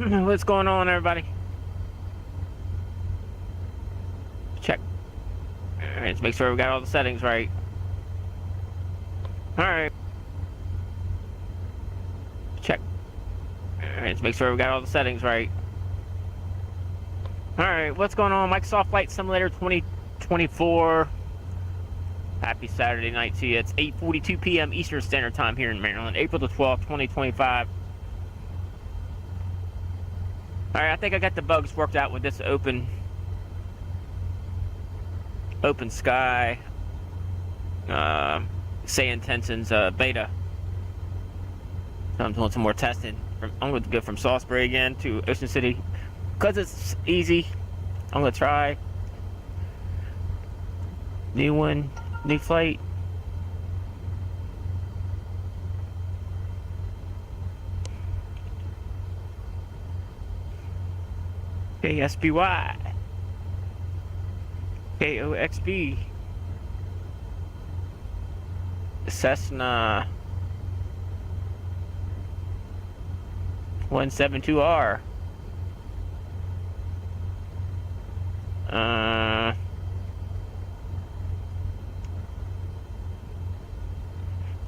What's going on, everybody? Check. Alright, let's make sure we got all the settings right. Alright. Check. Alright, let's make sure we got all the settings right. Alright, what's going on? Microsoft Flight Simulator 2024. Happy Saturday night to you. It's 8:42 p.m. Eastern Standard Time here in Maryland, April the 12th, 2025. Alright, I think I got the bugs worked out with this open sky say intentions beta. So I'm doing some more testing. I'm going to go from Salisbury again to Ocean City because it's easy. I'm going to try new one, new flight. KSPY KOXB Cessna 172R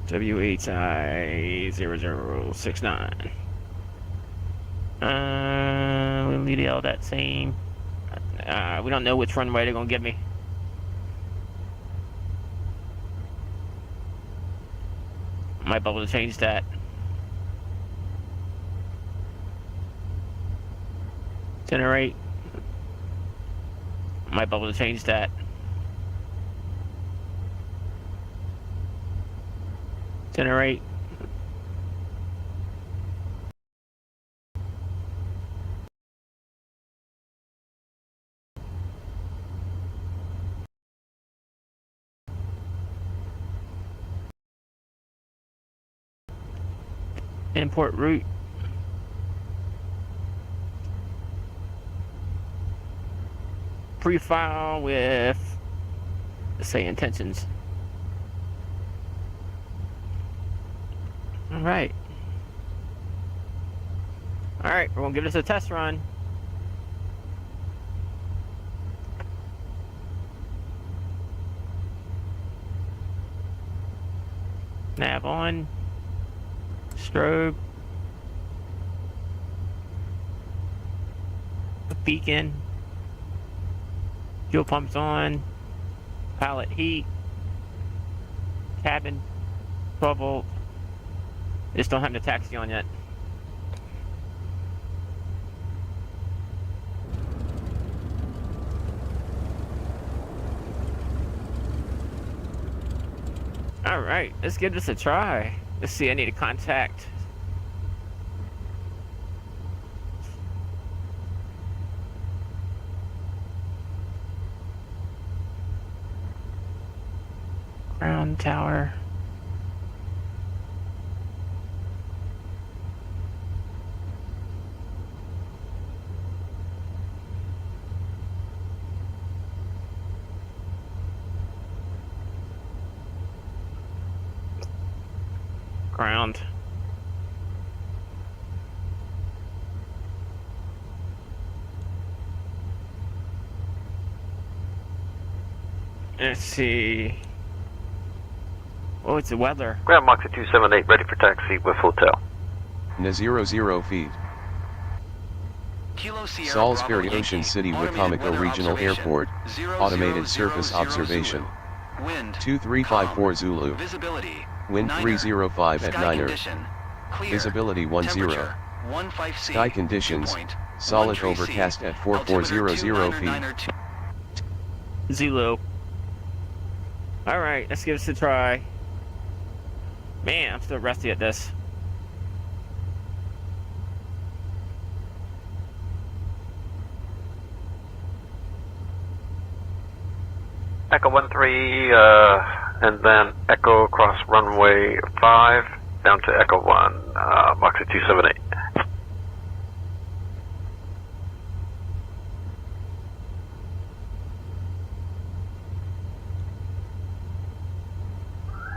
WHI0069. We'll leave all that same. We don't know which runway they're gonna give me. Might be able to change that. Generate. Might be able to change that. Generate. Import route. Pre-file with, say, intentions. Alright, we're gonna give this a test run. Nav on. Strobe. Beacon. Fuel pumps on. Pilot heat. Cabin. 12 volt. Just don't have the taxi on yet. Alright, let's give this a try. Let's see, I need to contact. Ground tower. Ground. Let's see. Oh, it's the weather. Ground Moxie 278, ready for taxi with hotel. Na00 feet. Salisbury Ocean City Wicomico Regional Airport, automated surface observation. Wind 2354 Zulu. Visibility. Wind 305 at Sky 9er. condition. Clear. Visibility 10. Temperature 15C. Sky conditions, solid overcast at 4400 feet. Zulu. Alright, let's give this a try. Man, I'm still rusty at this. Echo 13, and then Echo across runway 5, down to Echo 1, Moxie 278.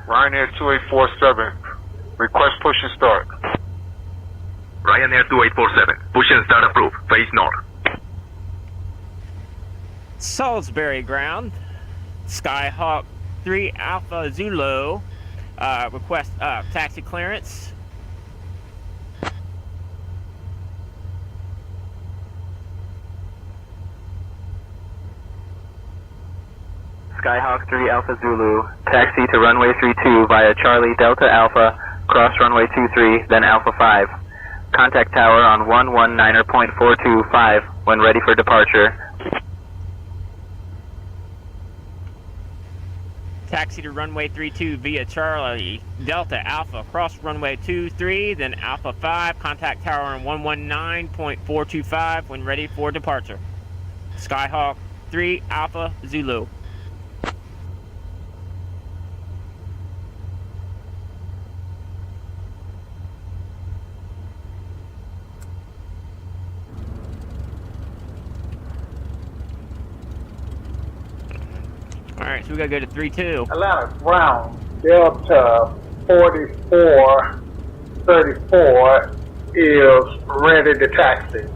Ryanair 2847. Request push and start. Ryanair Ryanair 2847. Push and start approved. Face north. Salisbury ground. Skyhawk 3 Alpha Zulu. Request taxi clearance. Skyhawk 3 Alpha Zulu, taxi to runway 32 via Charlie Delta Alpha, cross runway 23, then Alpha 5. Contact tower on 119.425 when ready for departure. Taxi to runway 32 via Charlie Delta Alpha, cross runway 23, then Alpha 5. Contact tower on 119.425 when ready for departure. Skyhawk 3 Alpha Zulu. Alright, so we gotta go to 3-2. Atlanta ground, Delta 4434 is ready to taxi.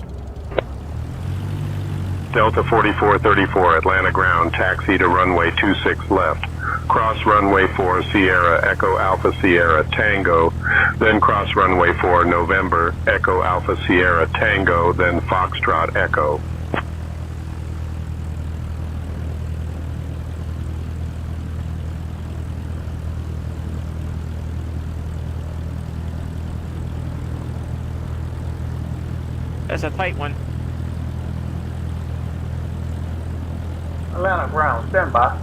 Delta 4434, Atlanta ground, taxi to runway 26 left. Cross runway 4 Sierra Echo Alpha Sierra Tango, then cross runway 4 November Echo Alpha Sierra Tango, then Foxtrot Echo. That's a tight one. Atlanta ground, stand by.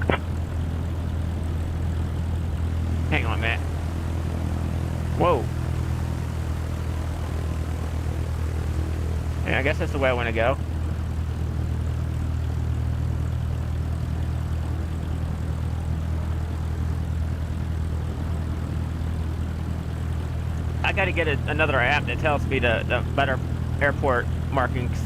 Hang on, Matt. Whoa. Yeah, I guess that's the way I want to go. I gotta get another app that tells me the better airport markings.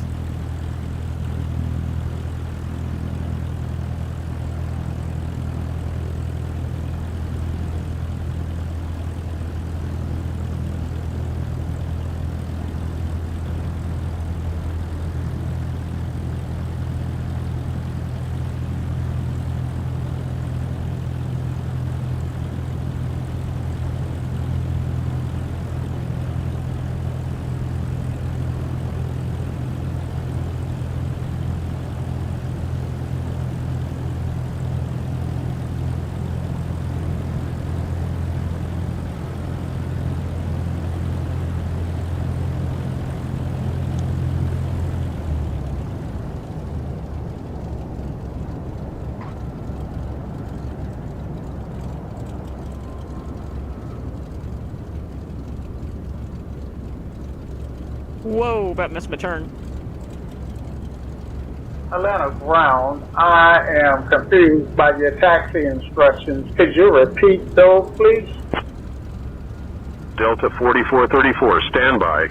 Whoa, about missed my turn. Atlanta ground, I am confused by your taxi instructions. Could you repeat those, please? Delta 4434, standby.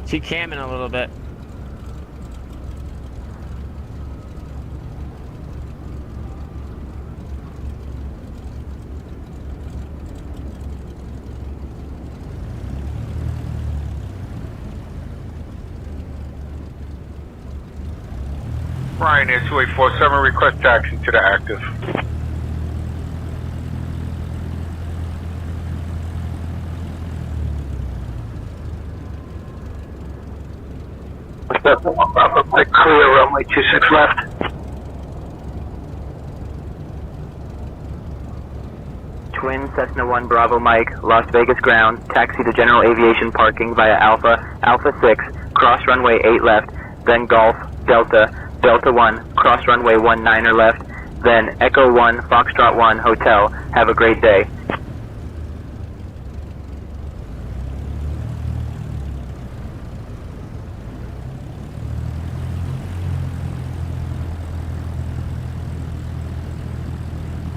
She camming a little bit. Ryanair 2847, request taxi to the active. Clear runway 26 left. Twin Cessna 1 Bravo Mike, Las Vegas ground, taxi to general aviation parking via Alpha 6, cross runway 8 left, then Golf, Delta 1, cross runway 19er left, then Echo 1, Foxtrot 1, Hotel. Have a great day.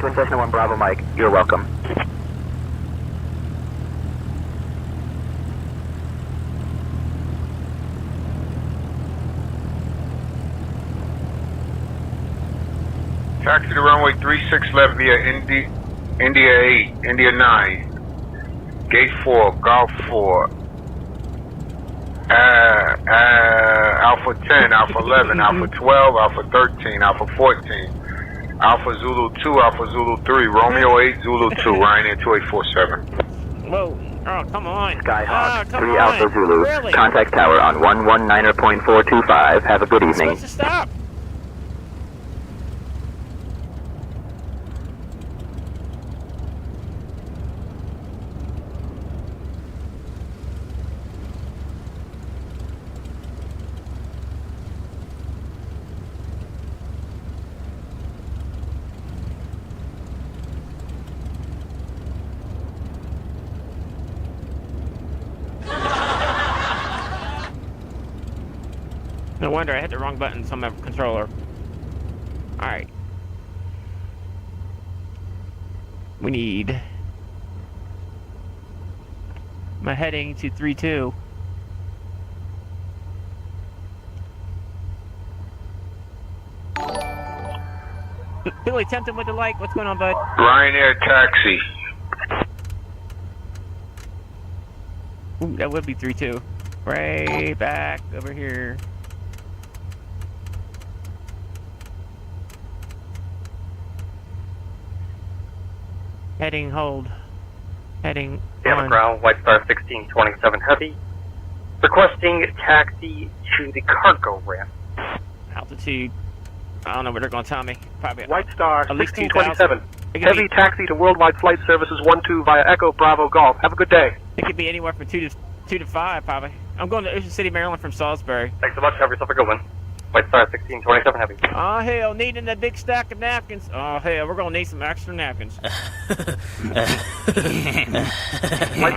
Twin Cessna 1 Bravo Mike, you're welcome. Taxi to runway 36 left via India 8, India 9, Gate 4, Golf 4, Alpha 10, Alpha 11, Alpha 12, Alpha 13, Alpha 14, Alpha Zulu 2, Alpha Zulu 3, Romeo 8, Zulu 2, Ryanair 2847. Whoa. Oh, come on. Skyhawk, come 3 on. Alpha Zulu. Really? Contact tower on 119.425. Have a good evening. Supposed to stop. No wonder I hit the wrong buttons on my controller. Alright. We need my heading to 3-2. Billy, tempt him with the like. What's going on, bud? Ryanair taxi. Ooh, that would be 3-2. Right back over here. Heading hold. Heading on. Ground, White Star 1627 Heavy. Requesting taxi to the cargo ramp. Altitude. I don't know what they're going to tell me. Probably White Star at least 1627. 2,000. Heavy taxi to Worldwide Flight Services 12 via Echo Bravo Golf. Have a good day. It could be anywhere from 2 to 5, probably. I'm going to Ocean City, Maryland from Salisbury. Thanks so much. Have yourself a good one. White Star 1627 Heavy. Oh, hell, needing a big stack of napkins. Oh, hell, we're going to need some extra napkins. White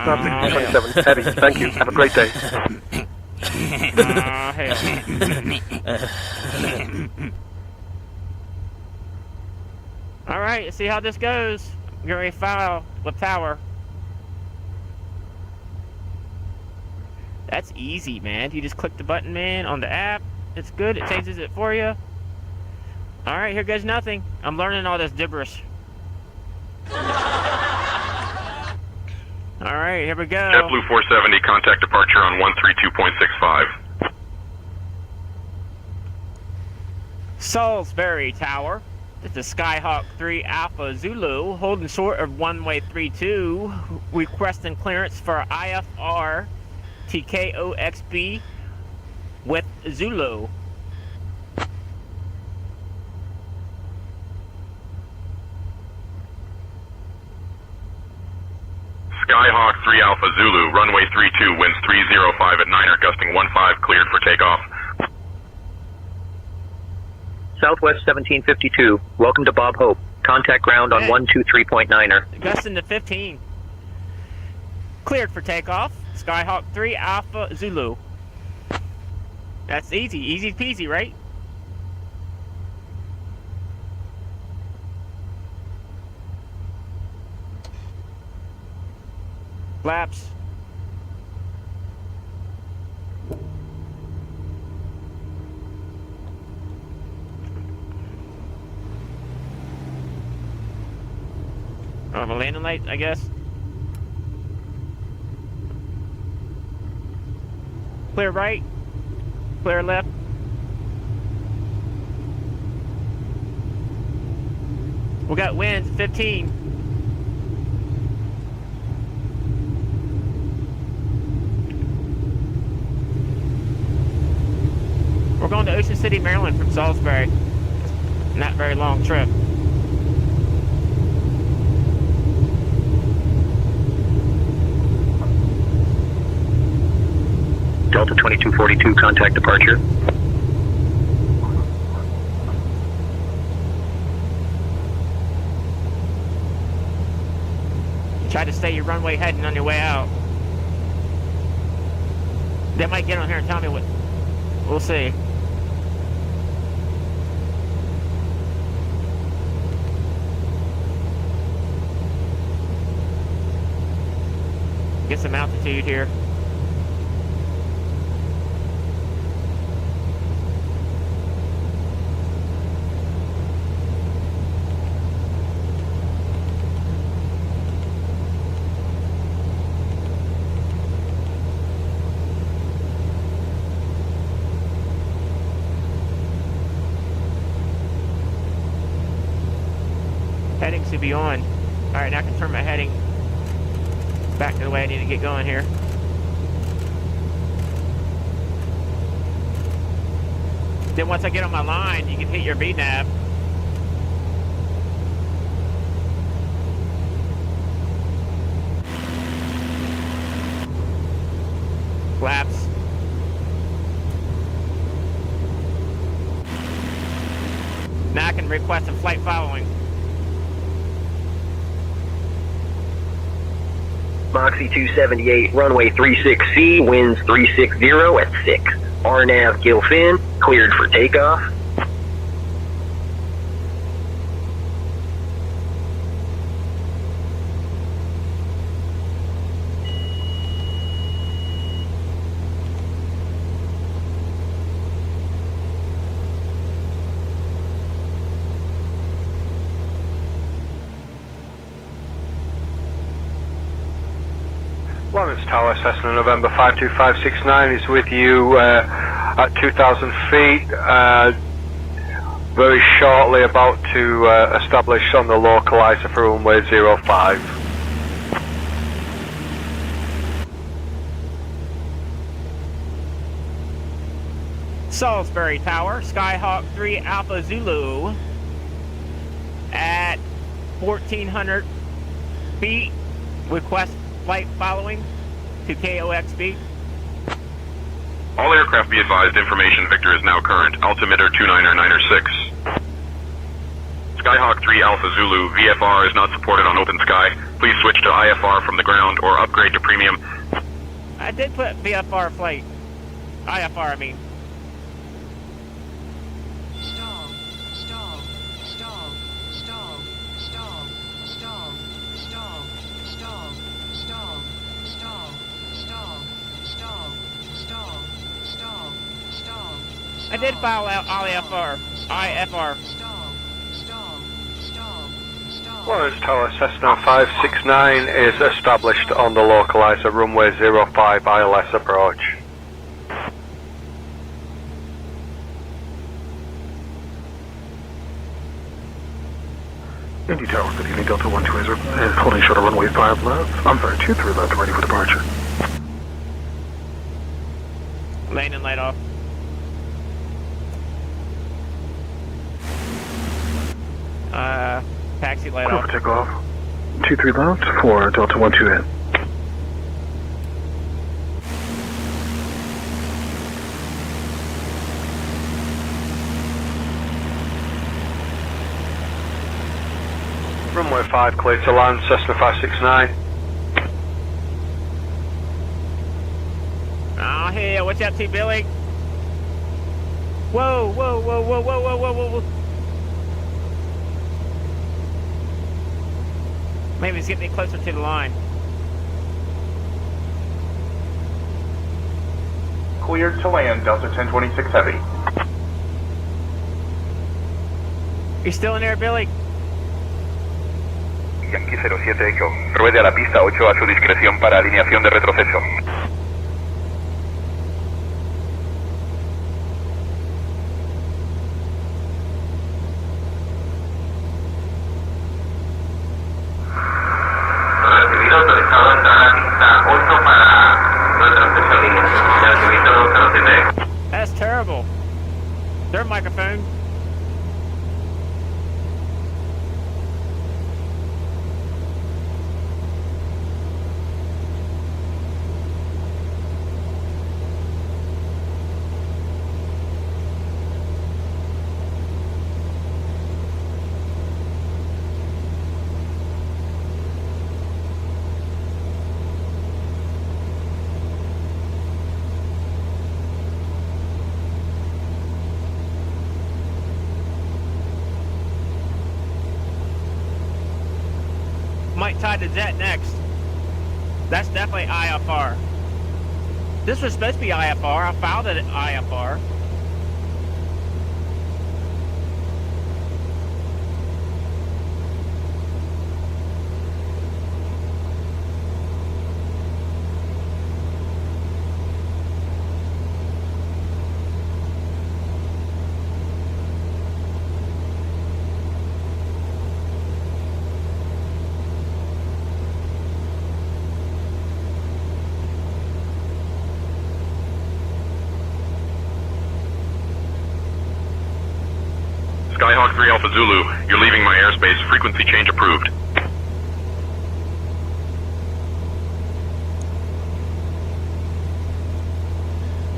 Star 1627 Heavy. Thank you. Have a great day. Oh, hell. All right, let's see how this goes. Get ready to file with power. That's easy, man. You just click the button, man, on the app. It's good. It changes it for you. All right, here goes nothing. I'm learning all this gibberish. All right, here we go. JetBlue 470, contact departure on 132.65. Salisbury Tower. This is Skyhawk 3 Alpha Zulu, holding short of runway 32, requesting clearance for IFR TKOXB with Zulu. Skyhawk 3 Alpha Zulu, runway 32, winds 305 at 9er, gusting 15, cleared for takeoff. Southwest 1752. Welcome to Bob Hope. Contact ground on 123.9er. Gusting to 15. Cleared for takeoff. Skyhawk 3 Alpha Zulu. That's easy. Easy peasy, right? Flaps. Oh, my landing light, I guess. Clear right. Clear left. We got winds 15. We're going to Ocean City, Maryland from Salisbury. Not very long trip. Delta 2242, contact departure. Try to stay your runway heading on your way out. They might get on here and tell me what. We'll see. get some altitude here. Heading should be on. Alright, now I can turn my heading back to the way I need to get going here. Then once I get on my line, you can hit your V-nav. Flaps. Now I can request a flight following. Moxie 278, runway 36C, winds 360 at 6. RNAV Gilfin, cleared for takeoff. Lawrence Tower, Cessna November 52569 is with you at 2,000 feet. Very shortly about to establish on the localizer for runway 05. Salisbury Tower, Skyhawk 3 Alpha Zulu at 1,400 feet. Request flight following to KOXB. All aircraft be advised, information Victor is now current. Altimeter 299er6. Skyhawk 3 Alpha Zulu, VFR is not supported on open sky. Please switch to IFR from the ground or upgrade to premium. I did put VFR flight. IFR, I mean. I did file out IFR. Lawrence Tower, Cessna 569 is established on the localizer runway 05 ILS approach. Indy Tower, good evening, Delta 12 is holding short of runway 5 left. I'm sorry, 23 left, ready for departure. Landing light off. Taxi light Clear off. for takeoff. 23 left for Delta 12 in. Runway 5 clear to land, Cessna 569. Oh, hell, what's up, T-Billy? Whoa, whoa, whoa, whoa, whoa, whoa, whoa, whoa. Maybe it's getting me closer to the line. Cleared to land, Delta 1026 Heavy. You still in there, Billy? Yankee 07 Echo. Ruede a la pista 8 a su discreción para alineación de retroceso. Recibido, autorizado entrar a la pista 8 para retroceso en línea. Recibito 07. That's terrible. Their microphone. Might tie the jet next. That's definitely IFR. This was supposed to be IFR. I filed it at IFR. Skyhawk 3 Alpha Zulu, you're leaving my airspace. Frequency change approved.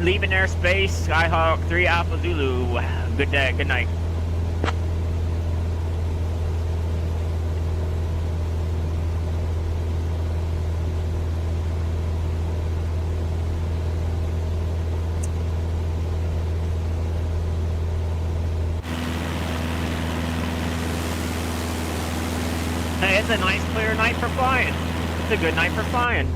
Leaving airspace, Skyhawk 3 Alpha Zulu. Good day, good night. Hey, it's a nice clear night for flying. It's a good night for flying.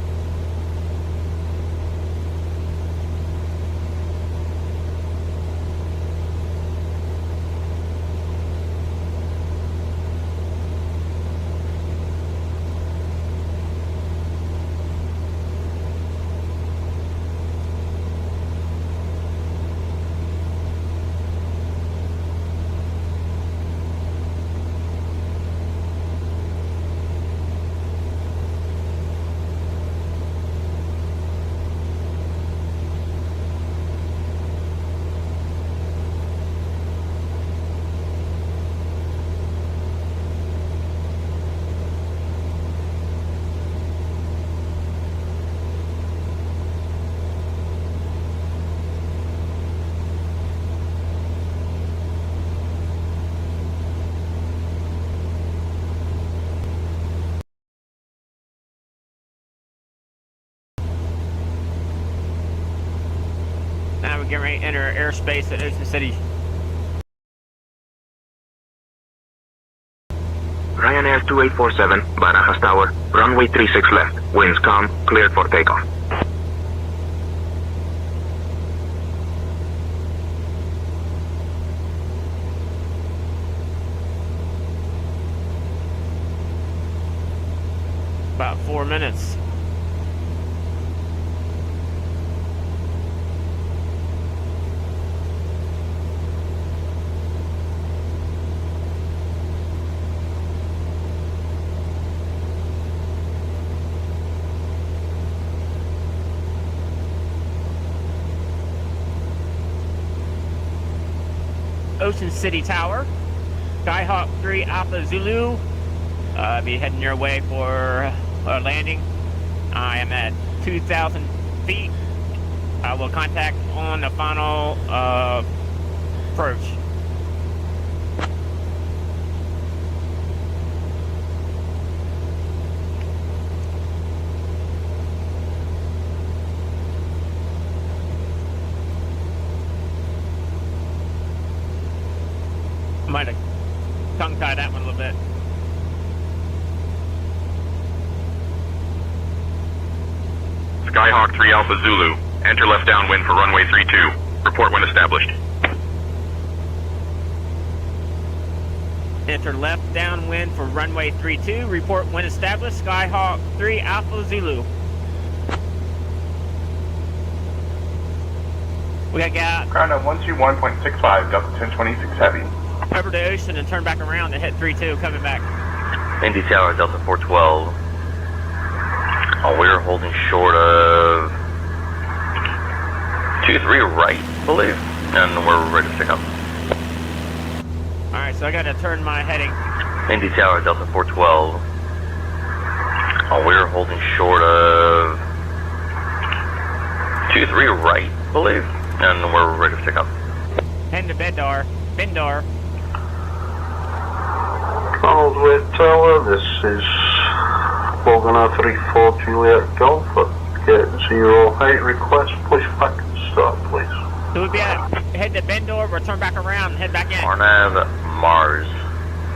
Now we're getting ready to enter airspace at Ocean City. Ryanair 2847, Barajas Tower, runway 36 left, winds calm, cleared for takeoff. About 4 minutes. Ocean City Tower, Skyhawk 3 Alpha Zulu, be heading your way for landing. I am at 2,000 feet. I will contact on the final approach. Might have tongue-tied that one a little bit. Skyhawk 3 Alpha Zulu, enter left downwind for runway 32. Report when established. Enter left downwind for runway 32. Report when established. Skyhawk 3 Alpha Zulu. We got gas. Ground at 121.65, Delta 1026 Heavy. Over the ocean and turn back around and hit 3-2, coming back. Indy Tower, Delta 412. We're holding short of 23 right, I believe, and we're ready to pick up. Alright, so I gotta turn my heading. Indy Tower, Delta 412. We're holding short of 23 right, I believe, and we're ready to pick up. Heading to Bendar. Bendar. Donald Tower, this is Logana 34 Juliet Golf at gate 08. Request push back and start, please. So we'll be head to Bendor, we'll turn back around and head back in. Arnav, Mars,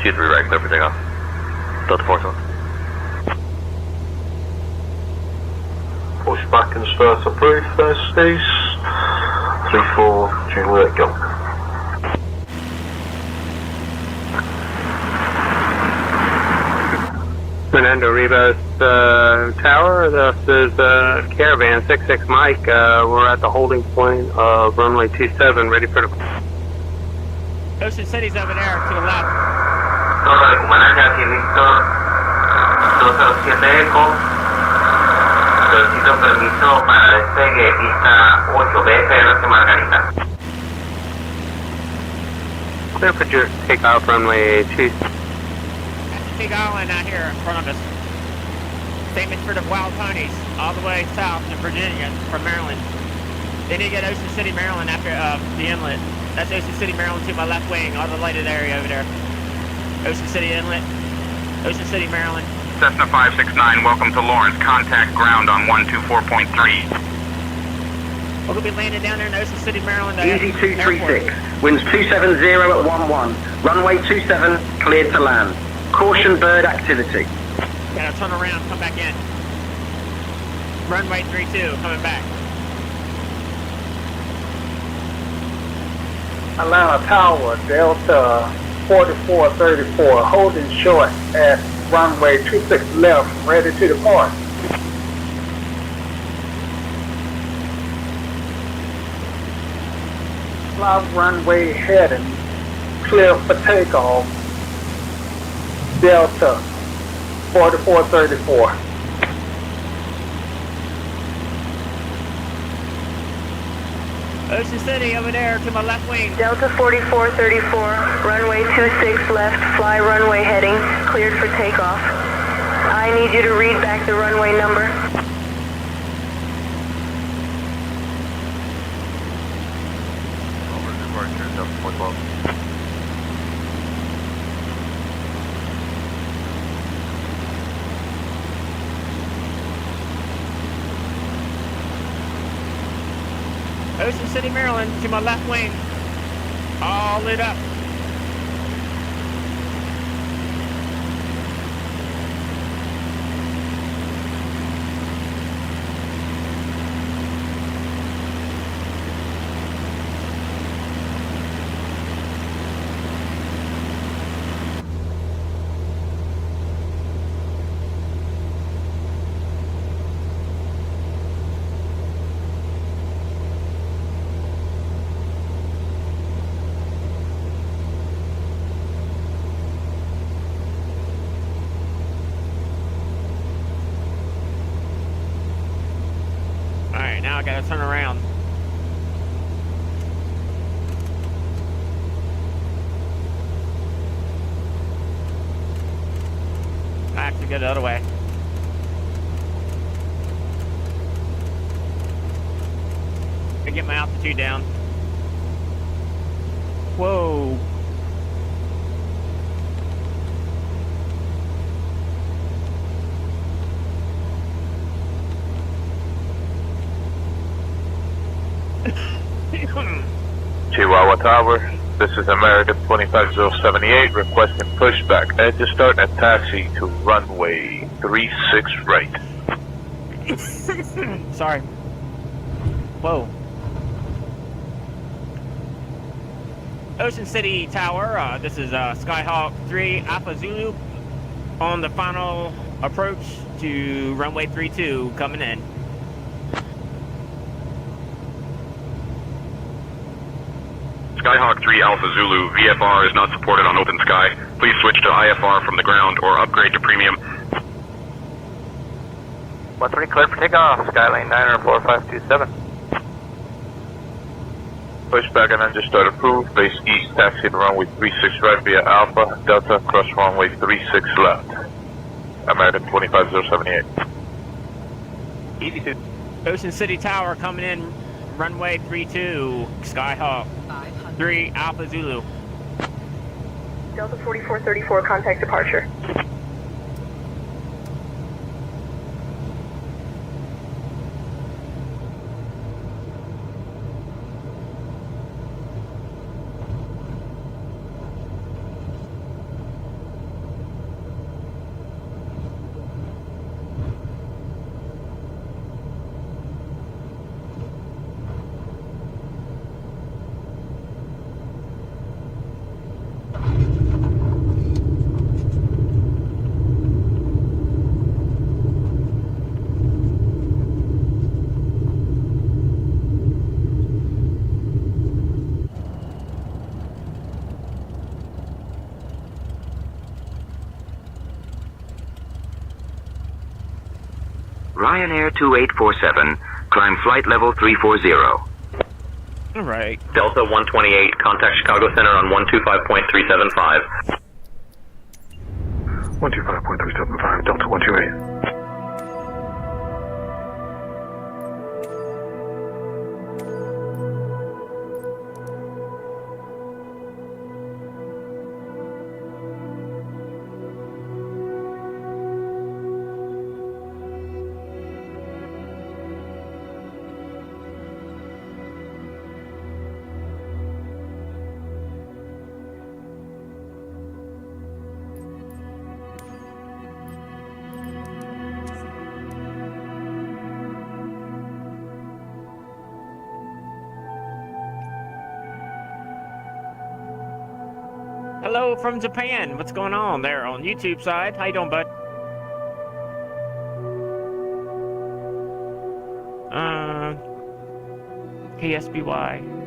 23 right, clear for takeoff. Delta 412. push back and start approved first east. 34 Juliet Golf. Fernando Rivas Tower, this is Caravan 66 Mike. We're at the holding point of runway 27, ready for the... Ocean City's over there to the left. Torre de Comandante aquí, Víctor 207 Eco. Solicito permiso para despegue pista 8 BFR Margarita. Clear for takeoff runway 2. Big island out here in front of us. Same as for the Wild Ponies, all the way south to Virginia from Maryland. Then you get Ocean City, Maryland after the inlet. That's Ocean City, Maryland to my left wing, all the lighted area over there. Ocean City Inlet, Ocean City, Maryland. Cessna 569, welcome to Lawrence. Contact ground on 124.3. We're going to be landing down there in Ocean City, Maryland. Easy 236, winds 270 at 11. Runway 27, cleared to land. Caution bird activity. Gotta turn around, come back in. Runway 32, coming back. Atlanta Tower, Delta 4434, holding short at runway 26 left, ready to depart. Fly runway heading, clear for takeoff, Delta 4434. Ocean City over there to my left wing. Delta 4434, runway 26 left, fly runway heading, cleared for takeoff. I need you to read back the runway number. Over departure, Delta 412. Ocean City, Maryland to my left wing. All lit up. Alright, now I gotta turn around. I have to go the other way. I get my altitude down. Whoa. Chihuahua Tower, this is American 25078 requesting pushback. Edge is starting at taxi to runway 36 right. Sorry. Whoa. Ocean City Tower, this is Skyhawk 3 Alpha Zulu on the final approach to runway 32 coming in. Skyhawk 3 Alpha Zulu, VFR is not supported on open sky. Please switch to IFR from the ground or upgrade to premium. 13 cleared for takeoff, Skylane 94527. Pushback and engine start approved. Base east, taxi to runway 36 right via Alpha, Delta, cross runway 36 left. American 25078. Easy to. Ocean City Tower coming in, runway 32, Skyhawk 3 Alpha Zulu. Delta 4434, contact departure. Ryanair 2847, climb flight level 340. All right. Delta 128, contact Chicago Center on 125.375. 125.375, Delta 128. Hello from Japan. What's going on there on YouTube side? How you doing, bud? KSBY.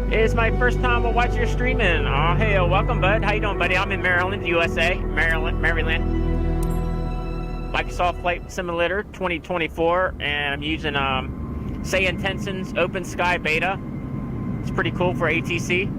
It's my first time watching your streaming. Oh, hey, welcome, bud. How you doing, buddy? I'm in Maryland, USA. Maryland. Microsoft Flight Simulator 2024, and I'm using Seiya Tensen's Open Sky Beta. It's pretty cool for ATC.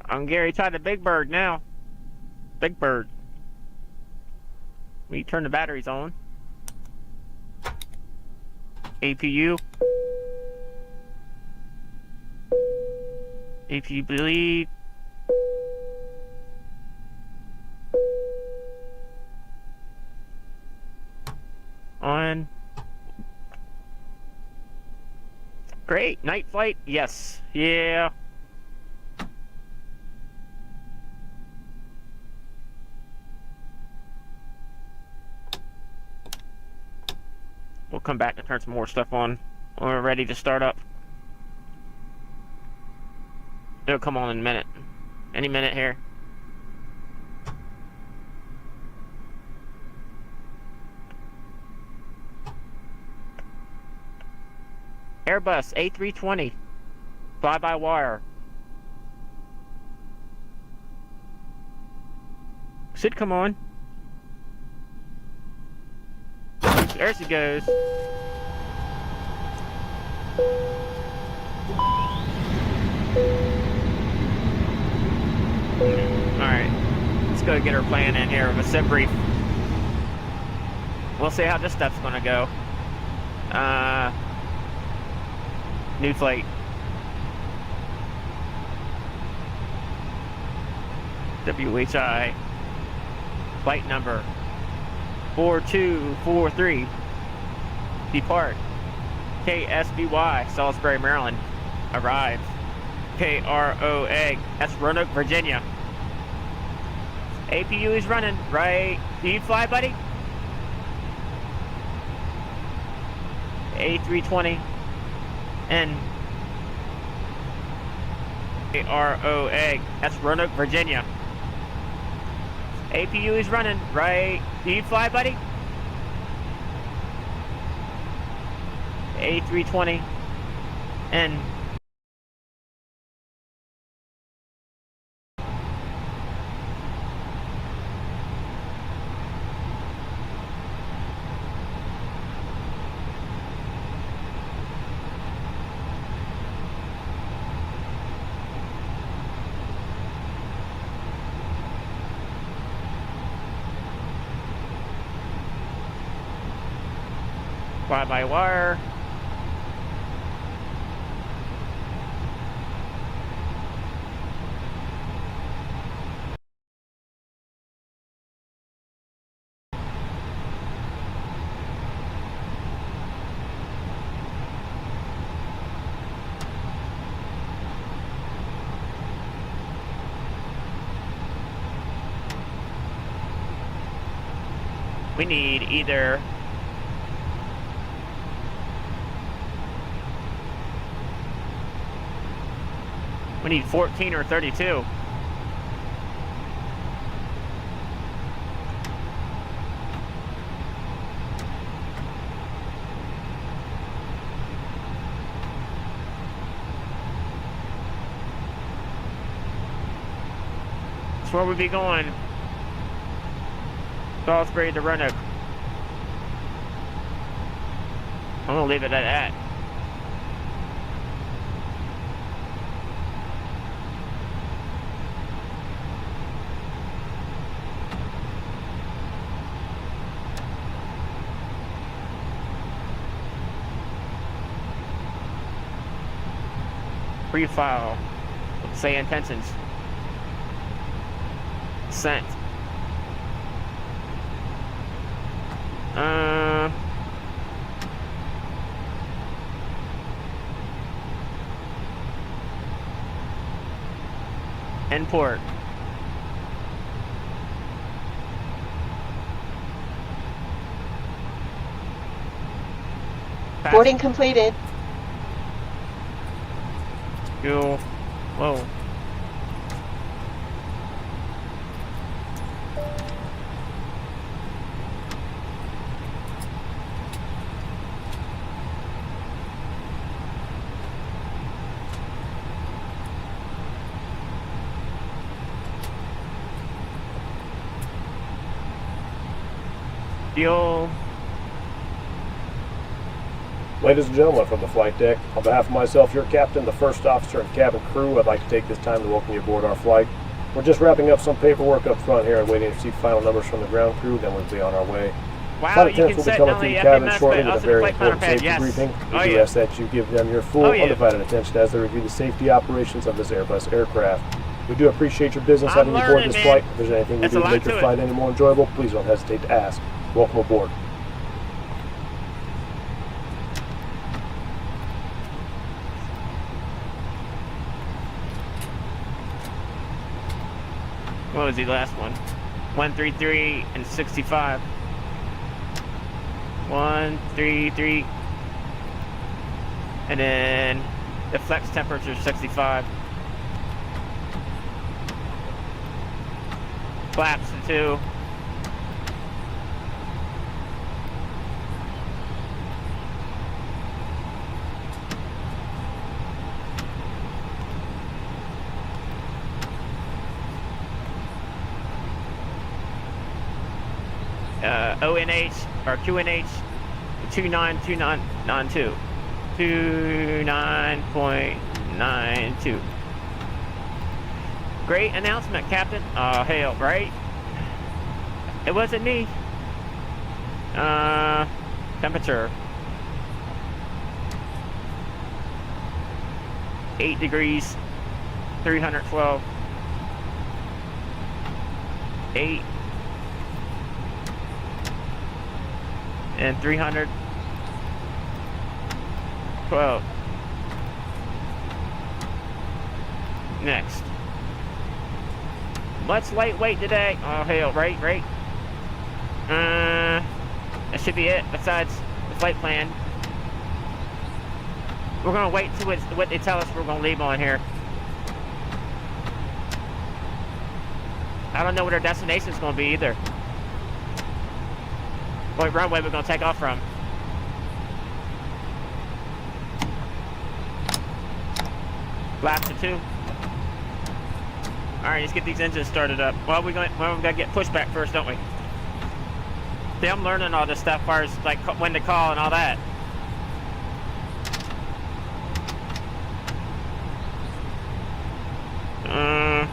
I'm Gary Todd, the Big Bird now. Big Bird. We turn the batteries on. APU. APU bleed. On. Great. Night flight? Yes. Yeah. We'll come back and turn some more stuff on when we're ready to start up. It'll come on in a minute. Any minute here. Airbus A320. Fly-by-wire. Should come on. There she goes. Alright. Let's go get her plan in here with a sim brief. We'll see how this stuff's gonna go. New flight. WHI. Flight number 4243. Depart. KSBY, Salisbury, Maryland. Arrive. KROA. That's Roanoke, Virginia. APU is running, right? Do you fly, buddy? A320. And KROA. That's Roanoke, Virginia. APU is running, right? Do you fly, buddy? A320 and fly-by-wire. We need either we need 14 or 32. That's where we be going. Salisbury to Roanoke. I'm gonna leave it at that. Pre-file. Say intentions. Sent. Import. Boarding completed. Fuel. Whoa. Fuel. Ladies and gentlemen, from the flight deck, on behalf of myself, your captain, the first officer, and cabin crew, I'd like to take this time to welcome you aboard our flight. We're just wrapping up some paperwork up front here and waiting to see final numbers from the ground crew, then we'll be on our way. Wow, Flight you attendants can will be set coming through only your cabin FMS, shortly but with a also very the flight important planner pad, safety yes. briefing. We Oh, do yeah. ask that you give them your full, Oh, yeah. undivided attention as they review the safety operations of this Airbus aircraft. We do appreciate your business I'm having you aboard learning, this man. flight. If there's anything we That's do a to lot make your to it. flight any more enjoyable, please don't hesitate to ask. Welcome aboard. What was the last one? 133 and 65. 133. And then the flex temperature is 65. Flaps to 2. ONH or QNH 292992. 29.92. Great announcement, Captain. Hail, right? It wasn't me. Temperature 8 degrees, 312. 8 and 312. Next. Much lightweight today. Oh hell, right? That should be it. Besides the flight plan, we're gonna wait till it's what they tell us we're gonna leave on here. I don't know what our destination's gonna be either. What runway we're gonna take off from. Flaps to 2. Alright, let's get these engines started up. Well, we gotta get pushback first, don't we? See, I'm learning all this stuff as far as like when to call and all that. Uh,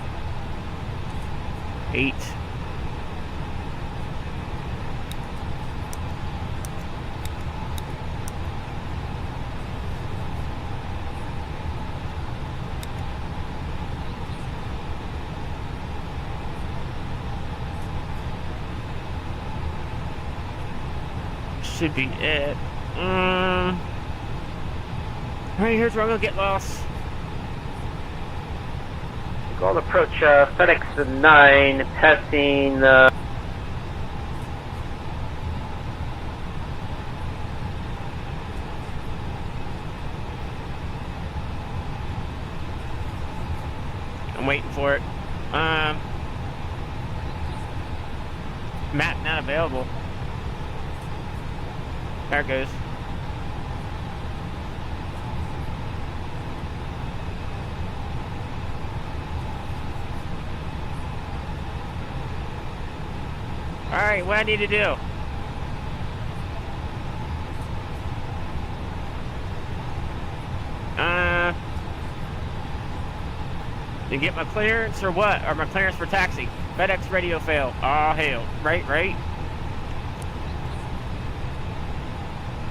8. should be it. Alright, here's where I'm gonna get lost. Gold approach FedEx 9, passing I'm waiting for it. Map not available. There it goes. Alright, what I need to do? To get my clearance or what? Or my clearance for taxi? FedEx radio failed. Oh hell. Right?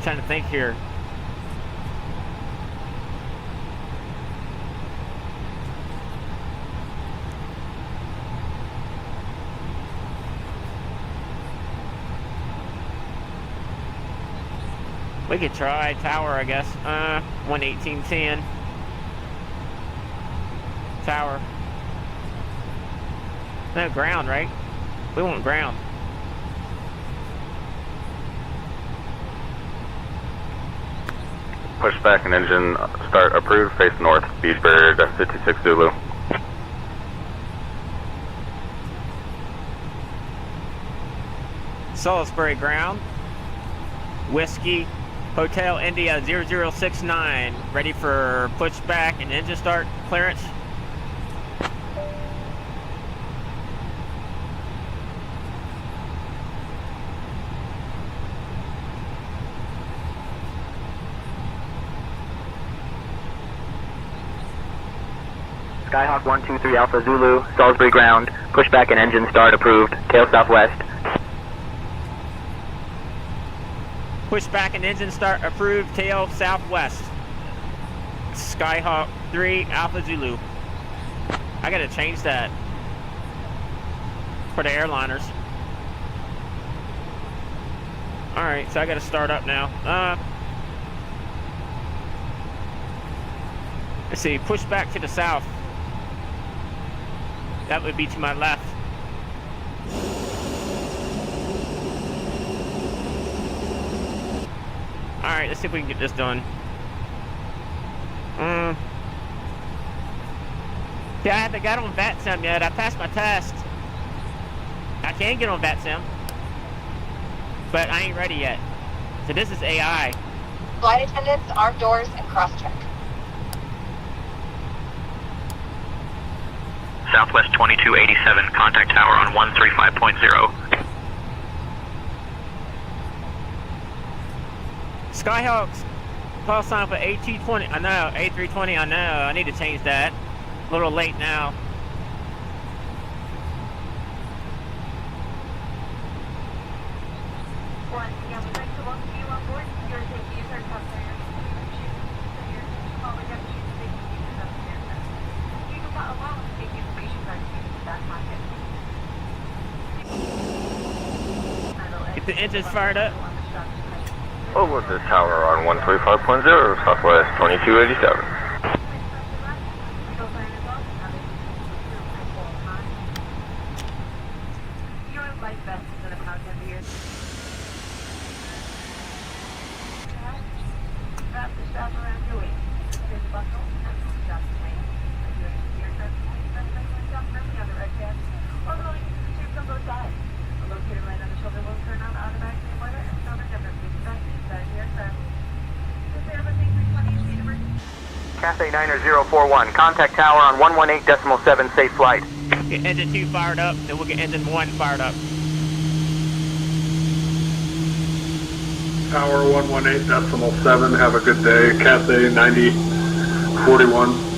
Trying to think here. We could try tower, I guess. 11810. Tower. No, ground, right? We want ground. Pushback and engine start approved, face north, Speedbird 56 Zulu. Salisbury ground. Whiskey, Hotel India 0069. Ready for pushback and engine start clearance. Skyhawk 123 Alpha Zulu, Salisbury ground, pushback and engine start approved, tail southwest. Pushback and engine start approved, tail southwest. Skyhawk 3 Alpha Zulu. I gotta change that for the airliners. Alright, so I gotta start up now. Let's see, push back to the south. That would be to my left. Alright, let's see if we can get this done. Yeah, I haven't got on VATSIM yet. I passed my test. I can get on VATSIM, but I ain't ready yet. So this is AI. Flight attendants, arm doors, and cross-check. Southwest 2287, contact tower on 135.0. Skyhawks, call sign for A220. I know, A320, I know. I need to change that. A little late now. Get the engines fired up. Over the tower on 135.0, Southwest 2287. Cathay 90041, contact tower on 118.7, safe flight. Get engine 2 fired up, then we'll get engine 1 fired up. Tower 118.7, have a good day. Cathay 9041.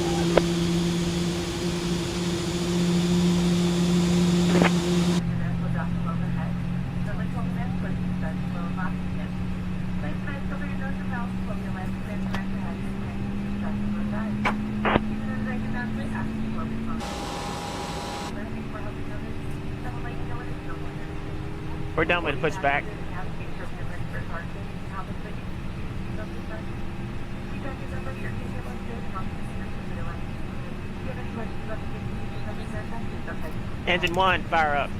We're done with pushback. Engine 1, fire up.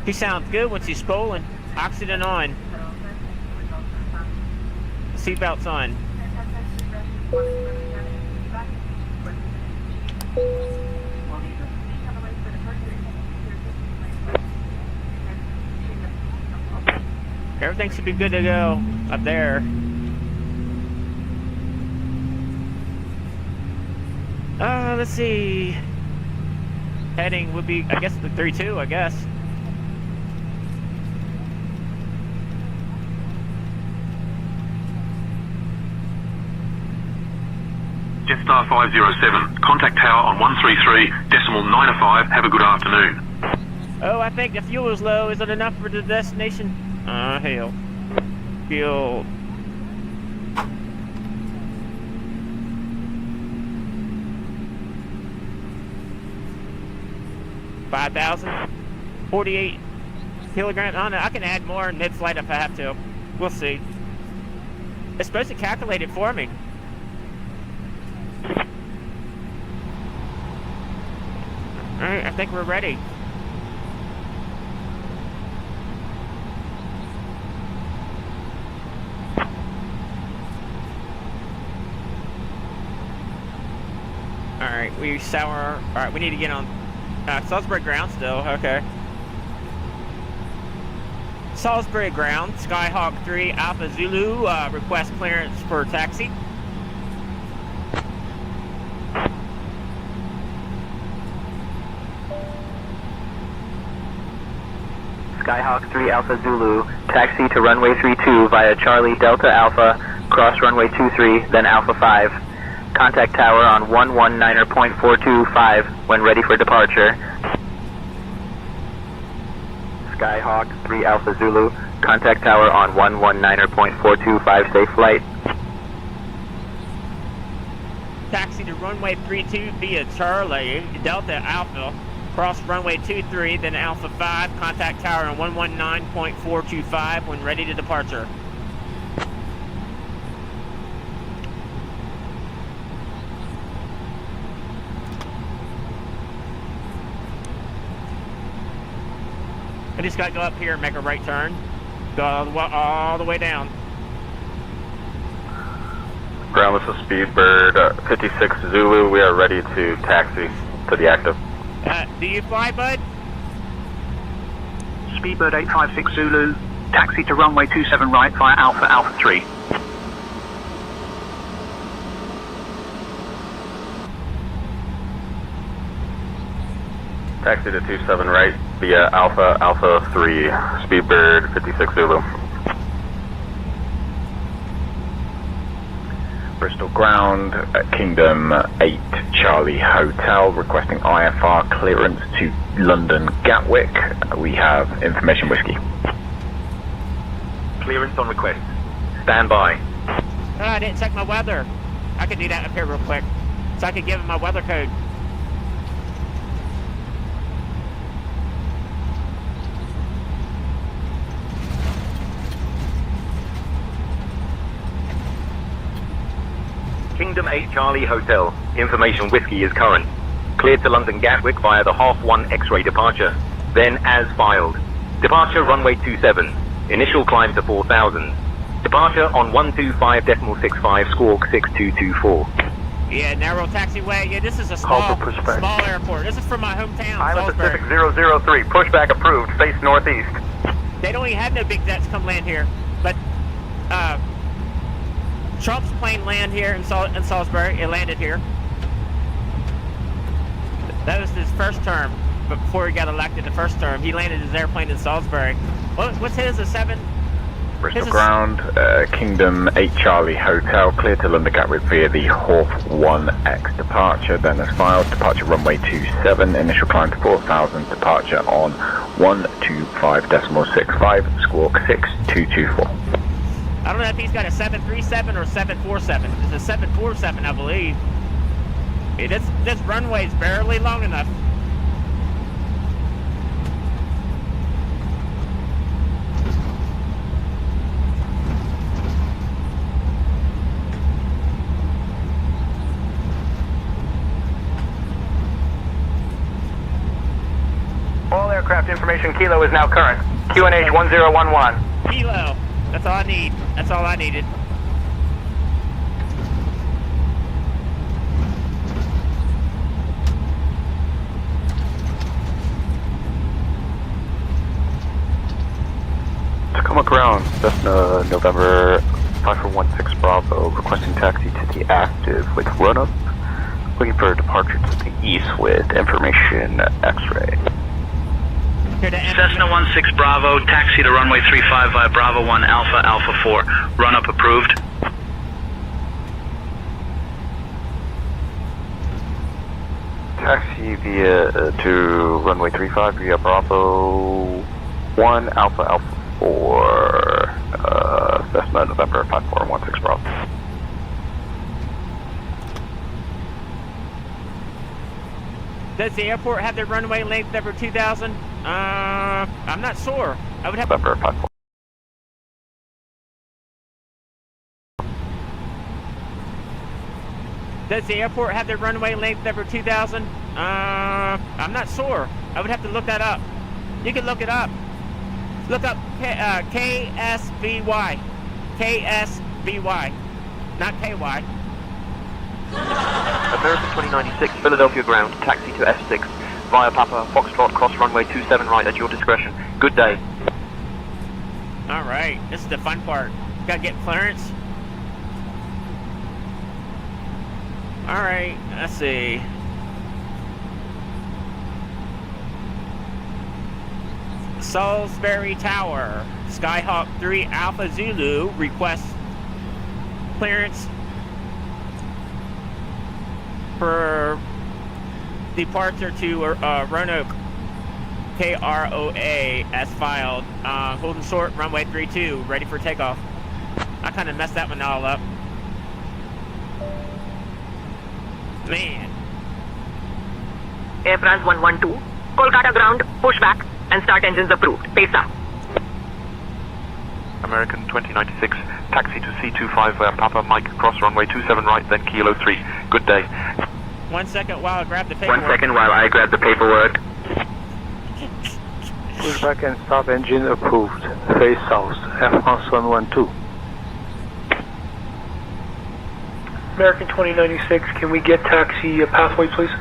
She sounds good when she's scrolling. Oxygen on. Seatbelts on. Everything should be good to go up there. Let's see. Heading would be, I guess, the 3-2, I guess. Jetstar 507, contact tower on 133.905. Have a good afternoon. Oh, I think the fuel is low. Is it enough for the destination? Hell. Fuel. $5,000. 48 kilograms. I don't know. I can add more in mid-flight if I have to. We'll see. It's supposed to calculate it for me. Alright, I think we're ready. Alright, we sour. Alright, we need to get on Salisbury ground still. Okay. Salisbury ground, Skyhawk 3 Alpha Zulu, request clearance for taxi. Skyhawk 3 Alpha Zulu, taxi to runway 32 via Charlie Delta Alpha, cross runway 23, then Alpha 5. Contact tower on 119.425 when ready for departure. Skyhawk 3 Alpha Zulu, contact tower on 119.425, safe flight. Taxi to runway 32 via Charlie Delta Alpha, cross runway 23, then Alpha 5, contact tower on 119.425 when ready to departure. I just got to go up here and make a right turn. Go all the way down. Ground, this is Speedbird 56 Zulu. We are ready to taxi to the active. Do you fly, bud? Speedbird 856 Zulu, taxi to runway 27 right via Alpha, Alpha 3. Taxi to 27 right via Alpha, Alpha 3, Speedbird 56 Zulu. Bristol ground, Kingdom 8 Charlie Hotel, requesting IFR clearance to London Gatwick. We have information whiskey. Clearance on request. Stand by. Oh, I didn't check my weather. I could do that up here real quick. So I could give him my weather code. Kingdom 8 Charlie Hotel. Information whiskey is current. Cleared to London Gatwick via the Half-1 X-ray departure. Then as filed. Departure runway 27. Initial climb to 4,000. Departure on 125.65 squawk 6224. Yeah, narrow taxiway. Yeah, this is a small airport. This is from my hometown, Island Salisbury. Pacific 003. Pushback approved. Face northeast. They don't even have no big jets come land here. But Trump's plane landed here in Salisbury. It landed here. That was his first term. But before he got elected the first term, he landed his airplane in Salisbury. What's his? A 7? Bristol ground, Kingdom 8 Charlie Hotel, clear to London Gatwick via the Hawk 1X departure, then as filed, departure runway 27, initial climb to 4,000, departure on 125.65, squawk 6224. I don't know if he's got a 737 or 747. It's a 747, I believe. This runway's barely long enough. aircraft information. Kilo is now current. QNH 1011. Kilo. That's all I need. That's all I needed. Tacoma ground, Cessna November 5416 Bravo, requesting taxi to the active with run-up, looking for a departure to the east with information X-ray. Cessna 16 Bravo, taxi to runway 35 via Bravo 1 Alpha, Alpha 4. Run-up approved. Taxi to runway 35 via Bravo 1 Alpha, Alpha 4, Cessna November 5416 Bravo. Does the airport have the runway length over 2,000? I'm not sure. I would have. November 54. Does the airport have the runway length over 2,000? I'm not sure. I would have to look that up. You can look it up. Look up KSBY. KSBY. Not KY. American 2096, Philadelphia ground, taxi to F6 via Papa, Foxtrot, cross runway 27 right at your discretion. Good day. Alright, this is the fun part. Gotta get clearance. Alright, let's see. Salisbury Tower, Skyhawk 3 Alpha Zulu requests clearance for departure to Roanoke, KROA as filed. Holding short, runway 32, ready for takeoff. I kind of messed that one all up. Man. Air France 112, Kolkata ground, pushback, and start engines approved. Pace up. American 2096, taxi to C25 via Papa Mike, cross runway 27 right, then Kilo 3. Good day. 1 second while I grab the paperwork. 1 second while I grab the paperwork. Pushback and stop engine approved. Face south, Air France 112. American 2096, can we get taxi pathway, please?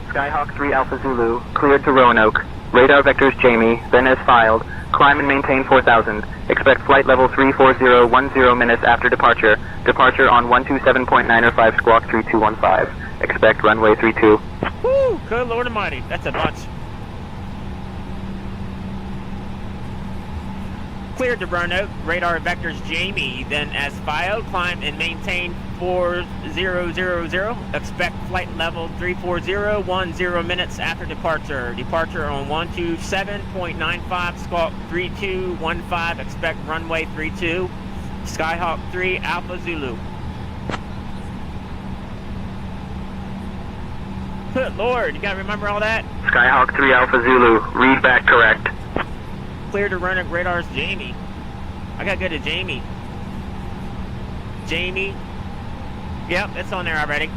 Skyhawk 3 Alpha Zulu, cleared to Roanoke. Radar vectors Jamie, then as filed. Climb and maintain 4000. Expect flight level 34010 minutes after departure. Departure on 127.905 squawk 3215. Expect runway 32. Woo! Good Lord Almighty, that's a bunch. Cleared to Roanoke, radar vectors Jamie, then as filed, climb and maintain 4000. Expect flight level 34010 minutes after departure. Departure on 127.95 squawk 3215. Expect runway 32. Skyhawk 3 Alpha Zulu. Good Lord, you gotta remember all that? Skyhawk 3 Alpha Zulu, read back correct. Clear to Roanoke radars Jamie. I gotta go to Jamie. Jamie. Yep, it's on there already.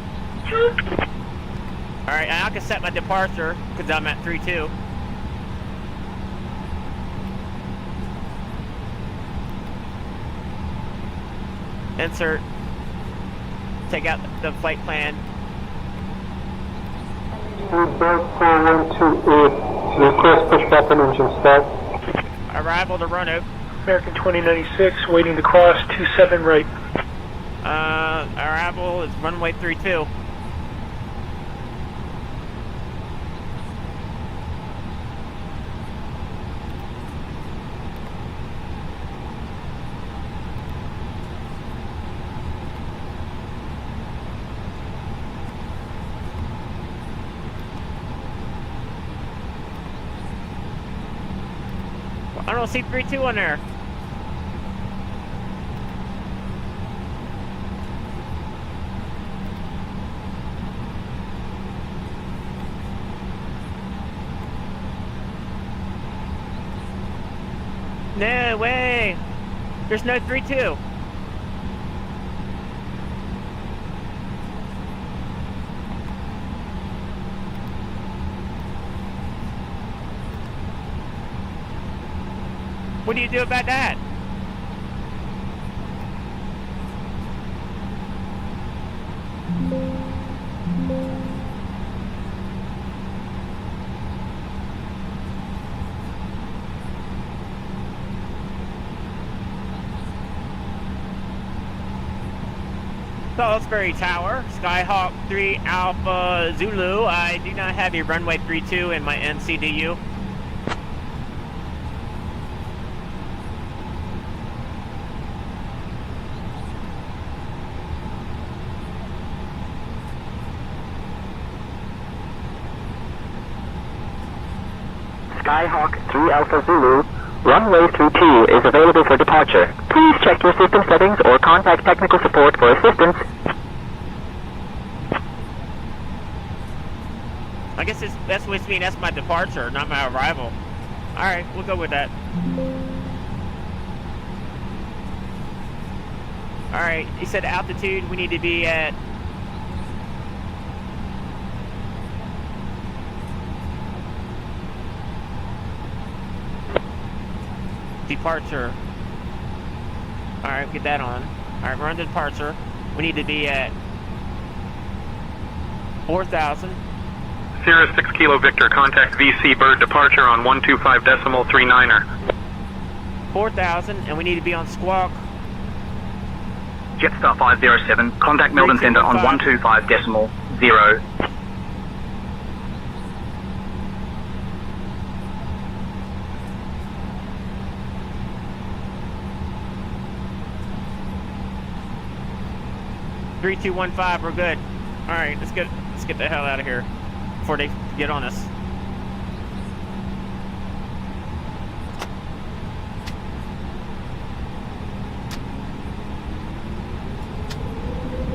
Alright, I can set my departure because I'm at 3-2. Insert. Take out the flight plan. Request pushback and engine start. Arrival to Roanoke. American 2096, waiting to cross 27 right. Arrival is runway 32. I don't see 3-2 on there. No way! There's no 3-2. What do you do about that? Salisbury Tower, Skyhawk 3 Alpha Zulu. I do not have a runway 32 in my NCDU. Skyhawk 3 Alpha Zulu, runway 32 is available for departure. Please check your system settings or contact technical support for assistance. I guess that's what means that's my departure, not my arrival. Alright, we'll go with that. Alright, you said altitude, we need to be at... Departure. Alright, get that on. Alright, we're on the departure. We need to be at 4,000. Sierra 6 Kilo Victor, contact VC Bird departure on 125.39er. 4,000, and we need to be on squawk. Jetstar 507, contact Melbourne Centre on 125.0. 3215, we're good. Alright, let's get the hell out of here before they get on us.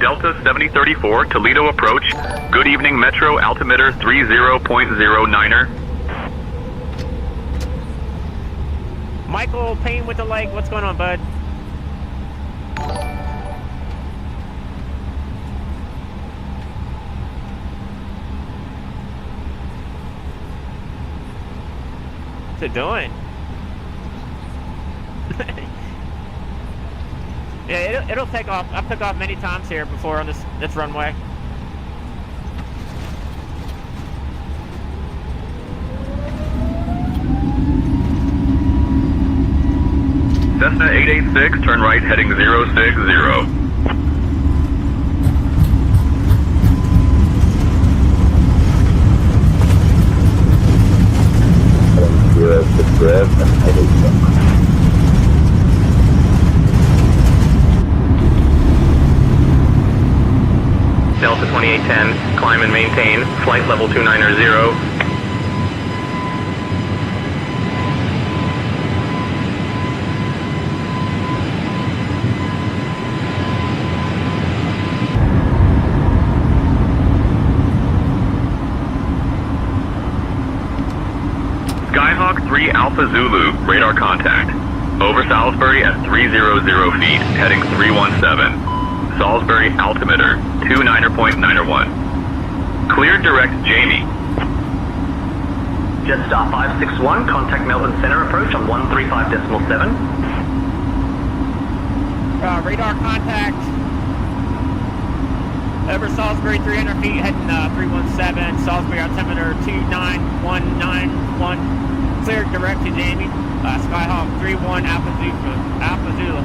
Delta 7034, Toledo approach. Good evening, Metro altimeter 30.09er. Michael Payne with the leg, what's going on, bud? What's it doing? Yeah, it'll take off. I've took off many times here before on this runway. Cessna 886, turn right, heading 060. Delta 2810, climb and maintain, flight level 290. Skyhawk 3 Alpha Zulu, radar contact. Over Salisbury at 300 feet, heading 317. Salisbury altimeter 29.91. Cleared direct Jamie. Jetstar 561, contact Melbourne Centre approach on 135.7. Radar contact. Over Salisbury 300 feet, heading 317. Salisbury altimeter 29191. Cleared direct to Jamie. Skyhawk 31 Alpha Zulu.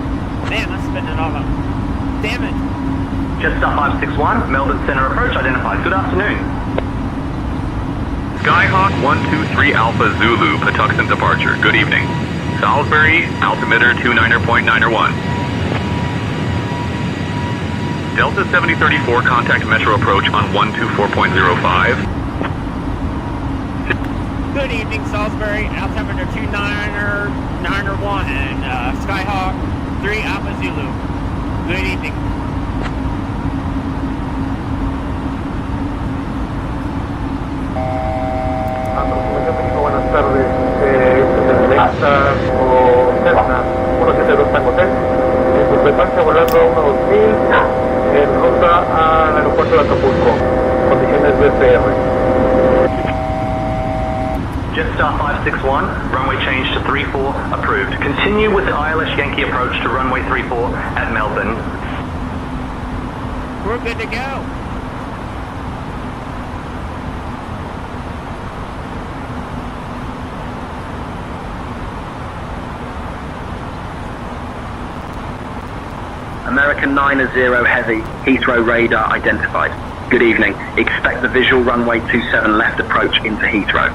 Damn, I'm spitting it all up. Damn it. Jetstar 561, Melbourne Centre approach identified. Good afternoon. Skyhawk 123 Alpha Zulu, Patuxent departure. Good evening. Salisbury, altimeter 29.91. Delta 7034, contact Metro approach on 124.05. Good evening, Salisbury, altimeter 291 and Skyhawk 3 Alpha Zulu. Good evening. Buenas tardes, Delta o Cessna 172 Tango Tel, en frecuencia volando 1000 en ruta al aeropuerto de Acapulco, condiciones de PR. Jetstar 561, runway change to 34, approved. Continue with the ILS Yankee approach to runway 34 at Melbourne. We're good to go. American 9-0 Heavy, Heathrow radar identified. Good evening. Expect the visual runway 27 left approach into Heathrow.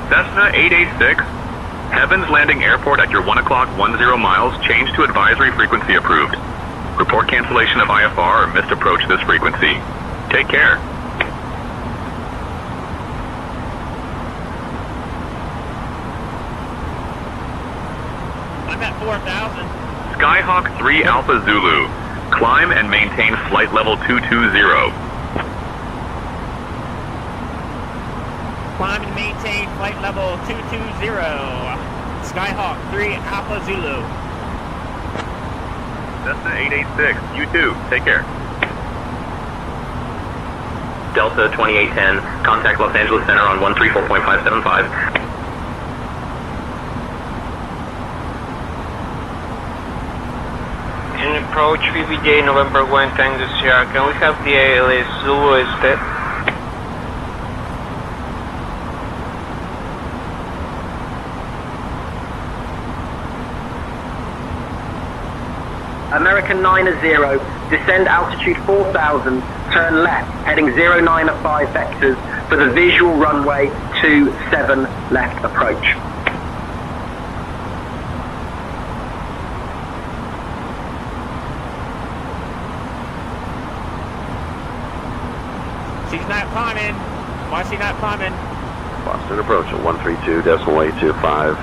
Cessna 886, Heavens Landing Airport at your 1 o'clock 10 miles, change to advisory frequency approved. Report cancellation of IFR or missed approach this frequency. Take care. I'm at 4,000. Skyhawk 3 Alpha Zulu, climb and maintain flight level 220. Climb and maintain flight level 220. Skyhawk 3 Alpha Zulu. Cessna 886, you too. Take care. Delta 2810, contact Los Angeles Center on 134.575. In approach VVJ November 1 Tango Sierra, can we have the ALS Zulu instead? American 9-0, descend altitude 4,000, turn left, heading 095 vectors for the visual runway 27 left approach. She's not climbing. Why is she not climbing? Boston approach at 132.825.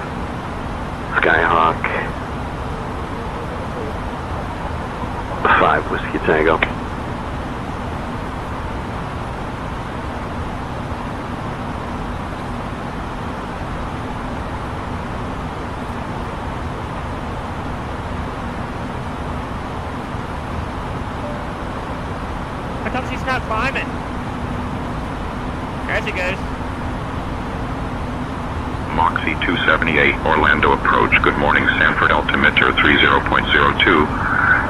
Skyhawk 5 Whiskey Tango. How come she's not climbing? There she goes. Moxie 278, Orlando approach. Good morning, Sanford altimeter 30.02.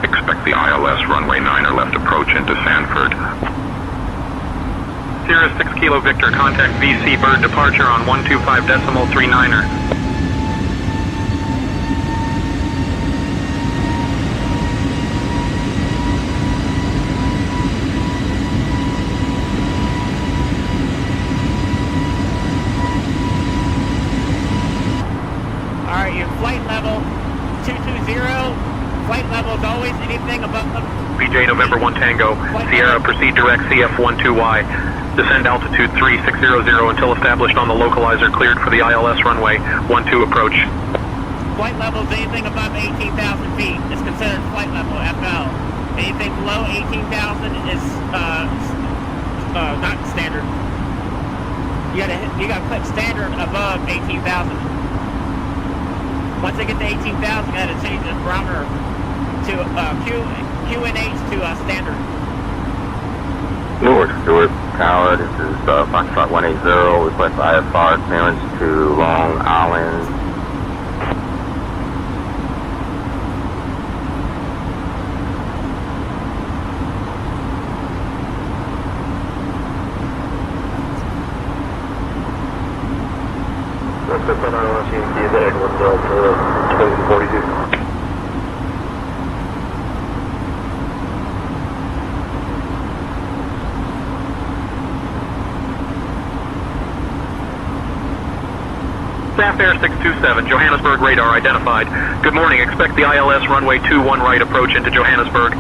Expect the ILS runway 9 or left approach into Sanford. Sierra 6 Kilo Victor, contact VC Bird departure on 125.39er. Alright, your flight level 220. Flight level is always anything above PJ November 1 Tango, Sierra proceed direct CF12Y. Descend altitude 3600 until established on the localizer, cleared for the ILS runway 12 approach. Flight level is anything above 18,000 feet. It's considered flight level, FL. Anything below 18,000 is not standard. You gotta put standard above 18,000. Once they get to 18,000, you gotta change the barometer to QNH to standard. Newark Tower, this is Foxtrot 180, request IFR clearance to Long Island. That's the front ILS Yankee in the Edward Delta 2042. Staff Air 627, Johannesburg radar identified. Good morning, expect the ILS runway 21 right approach into Johannesburg.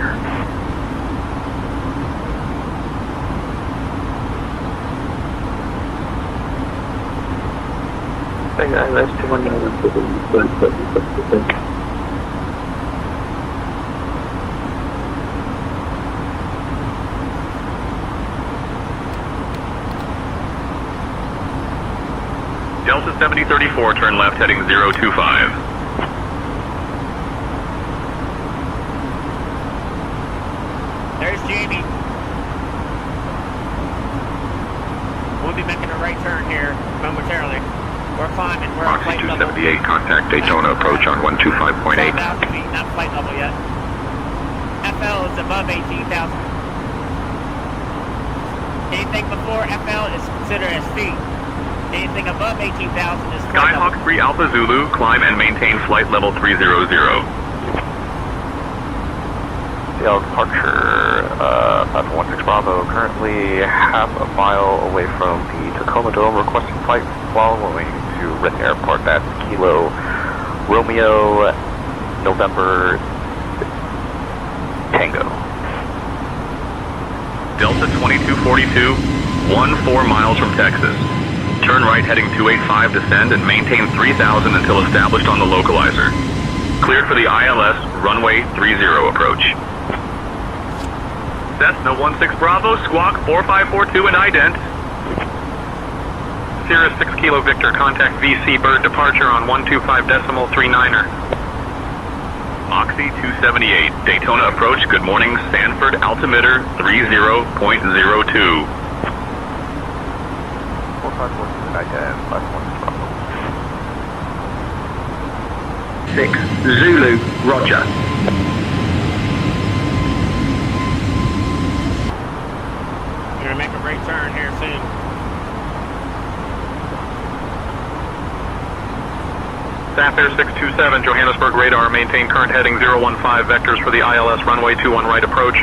ILS 21. Delta 7034, turn left heading 025. There's Jamie. We'll be making a right turn. turn here momentarily. We're climbing. We're on Oxy flight level. 278, contact Daytona approach on 125.8. 12,000 feet, not flight level yet. FL is above 18,000. Anything before FL is considered as feet. Anything above 18,000 is flight level. Skyhawk 3 Alpha Zulu, climb and maintain flight level 300. Seattle departure, 516 Bravo, currently half a mile away from the Tacoma Dome, requesting flight following to Renton Airport. That's Kilo Romeo November Tango. Delta 2242, 14 miles from Texas. Turn right heading 285, descend and maintain 3000 until established on the localizer. Cleared for the ILS, runway 30 approach. Cessna 16 Bravo, squawk 4542 and ident. Sierra 6 Kilo Victor, contact VC Bird departure on 125.39er. Oxy 278, Daytona approach, good morning, Sanford altimeter 30.02. 4542 and ident, 516 Bravo. 6 Zulu, roger. We're gonna make a right turn here soon. Sapphire 627, Johannesburg radar, maintain current heading 015 vectors for the ILS runway 21 right approach.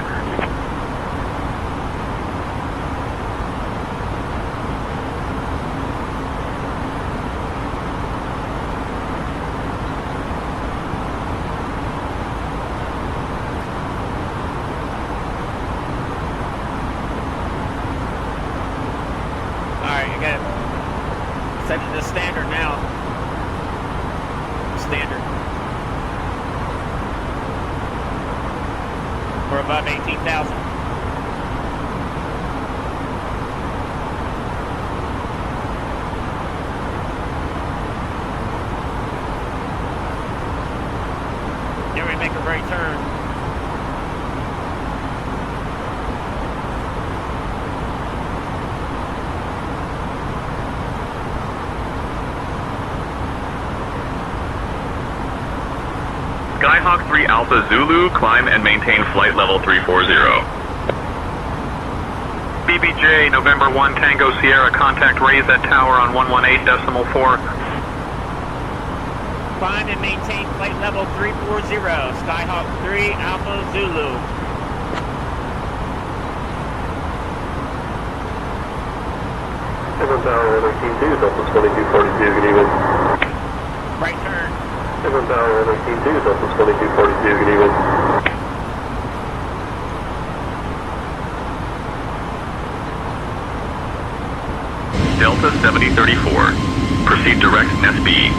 Alright, you got it. Set it to standard now. Standard. We're above 18,000. Then we make a right turn. Skyhawk 3 Alpha Zulu, climb and maintain flight level 340. BBJ, November 1 Tango Sierra, contact raise that tower on 118.4. Climb and maintain flight level 340. Skyhawk 3 Alpha Zulu. Tower 19-2, Delta 2242, good evening. Right turn. Tower 19-2, Delta 2242, good evening. Delta 7034, proceed direct SB.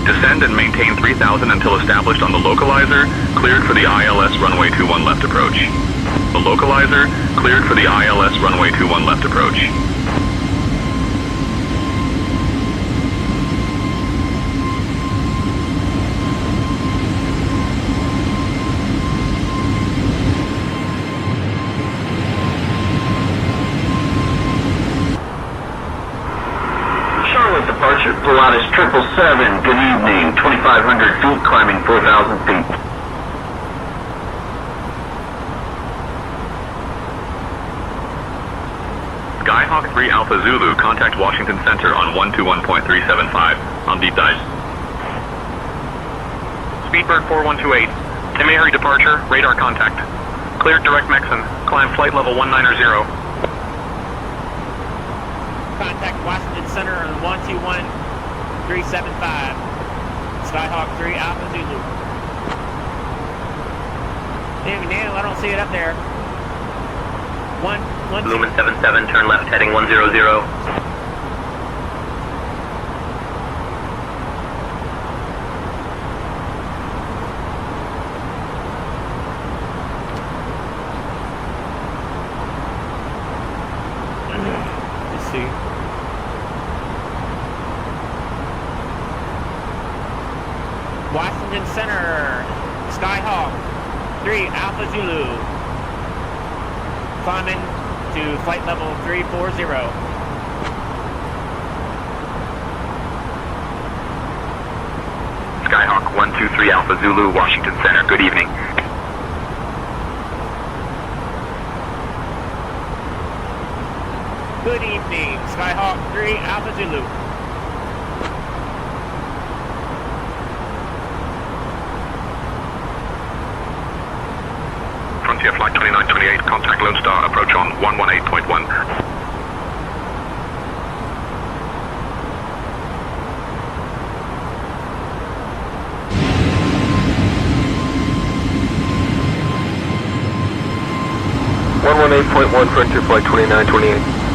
Descend and maintain 3000 until established on the localizer, cleared for the ILS runway 21 left approach. The localizer, cleared for the ILS runway 21 left approach. Departure, Pilatus 777, good evening, 2,500 feet, climbing 4,000 feet. Skyhawk 3 Alpha Zulu, contact Washington Center on 121.375, on deep dive. Speedbird 4128, Timehari departure, radar contact. Cleared direct Mexon, climb flight level 190. Contact Washington Center on 121.375. Skyhawk 3 Alpha Zulu. Damn, Neil, I don't see it up there. Lumen 77, turn left heading 100. Let's see. Washington Center, Skyhawk 3 Alpha Zulu. Climbing to flight level 340. Skyhawk 123 Alpha Zulu, Washington Center. Good evening. Good evening, Skyhawk 3 Alpha Zulu. Frontier Flight 2928, contact Lone Star, approach on 118.1. Frontier Flight 2928.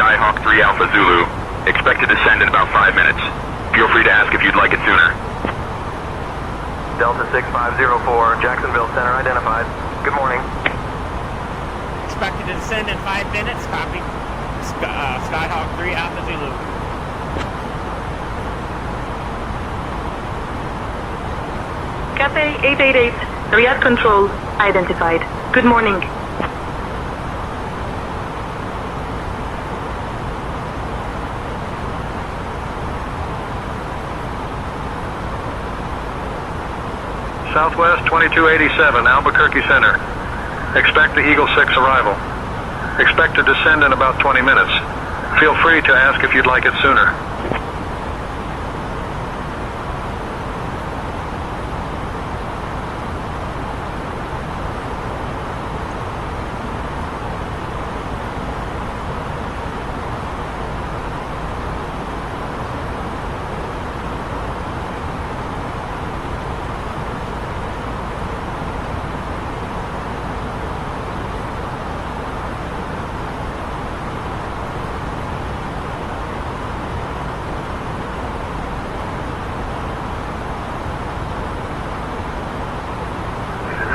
Skyhawk 3 Alpha Zulu. Expect to descend in about 5 minutes. Feel free to ask if you'd like it sooner. Delta 6504, Jacksonville Center identified. Good morning. Expected to descend in 5 minutes. Copy. Skyhawk 3 Alpha Zulu. Cathay 888, Riyadh Control identified. Good morning. Southwest 2287, Albuquerque Center. Expect the Eagle 6 arrival. Expect to descend in about 20 minutes. Feel free to ask if you'd like it sooner.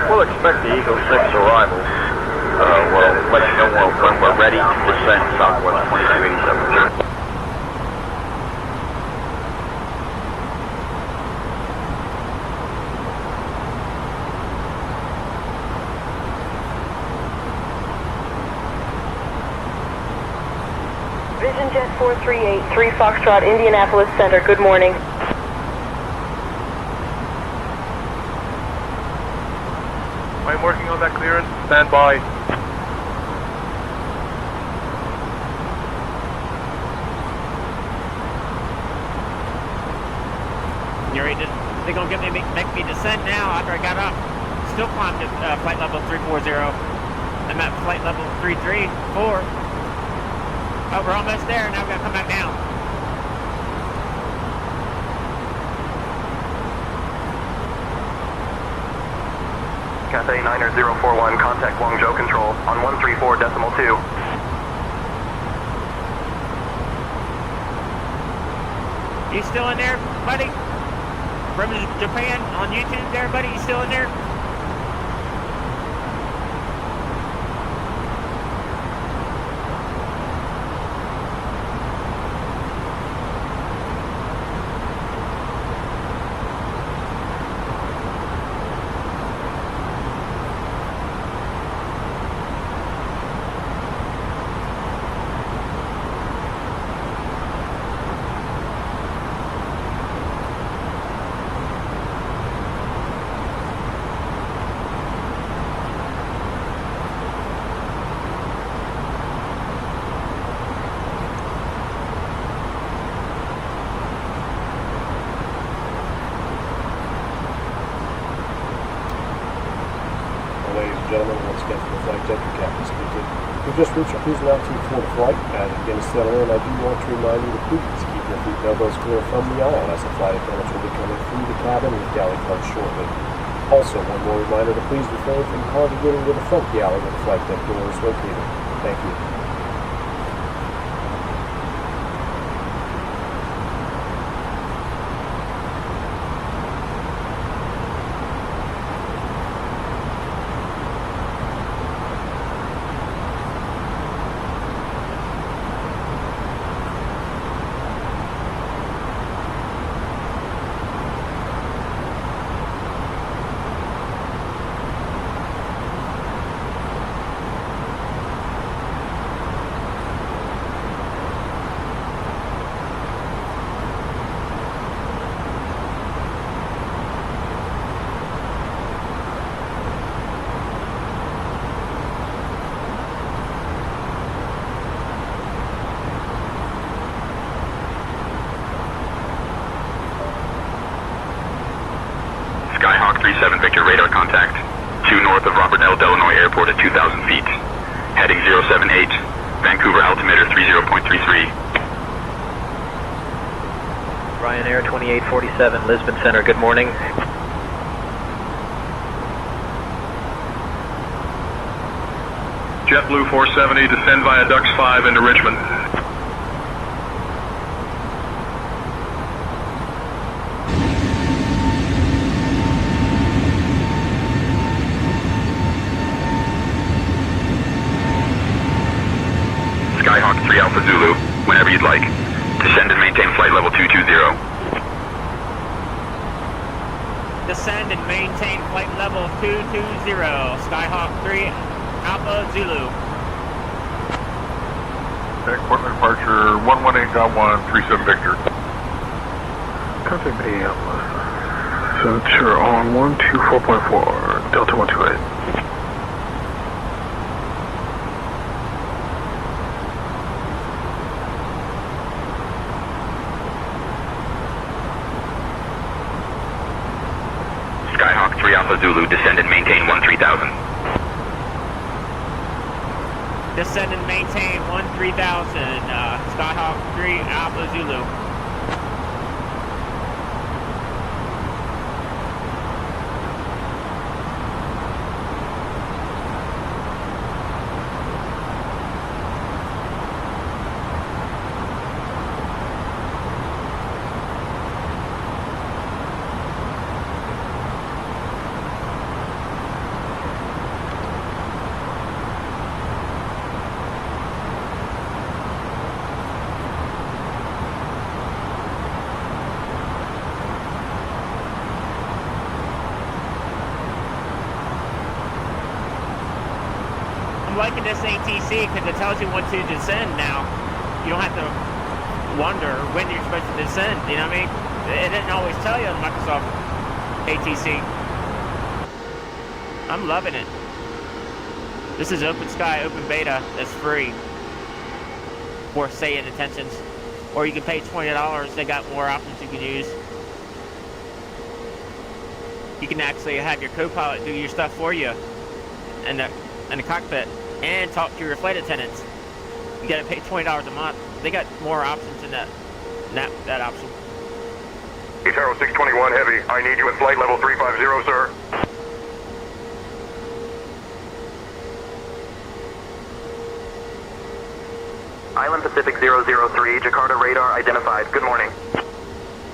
We'll expect the Eagle 6 arrival. We'll let you know when we're ready to descend Southwest 2287. Vision Jet 438, 3 Foxtrot, Indianapolis Center. Good morning. I'm working on that clearance. Stand by. You're ready to, they're going to make me descend now after I got up. Still climbed to flight level 340. I'm at flight level 334. Oh, we're almost there. Now we've got to come back down. Cathay 9041, contact Guangzhou Control on 134.2. You still in there, buddy? From Japan on YouTube there, buddy? You still in there? Gentlemen, once again from the flight deck, your captain speaking. We've just reached our cruising altitude for the flight. As it begins to settle in, I do want to remind you to please keep your feet and elbows clear from the aisle as the flight attendants will be coming through the cabin with galley cards shortly. Also, one more reminder to please refrain from congregating to the front galley where the flight deck door is located. Thank you. Skyhawk 37 Victor radar contact. 2 north of Robert L. Delanoy Airport at 2,000 feet. Heading 078. Vancouver altimeter 30.33. Ryanair 2847, Lisbon Center, good morning. JetBlue 470, descend via Ducks 5 into Richmond. Skyhawk 3 Alpha Zulu, whenever you'd like. Descend and maintain flight level 220. Descend and maintain flight level 220. Skyhawk 3 Alpha Zulu. Portland departure 118.1, 37 Victor. Copy me, Center on 124.4, Delta 128. Skyhawk 3 Alpha Zulu, descend and maintain 13,000. Descend and maintain 13,000. Skyhawk 3 Alpha Zulu. I'm liking this ATC because it tells you when to descend now. You don't have to wonder when you're supposed to descend, you know what I mean? It didn't always tell you on Microsoft ATC. I'm loving it. This is Open Sky, Open Beta, that's free for say and intentions. Or you can pay $20, they got more options you can use. You can actually have your co-pilot do your stuff for you in the cockpit and talk to your flight attendants. You gotta pay $20 a month. They got more options in that option. Ataro 621 Heavy, I need you at flight level 350, sir. Island Pacific 003, Jakarta radar identified. Good morning.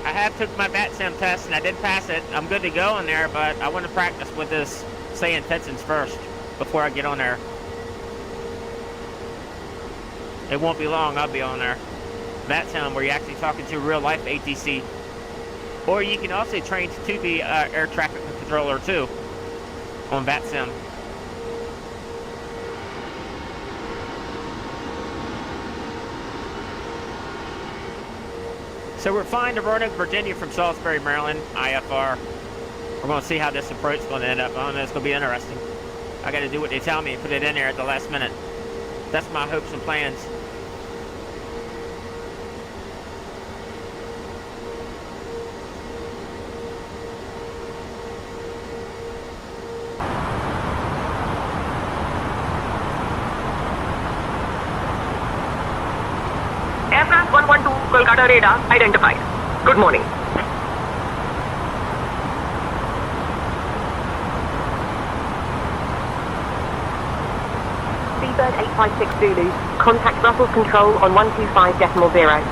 I have took my bat sim test and I did pass it. I'm good to go in there, but I want to practice with this say intentions first before I get on there. It won't be long, I'll be on there. Bat sim where you're actually talking to real life ATC. Or you can also train to be air traffic controller too on bat sim. So we're flying to Roanoke, Virginia from Salisbury, Maryland, IFR. We're going to see how this approach is going to end up. I don't know, it's going to be interesting. I got to do what they tell me and put it in there at the last minute. That's my hopes and plans. Air France 112 Kolkata radar identified. Good morning. Seabird 856 Zulu. Contact Brussels Control on 125.0.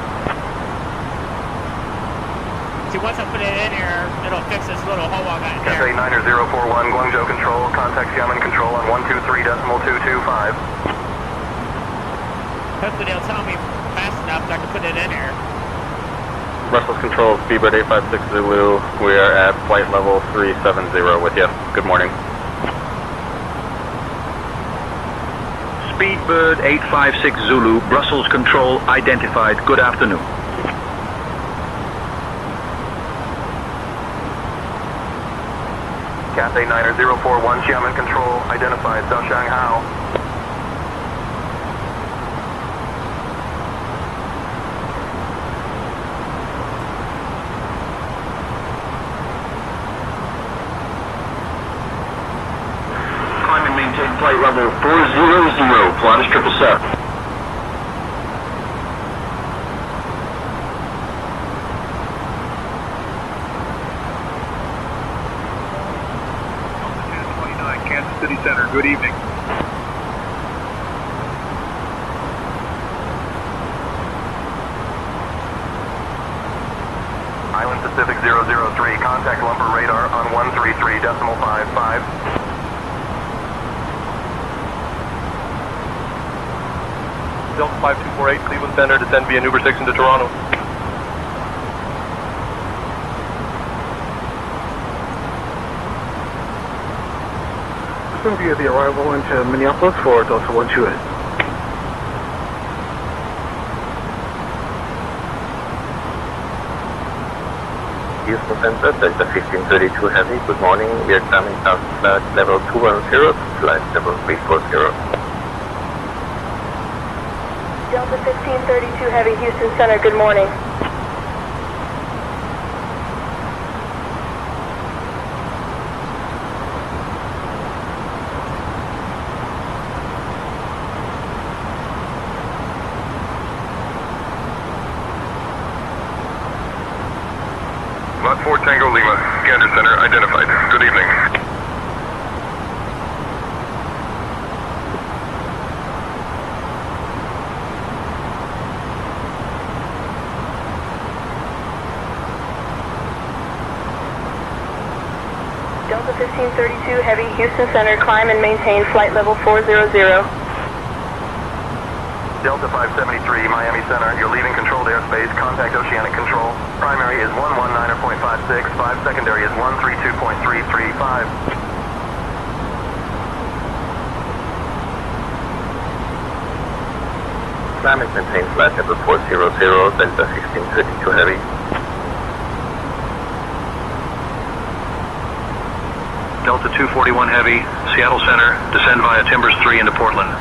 See, once I put it in here, it'll fix this little hole I got in there. Cathay 90041, Guangzhou Control, contact Xiamen Control on 123.225. Hopefully they'll tell me fast enough so I can put it in there. Brussels Control, Speedbird 856 Zulu. We are at flight level 370 with you. Good morning. Speedbird 856 Zulu, Brussels Control identified. Good afternoon. Cathay 90041, Xiamen Control, identified, South Shanghai. Climb and maintain flight level 400, Pilatus 777. Kansas City Center, good evening. Island Pacific 003, contact lumber radar on 133.55. Delta 5248, Cleveland Center, descend via Uber 6 into Toronto. Via the arrival into Minneapolis for Delta 128. Houston Center, Delta 1532 Heavy, good morning. We are coming out flight level 210 to flight level 340. Delta 1532 Heavy, Houston Center, good morning. Lot 4 Tango Lima, Gander Center, identified. Good evening. Delta 1532 Heavy, Houston Center, climb and maintain flight level 400. Delta 573, Miami Center, you're leaving controlled airspace, contact Oceanic Control. Primary is 119.56, 5 secondary is 132.335. Climb and maintain flight level 400, Delta 1532 Heavy. Delta 241 Heavy, Seattle Center, descend via Timbers 3 into Portland.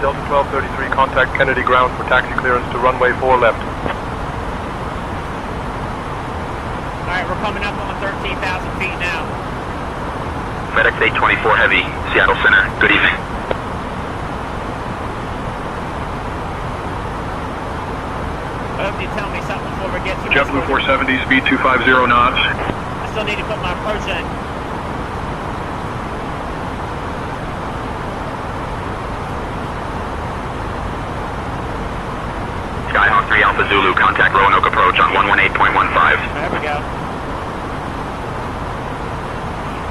Delta 1233, contact Kennedy ground for taxi clearance to runway 4 left. Alright, we're coming up on 13,000 feet now. FedEx 824 Heavy, Seattle Center. Good evening. I hope you tell me something before we get to JetBlue 470, speed 250 knots. still need to put my approach in. Skyhawk 3 Alpha Zulu, contact Roanoke approach on 118.15. There we go.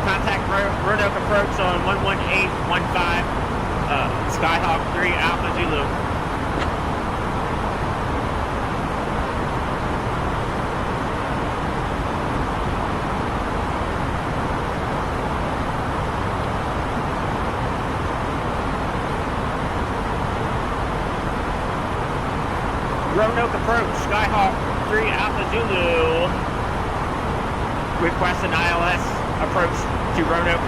Contact Roanoke approach on 118.15. Skyhawk 3 Alpha Zulu. Roanoke approach, Skyhawk 3 Alpha Zulu. Request an ILS approach to Roanoke.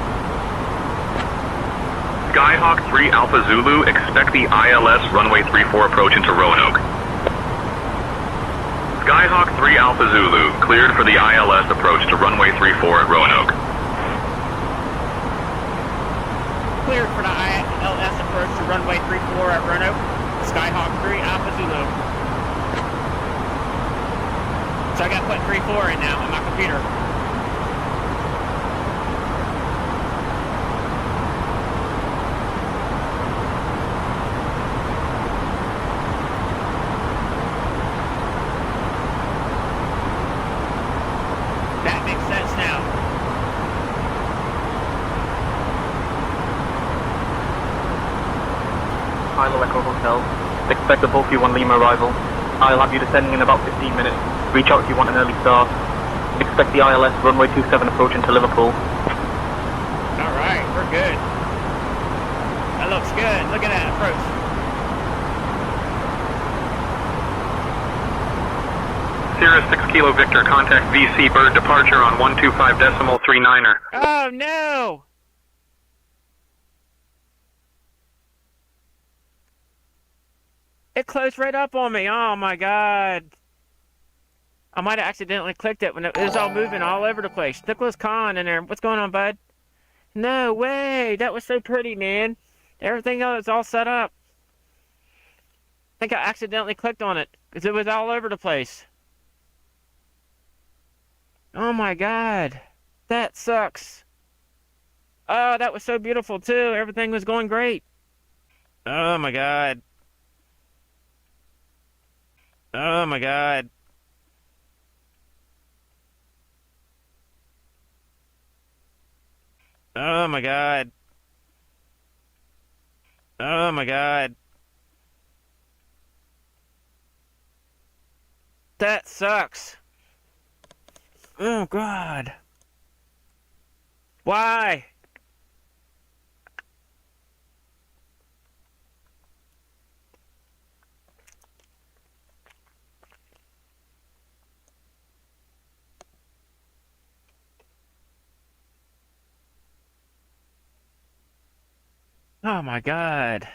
Skyhawk 3 Alpha Zulu, expect the ILS runway 34 approach into Roanoke. Skyhawk 3 Alpha Zulu, cleared for the ILS approach to runway 34 at Roanoke. Cleared for the ILS approach to runway 34 at Roanoke. Skyhawk 3 Alpha Zulu. So I got to put 3-4 in now on my computer. That makes sense now. Hilo Echo Hotel. Expect the bulky 1 Lima arrival. I'll have you descending in about 15 minutes. Reach out if you want an early start. Expect the ILS runway 27 approach into Liverpool. Alright, we're good. That looks good. Look at that approach. Sierra 6 Kilo Victor, contact VC bird departure on 125.39er. Oh no! It closed right up on me. Oh my god. I might have accidentally clicked it when it was all moving all over the place. Nicholas Kahn in there. What's going on, bud? No way. That was so pretty, man. Everything else is all set up. I think I accidentally clicked on it because it was all over the place. Oh my god. That sucks. Oh, that was so beautiful too. Everything was going great. Oh my god. Oh my god. Oh my god. Oh my god. That sucks. Oh god. Why? Oh my god.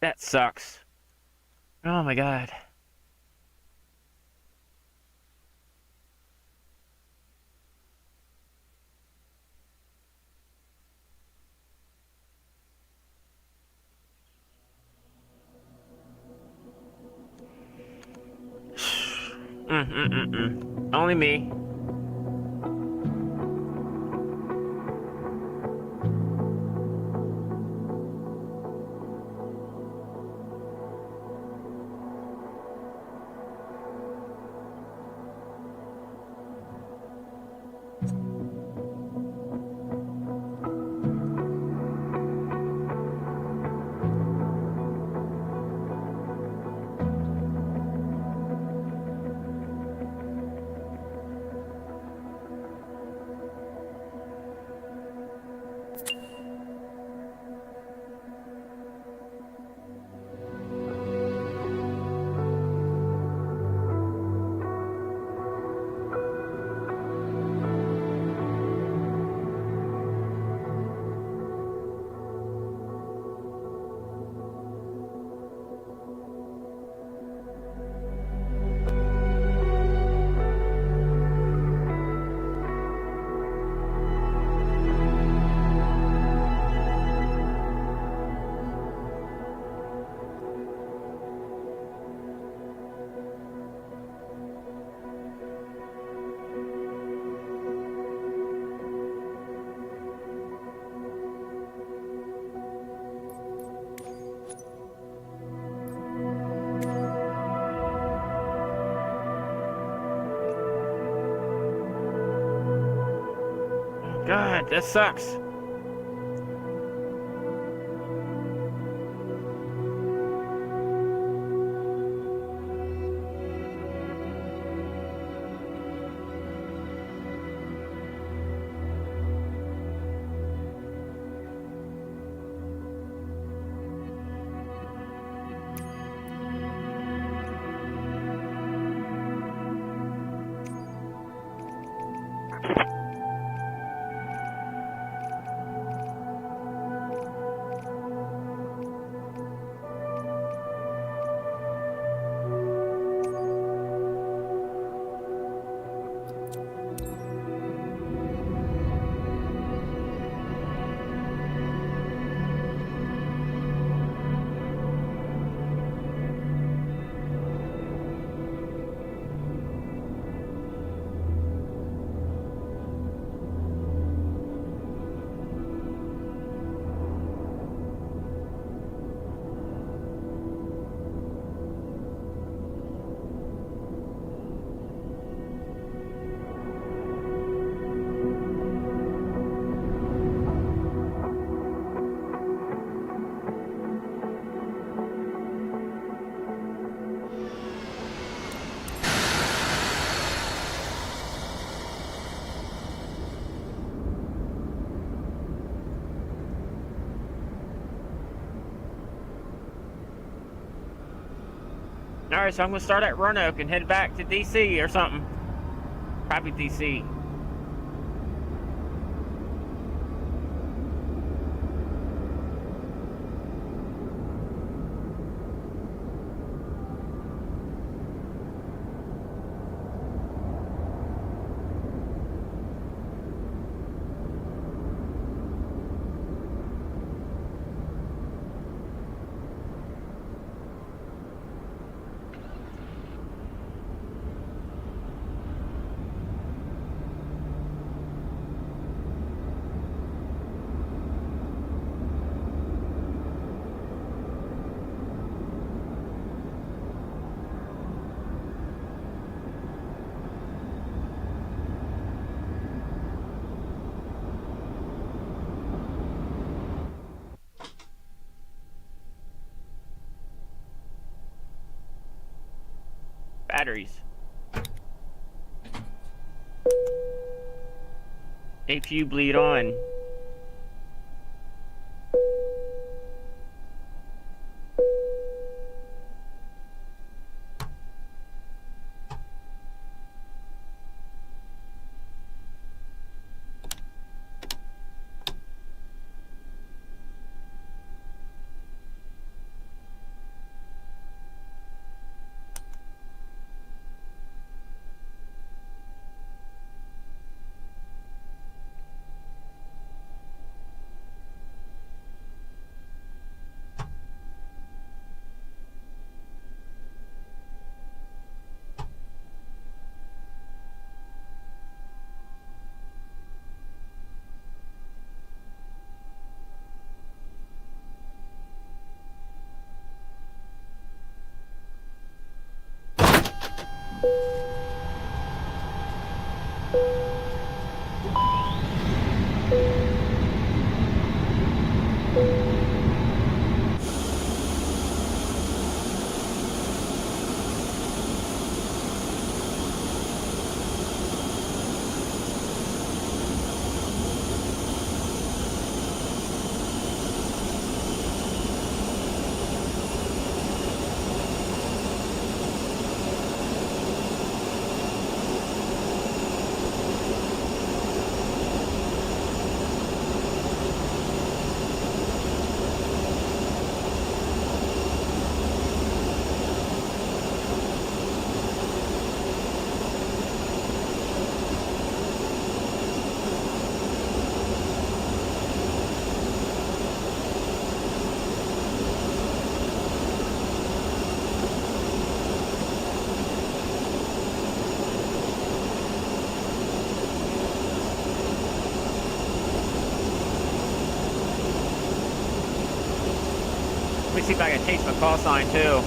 That sucks. Oh my god. Only me. this sucks. Alright, so I'm going to start at Roanoke and head back to DC or something. Probably DC. Batteries. APU bleed on. Let me see if I can change my call sign too.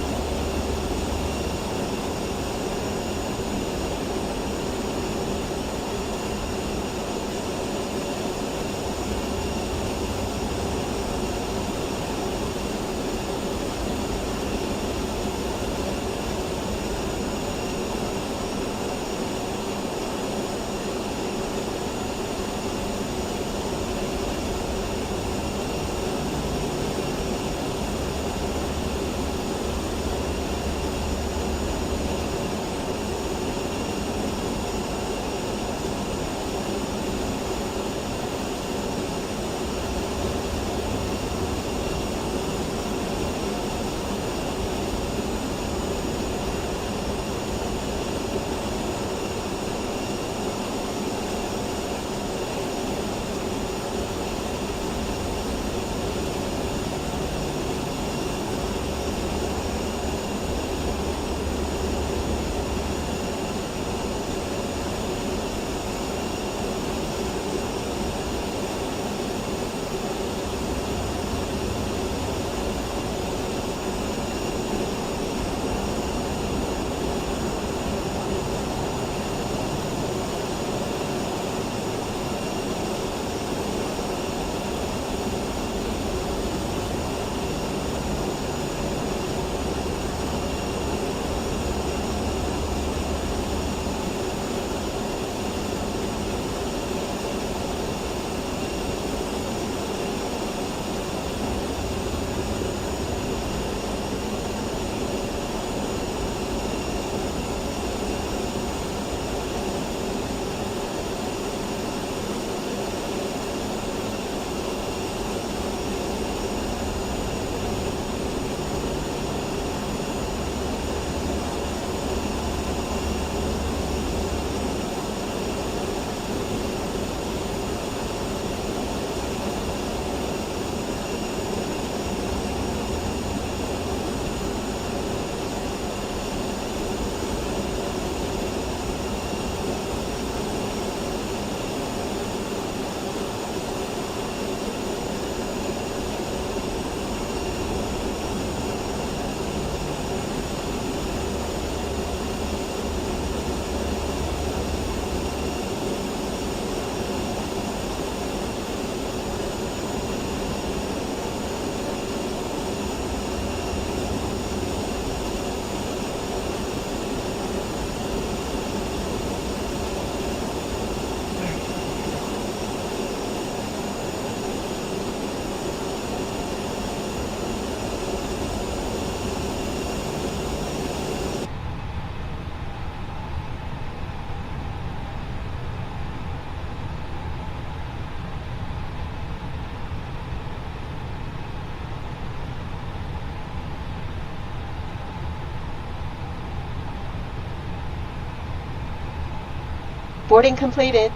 Boarding completed.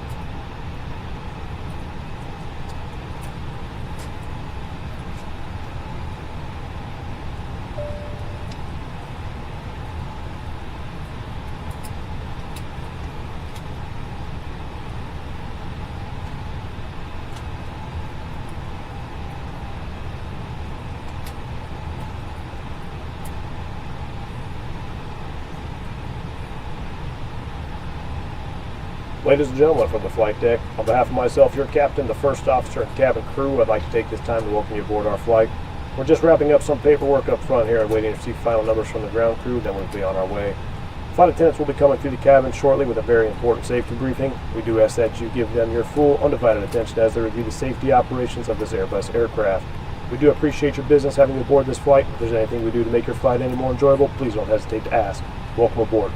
Ladies and gentlemen, from the flight deck, on behalf of myself, your captain, the first officer, and cabin crew, I'd like to take this time to welcome you aboard our flight. We're just wrapping up some paperwork up front here and waiting to receive final numbers from the ground crew, then we'll be on our way. Flight attendants will be coming through the cabin shortly with a very important safety briefing. We do ask that you give them your full, undivided attention as they review the safety operations of this Airbus aircraft. We do appreciate your business having you aboard this flight. If there's anything we do to make your flight any more enjoyable, please don't hesitate to ask. Welcome aboard.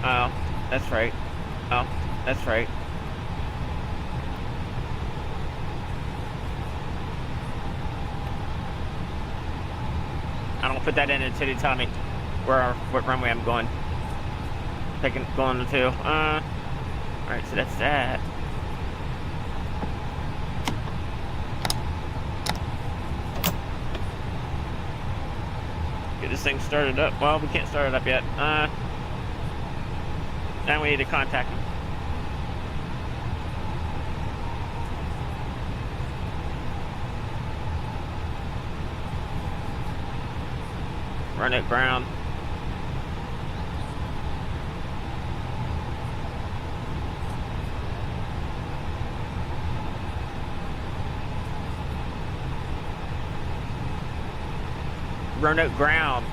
Oh, that's right. Oh, that's right. I don't put that in until you tell me what runway I'm going. Going to. Alright, so that's that. Get this thing started up. Well, we can't start it up yet. Now we need to contact him. Run it ground. Run it ground.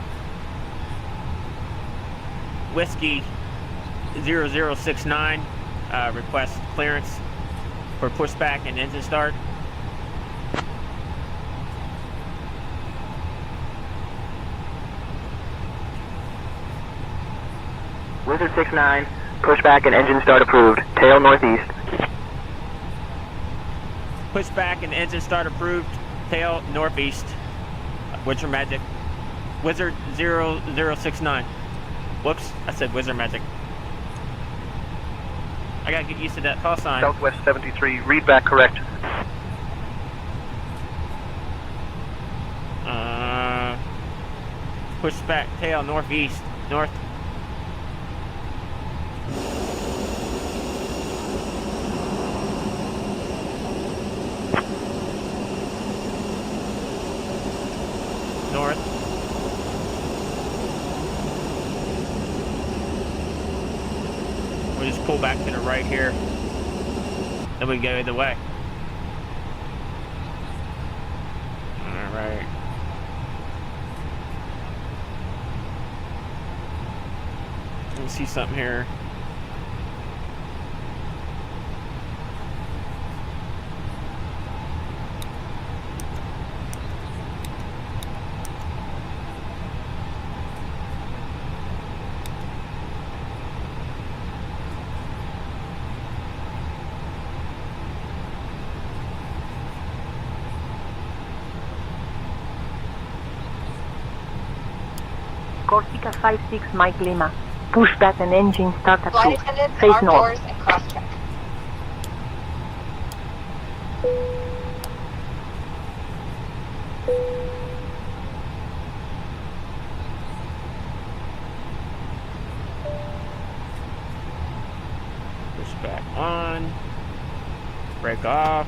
Whiskey 0069, request clearance for pushback and engine start. Wizard 69, pushback and engine start approved. Tail northeast. Pushback and engine start approved. Tail northeast. Whizardmagic. Wizard 0069. Whoops, I said Whizardmagic. I gotta get used to that call sign. Southwest 73, read back correct. Push back, tail, northeast, north. North. We'll just pull back to the right here. Then we go either way. Alright. Let me see something here. Corsica 56 Mike Lima. Pushback and engine start Flight approved. attendants, Face arm north. doors, and cross-check. Push back on. Break off.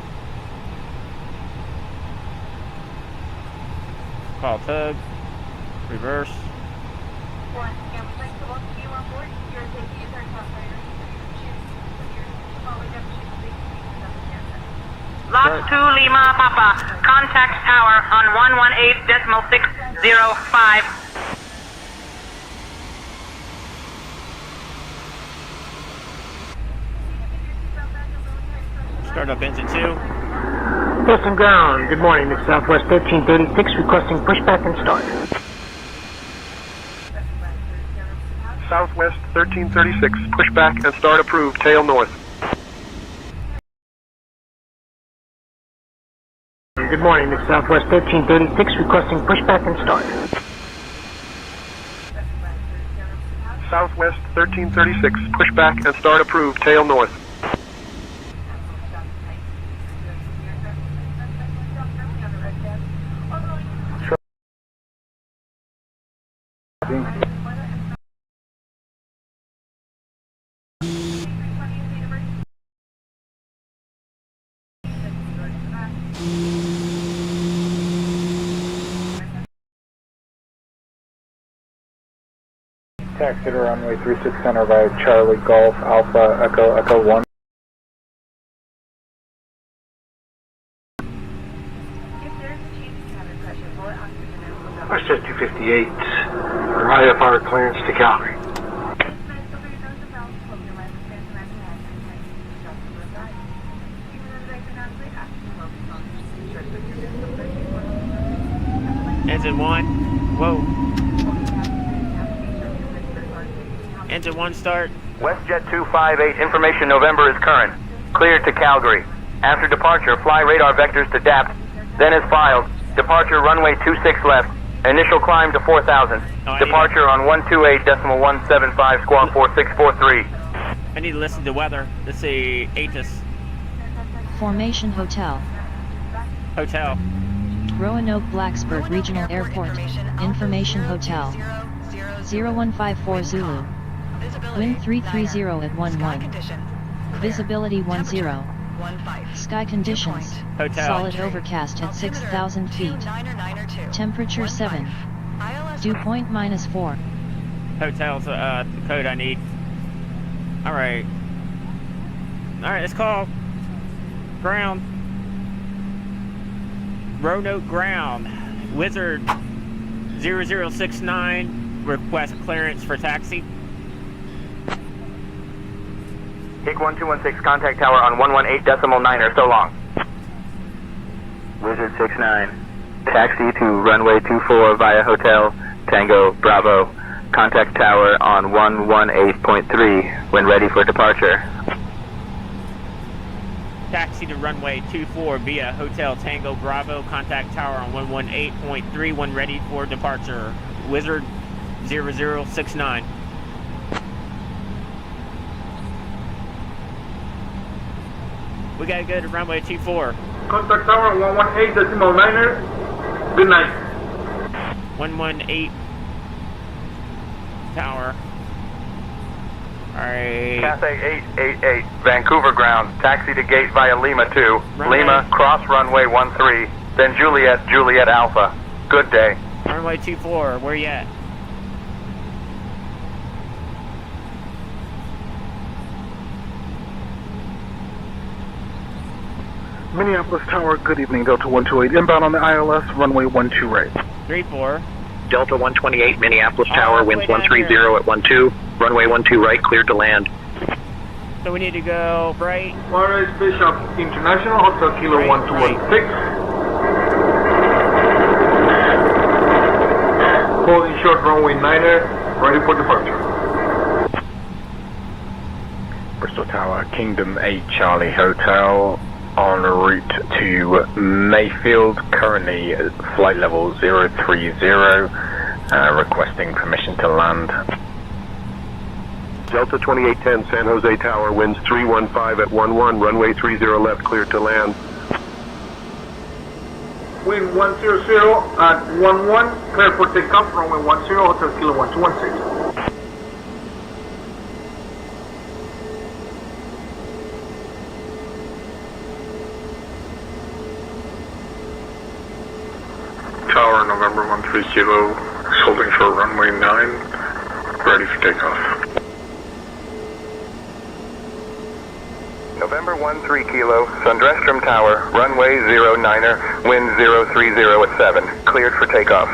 Call tug. Reverse. Lot 2 Lima Papa. Contact tower on 118.605. Start up engine 2. Boston ground, good morning. It's Southwest 1336 requesting pushback and start. Southwest 1336, pushback and start approved, tail north. Good morning. It's Southwest 1336 requesting pushback and start. Southwest 1336, pushback and start approved, tail north. Taxi to runway 36 center via Charlie Golf Alpha Echo Echo 1. Westjet 258, IFR clearance to Calgary. Engine 1. Whoa. Engine 1 start. WestJet 258, information November is current. Cleared to Calgary. After departure, fly radar vectors to DAPT, then is filed. Departure runway 26 left. Initial climb to 4,000. Departure on 128.175 squawk 4643. I need to listen to weather. Let's see, ATIS. Formation Hotel. Hotel. Roanoke Blacksburg Regional Airport. Information Hotel. 0154 Zulu. Wind 330 at 11. Visibility 10. Sky conditions. Hotel. Solid overcast at 6,000 feet. Temperature 7. Dew point -4. Hotel's the code I need. Alright. Alright, let's call ground. Roanoke ground. Wizard 0069. Request clearance for taxi. Kick 1216, contact tower on 118.9er, so long. Wizard 69. Taxi to runway 24 via Hotel Tango Bravo. Contact tower on 118.3 when ready for departure. Taxi to runway 24 via Hotel Tango Bravo. Contact tower on 118.3 when ready for departure. Wizard 0069. We gotta go to runway 24. Contact tower 118.9er. Good night. 118 tower. Alright. Cathay 888, Vancouver ground. Taxi to gate via Lima 2. Lima, cross runway 13. Then Juliet, Juliet Alpha. Good day. Runway 24, where you at? Minneapolis Tower, good evening, Delta 128. Inbound on the ILS, runway 12 right. 34. Delta 128, Minneapolis Tower, winds 130 at 12. Runway 12 right, cleared to land. So we need to go right. Juarez Bishop International, Hotel Kilo 1216. Holding short runway 9er, ready for departure. Bristol Tower, Kingdom 8 Charlie Hotel, en route to Mayfield, currently at flight level 030, Requesting permission to land. Delta 2810, San Jose Tower, winds 315 at 11, runway 30 left, cleared to land. Wind 100 at 11, clear for takeoff, runway 10, Hotel Kilo 1216. Tower, November 13 Kilo, holding for runway 9, ready for takeoff. November 13 Kilo, Sundrestrom Tower, runway 09er, wind 030 at 7, cleared for takeoff.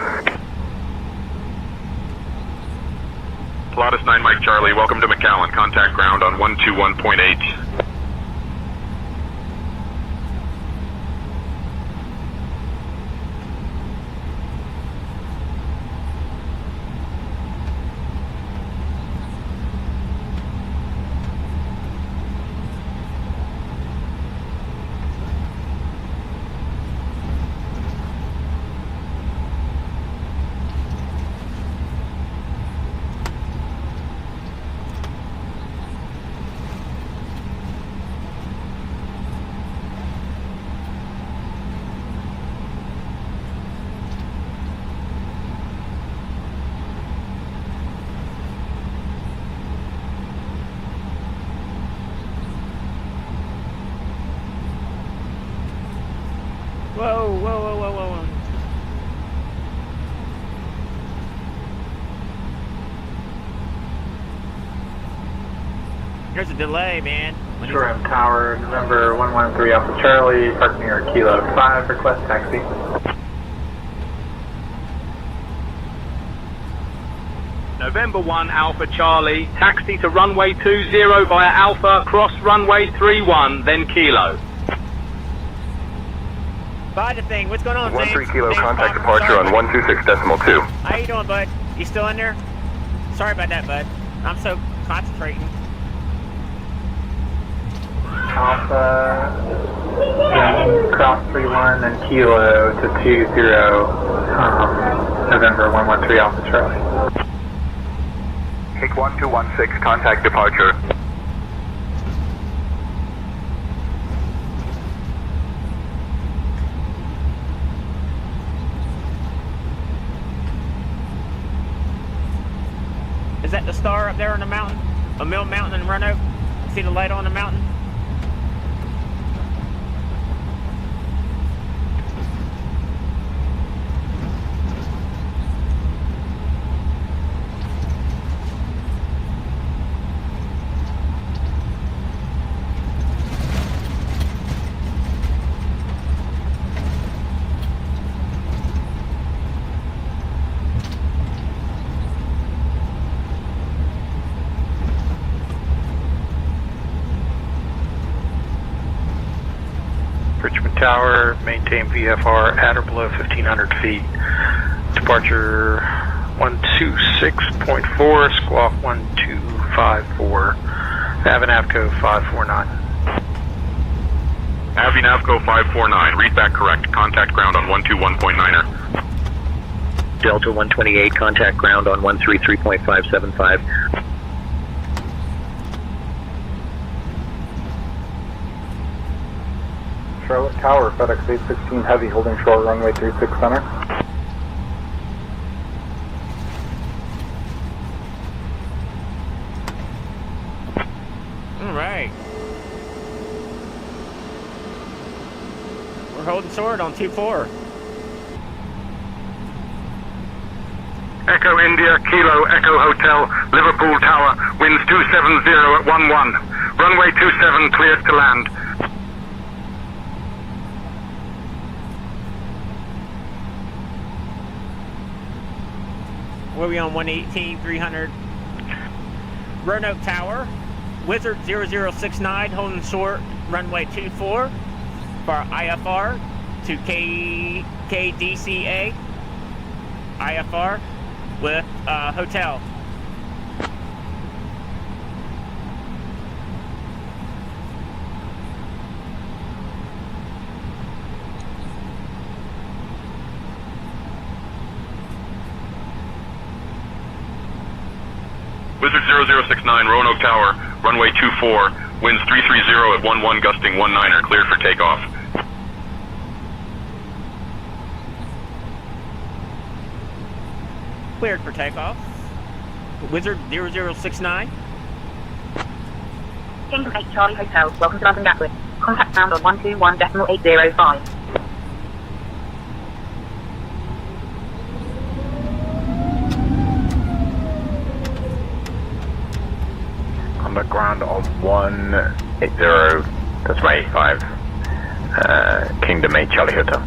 Pilatus 9 Mike Charlie, welcome to McAllen. Contact ground on 121.8. Whoa, whoa, whoa, whoa, whoa, whoa. There's a delay, man. Shoreham Tower, November 113 Alpha Charlie, Park near Kilo 5, request taxi. November 1 Alpha Charlie, taxi to runway 20 via Alpha, cross runway 31, then Kilo. Buy the thing. What's going on, James? 13 Kilo, James contact Fox, departure sorry, on bud. 126.2. How you doing, bud? You still in there? Sorry about that, bud. I'm so concentrating. Alpha, then cross 31, then Kilo to 20, November 113 Alpha Charlie. Take 1216, contact departure. Is that the star up there on the mountain? A Mill Mountain in Roanoke? See the light on the mountain? Richmond Tower, maintain VFR at or below 1,500 feet. Departure 126.4, squawk 1254. Avinavco 549. Avinavco 549, read back correct. Contact ground on 121.9er. Delta 128, contact ground on 133.575. Charlotte Tower, FedEx 816 Heavy, holding short runway 36 center. Alright. We're holding short on 2-4. Echo India, Kilo, Echo Hotel, Liverpool Tower, winds 270 at 11. Runway 27 cleared to land. Where are we on 118, 300? Roanoke Tower, Wizard 0069, holding short, runway 24 for IFR to KDCA, IFR with hotel. Wizard 0069, Roanoke Tower, runway 24, winds 330 at 11, gusting 19er, cleared for takeoff. Cleared for takeoff. Wizard 0069. Kingdom 8 Charlie Hotel, welcome to London Gatwick. Contact ground on 121.805. On the ground on 180, that's my 85. Kingdom 8 Charlie Hotel.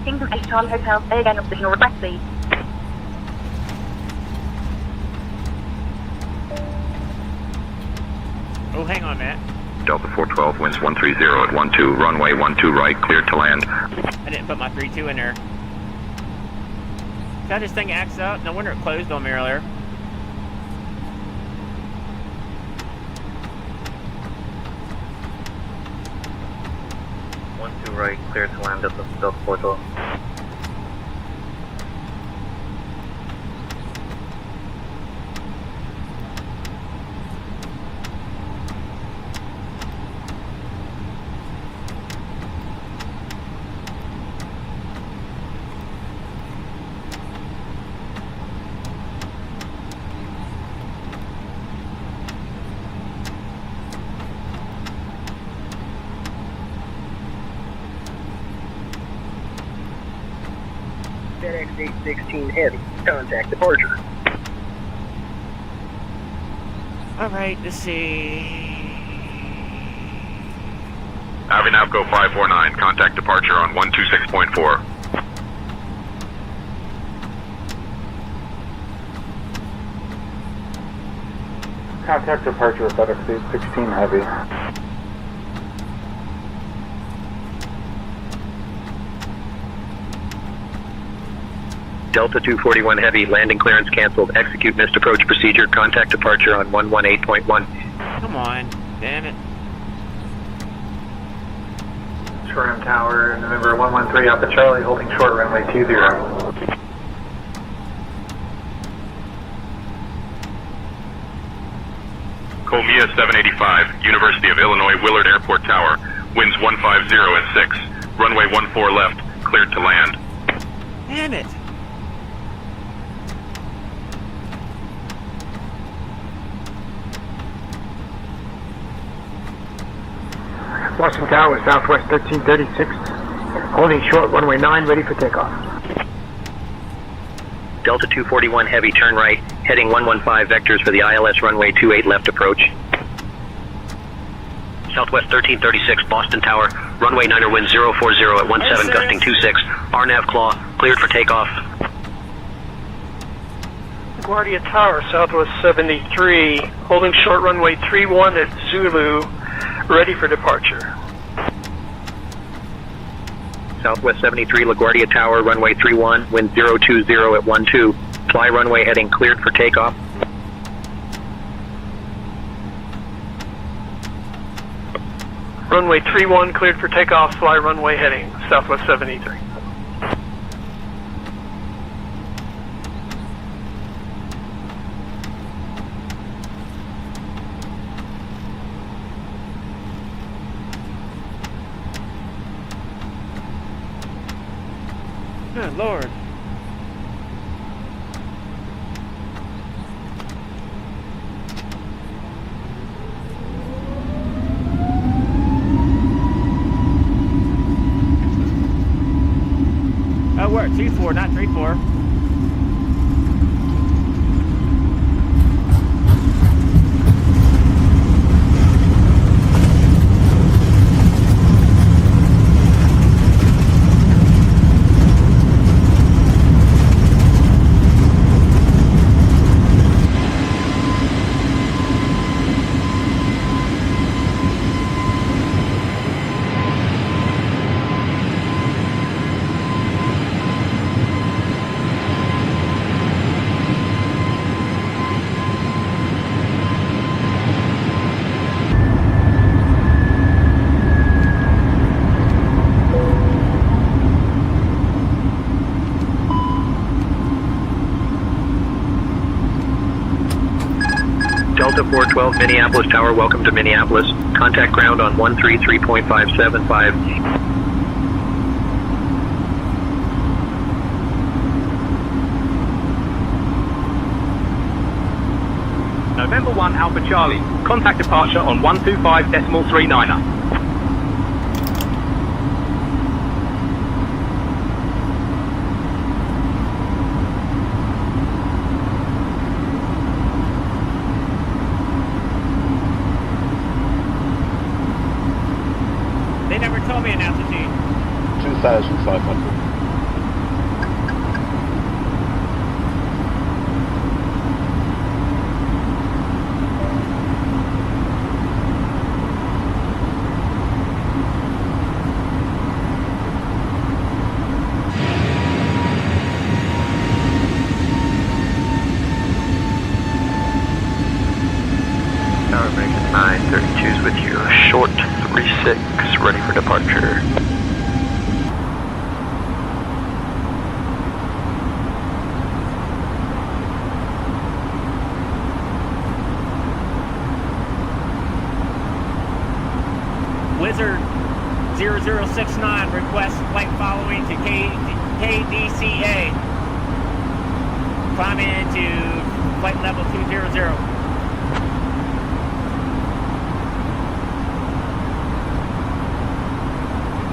Kingdom 8 Charlie Hotel, say again your signal request please. Oh, hang on, Matt. Delta 412, winds 130 at 12, runway 12 right, cleared to land. I didn't put my 32 in there. See how this thing acts up? No wonder it closed on me earlier. Right, clear to land at the Delta 412. FedEx 816 Heavy, contact departure. Alright, let's see. Avinavco 549, contact departure on 126.4. Contact departure of FedEx 816 Heavy. Delta 241 Heavy, landing clearance canceled. Execute missed approach procedure. Contact departure on 118.1. Come on, damn it. Short Tower, November 113 Alpha Charlie, holding short runway 20. Colmia 785, University of Illinois Willard Airport Tower, winds 150 at 6, runway 14 left, cleared to land. Damn it. Boston Tower, Southwest 1336. Holding short, runway 9, ready for takeoff. Delta 241 Heavy, turn right, heading 115 vectors for the ILS runway 28 left approach. Southwest 1336, Boston Tower, runway 9er wind 040 at 17, gusting 26. RNAV claw, cleared for takeoff. LaGuardia Tower, Southwest 73, holding short runway 31 at Zulu, ready for departure. Southwest 73, LaGuardia Tower, runway 31, wind 020 at 12. Fly runway heading cleared for takeoff. Runway 31 cleared for takeoff, fly runway heading, Southwest 73. Good Lord. Oh, we're at 2-4, not 3-4. Delta 412 Minneapolis Tower, welcome to Minneapolis. Contact ground on 133.575. November 1 Alpha Charlie. Contact departure on 125.39er. They never told me an altitude. 2,500. Tower American 932's with you. Short 36, ready for departure. Wizard 0069 requests flight following to KDCA. Climbing into flight level 200.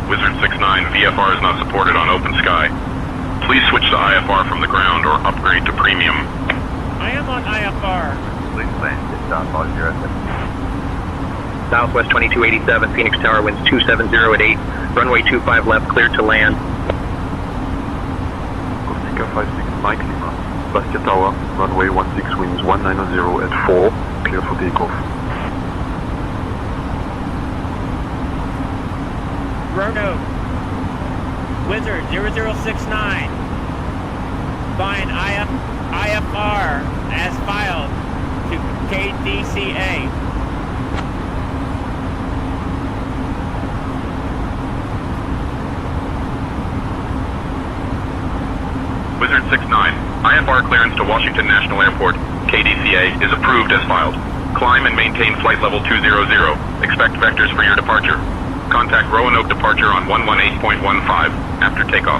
Wizard 69, VFR is not supported on open sky. Please switch to IFR from the ground or upgrade to premium. I am on IFR. Please land at South 07. Southwest 2287, Phoenix Tower, winds 270 at 8. Runway 25 left, cleared to land. Corsica 56 Mike Lima. Bastia Tower, runway 16 winds 190 at 4, clear for takeoff. Roanoke, Wizard 0069, find IFR as filed to KDCA. Wizard 69, IFR clearance to Washington National Airport, KDCA, is approved as filed. Climb and maintain flight level 200. Expect vectors for your departure. Contact Roanoke departure on 118.15 after takeoff.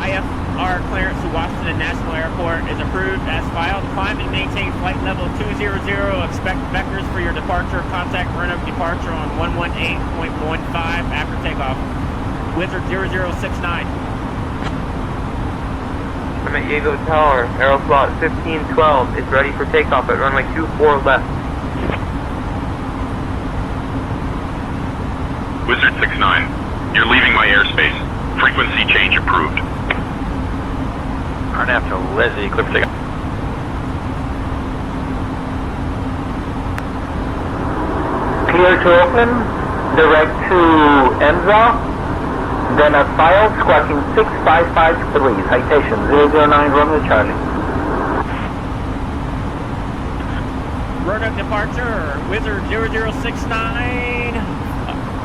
IFR clearance to Washington National Airport is approved as filed. Climb and maintain flight level 200. Expect vectors for your departure. Contact Roanoke departure on 118.15 after takeoff. Wizard 0069. I'm at Yago Tower. Aeroflot 1512 is ready for takeoff at runway 24 left. Wizard 69, you're leaving my airspace. Frequency change approved. Turn after Leslie, clear for takeoff. Clear to Oakland, direct to Enza, then as filed, squawking 6553, citation 009 Romeo Charlie. Roanoke departure, Wizard 0069,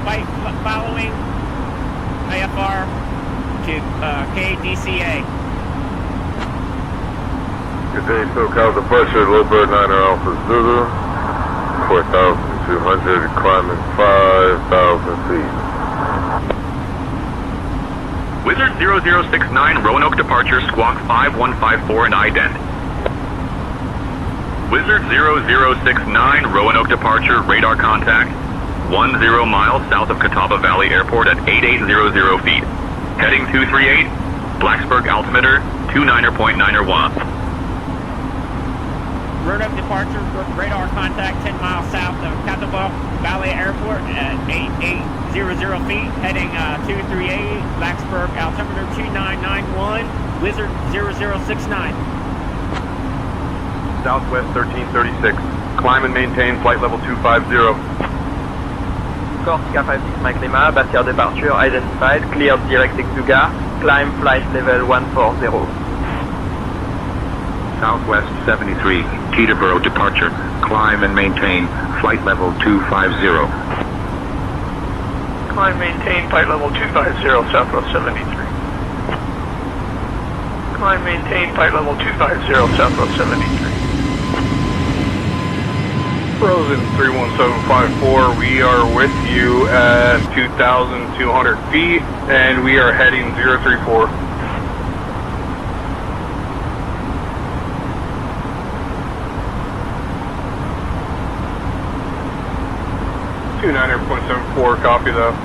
flight following IFR to KDCA. Good day, SoCal departure, low bird 9er Alpha Zulu, 4,200, climbing 5,000 feet. Wizard 0069, Roanoke departure, squawk 5154 and ident. Wizard 0069, Roanoke departure, radar contact, 10 miles south of Catawba Valley Airport at 8800 feet. Heading 238, Blacksburg altimeter, 29.901. Roanoke departure, radar contact 10 miles south of Catawba Valley Airport at 8800 feet. Heading 238, Blacksburg altimeter 2991, Wizard 0069. Southwest 1336, climb and maintain flight level 250. Corsica 56 Mike Lima, Bastia departure identified, cleared direct Exuga, climb flight level 140. Southwest 73, Teterboro departure, climb and maintain flight level 250. Climb, maintain flight level 250, Southwest 73. Climb, maintain flight level 250, Southwest 73. Frozen 31754, we are with you at 2,200 feet, and we are heading 034. .74, copy though.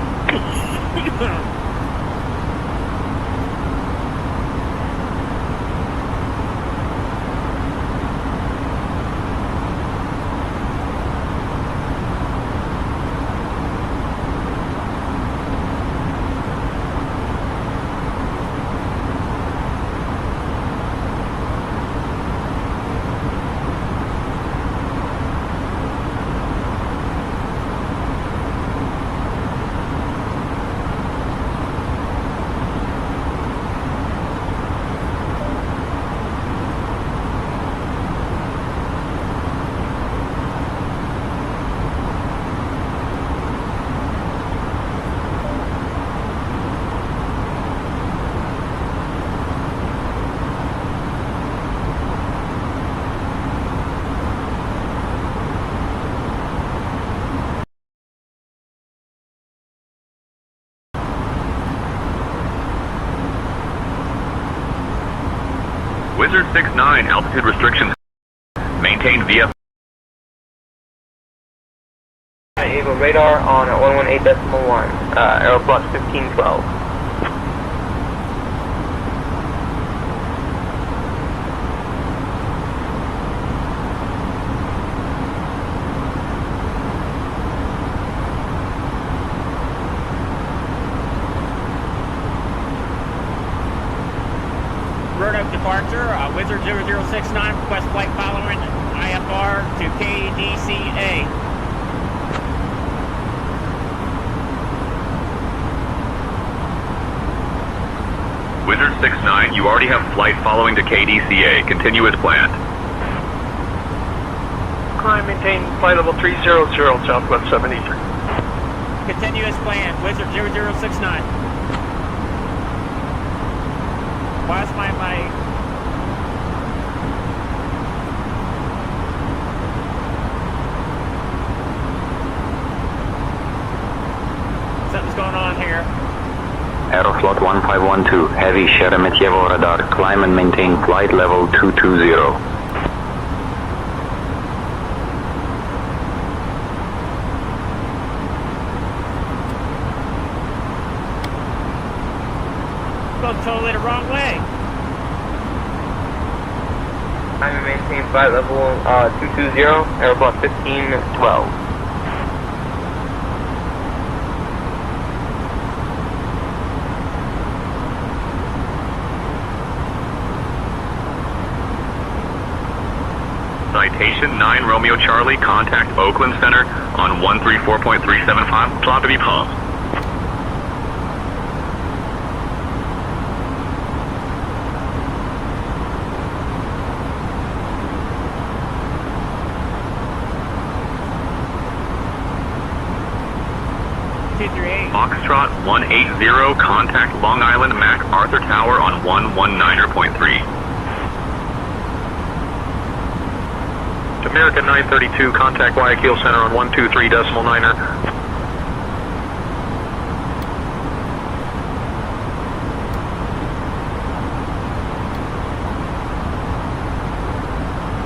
Wizard 69, altitude restrictions maintained via. Eagle radar on 118.1, Aeroflux 1512. Departure, Wizard 0069, request flight following IFR to KDCA. Wizard 69, you already have flight following to KDCA. Continue as planned. Climb, maintain flight level 300, Southwest 73. Continue as planned, Wizard 0069. Why is my something's going on here. Aeroflot 1512, heavy Sheremetyevo radar, climb and maintain flight level 220. Going totally the wrong way. I'm maintain flight level 220, Aeroflux 1512. Citation 9 Romeo Charlie, contact Oakland Center on 134.375, plot to be paused. Foxtrot 180, contact Long Island MacArthur Tower on 119.3. American 932, contact Guayaquil Center on 123.9er.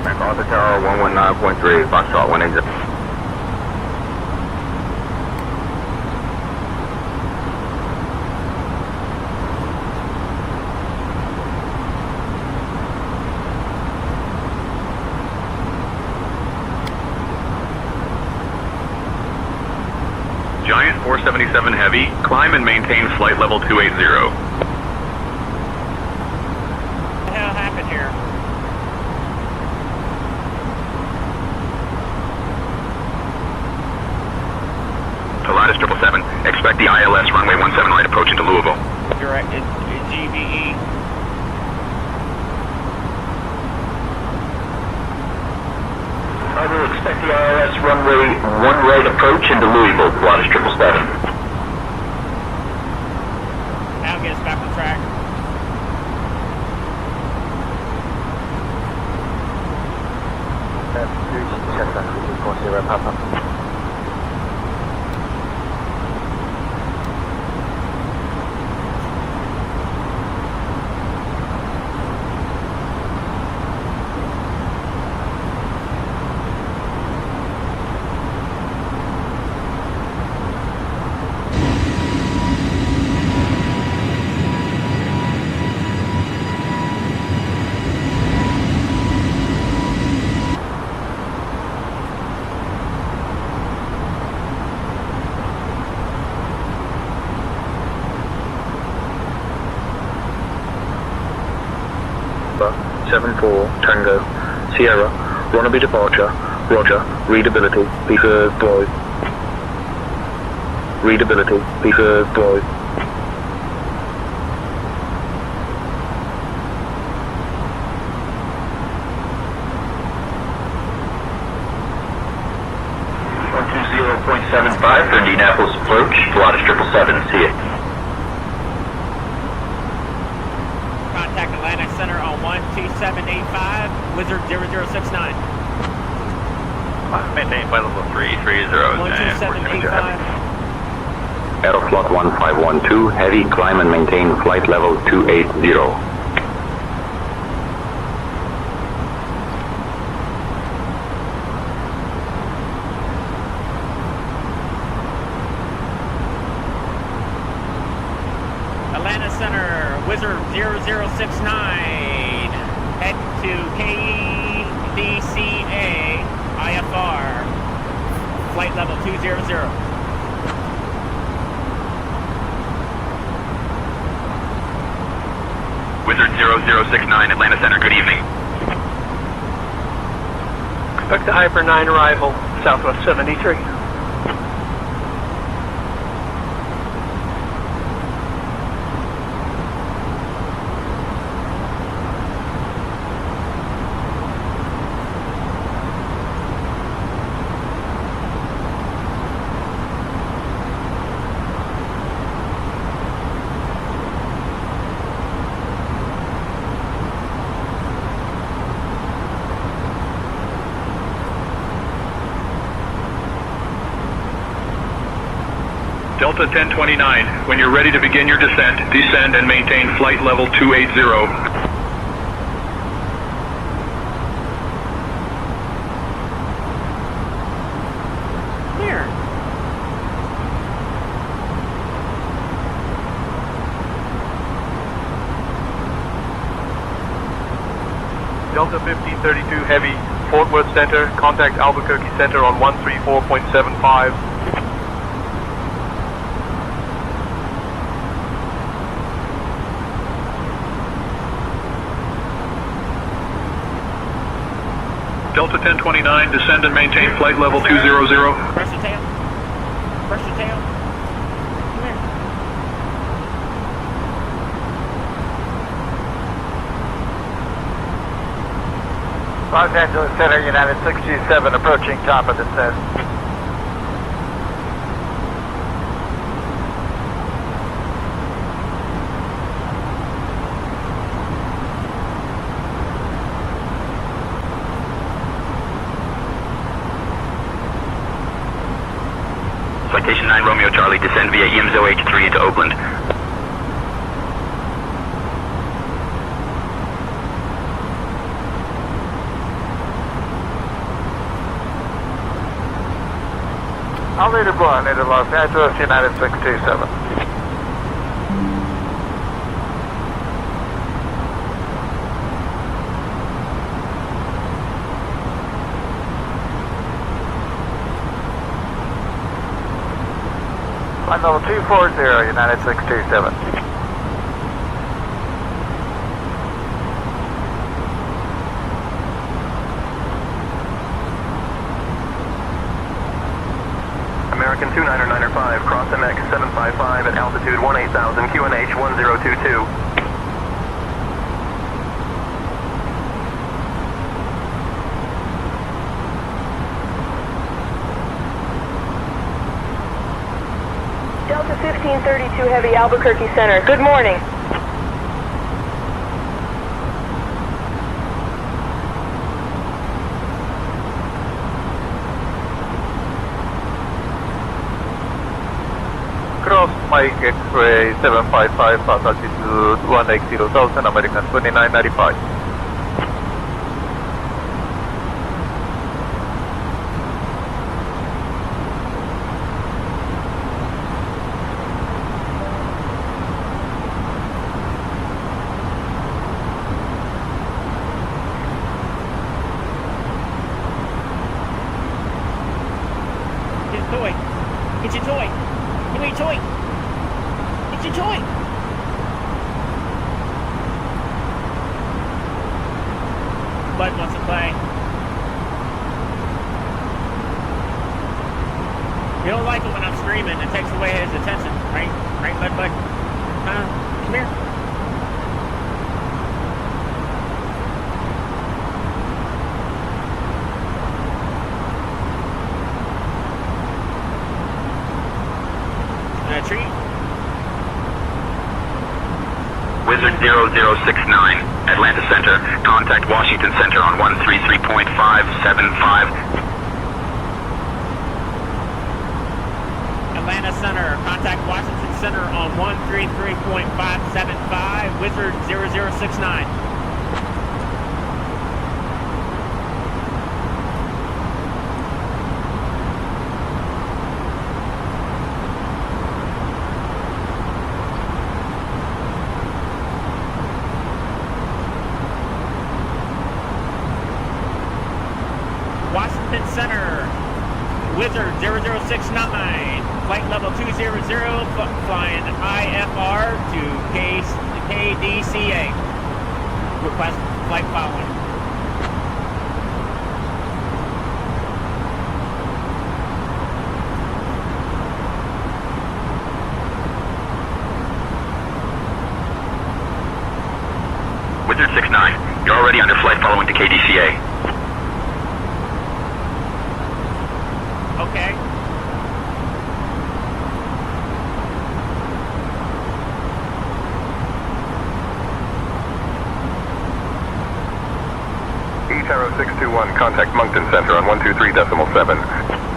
MacArthur Tower 119.3, Foxtrot 180. Giant 477 Heavy, climb and maintain flight level 280. What the hell happened here? Pilatus 777, expect the ILS runway 17 right approach into Louisville. Directed GBE. I will expect the ILS runway 1 right approach into Louisville, Pilatus 777. Now get us back on track. Papa. Alpha 74 Tango Sierra Runway departure. Roger. Readability. Be served, boys. Readability. Be served, boys. .75 for Indianapolis approach. Pilatus 777. See ya. Contact Atlanta Center on 12785, Wizard 0069. Maintain flight level 330. 12785. Aeroflot 1512, heavy, climb and maintain flight level 280. Atlanta Center, Wizard 0069. Head to KDCA IFR. Flight level 200. Wizard 0069, Atlanta Center, good evening. Expect the Hyper 9 arrival, Southwest 73. Delta 1029, when you're ready to begin your descent, descend and maintain flight level 280. Clear. Delta 1532 Heavy, Fort Worth Center, contact Albuquerque Center on 134.75. Delta 1029, descend and maintain flight level 200. Press your tail. Press your tail. Come here. Los Angeles Center, United 627, approaching top of descent. Citation 9 Romeo Charlie, descend via EMZO H3 into Oakland. I'll lead a blind into Los Angeles, United 627. Flight level 240, United 627. American 299er5, cross MX 755 at altitude 18,000, QNH 1022. Delta 1532 Heavy, Albuquerque Center. Good morning. Mike, X-ray 755, pass altitude 180,000, American 2995. Get your toy. Give me your toy. Get your toy. Bud wants to play. You don't like it when I'm screaming. It takes away his attention, right? Right, Bud? Come here. Tree. Wizard 0069, Atlanta Center. Contact Washington Center on 133.575. Atlanta Center. Contact Washington Center on 133.575. Wizard 0069. Washington Center, Wizard 0069, flight level 200, flying IFR to KDCA. Request flight following. Wizard 69, you're already under flight following to KDCA. Okay. Taro 621, contact Moncton Center on 123.7.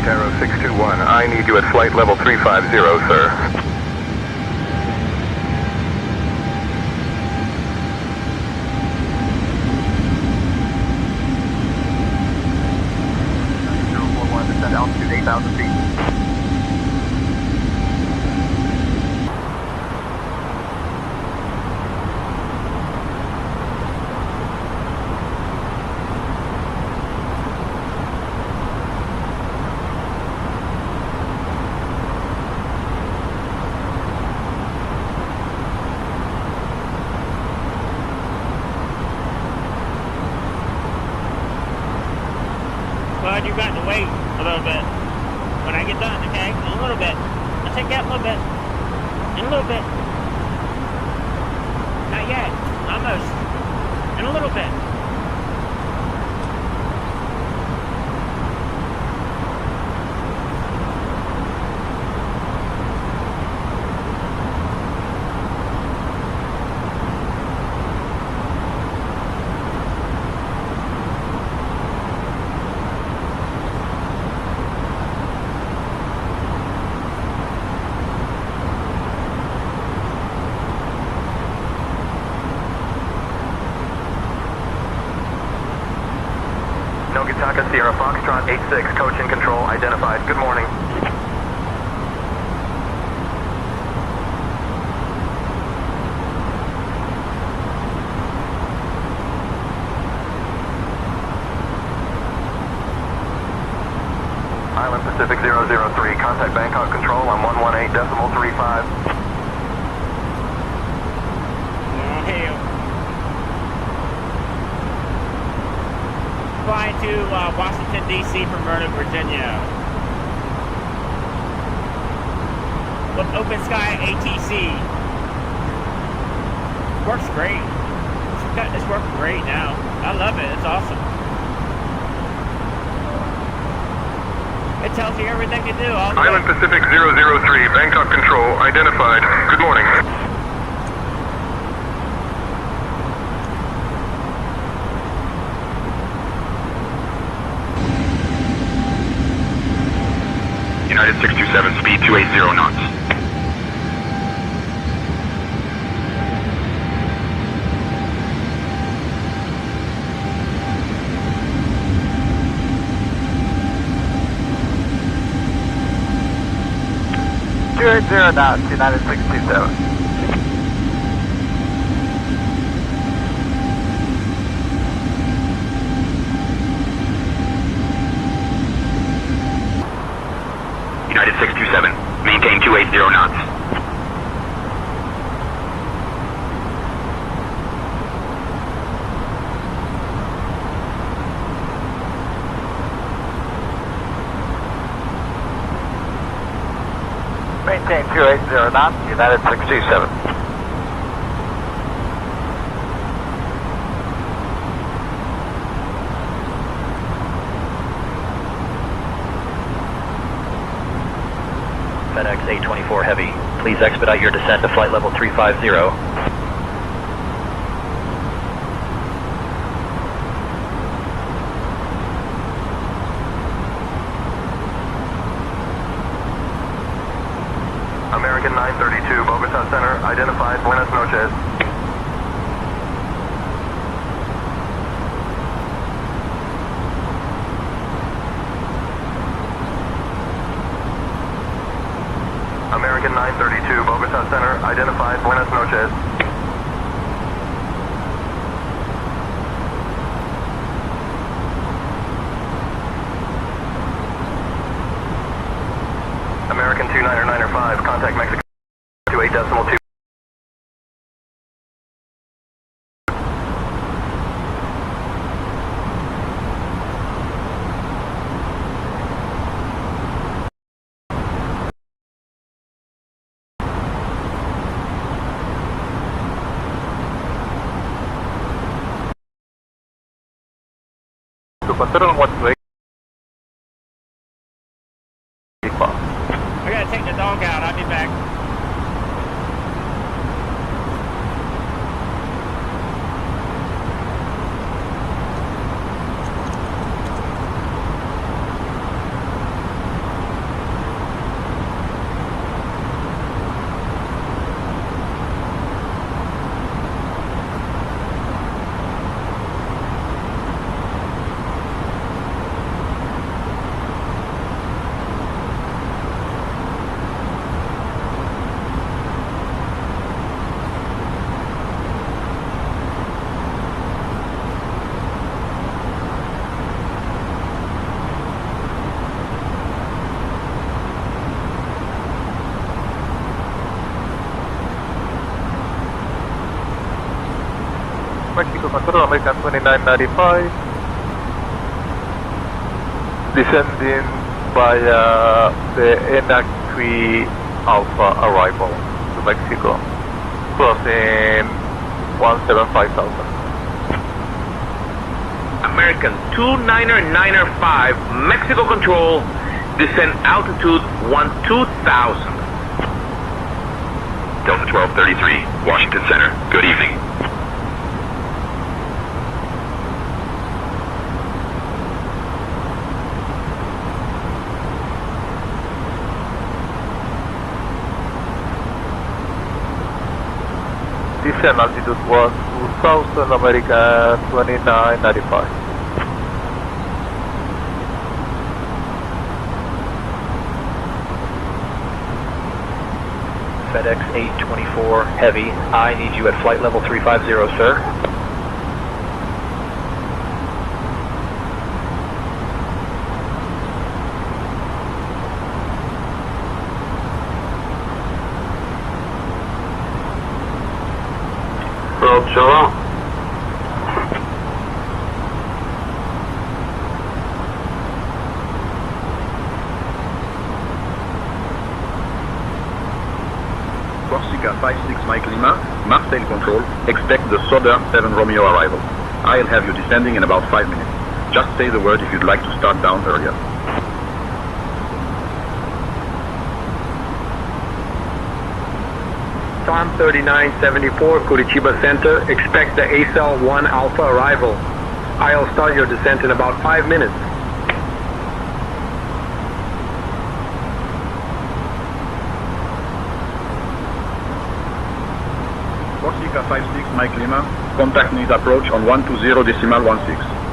Taro 621, I need you at flight level 350, sir. Descend altitude 8,000 feet. Bud, you've got to wait a little bit. When I get done, okay? In a little bit. I'll take that a little bit. In a little bit. Not yet. Almost. In a little bit. Nogataka Sierra Foxtrot 86, coach and control identified. Good morning. Island Pacific 003, contact Bangkok control on 118.35. to Washington, D.C. from Myrtle, Virginia. With Open Sky ATC. Works great. It's working great now. I love it. It's awesome. It tells you everything to do. All the Island way. Pacific 003, Bangkok Control, identified. Good morning. United 627, speed 280 knots. Knots, United 627. United 627, maintain 280 knots. Maintain 280 knots, United 627. FedEx 824 Heavy, please expedite your descent to flight level 350. American 932, Bogota Center, identified. Buenas noches. American 932, Bogota Center, identified. Buenas noches. American 29905, contact Mexico 28.2. To control what way? I gotta take the dog out. I'll be back. Mexico Control, American 2995. Descending via the NAC3 Alpha arrival to Mexico. Crossing 175,000. American 29905, Mexico Control, descend altitude 12,000. Delta 1233, Washington Center, good evening. Descent altitude was 2000, American 2995. FedEx 824 Heavy, I need you at flight level 350, sir. tail control. Expect the Soder 7 Romeo arrival. I'll have you descending in about 5 minutes. Just say the word if you'd like to start down earlier. Tom 3974, Curitiba Center. Expect the ACEL 1 Alpha arrival. I'll start your descent in about 5 minutes. Corsica 56, Mike Lima. Contact needs approach on 120.16.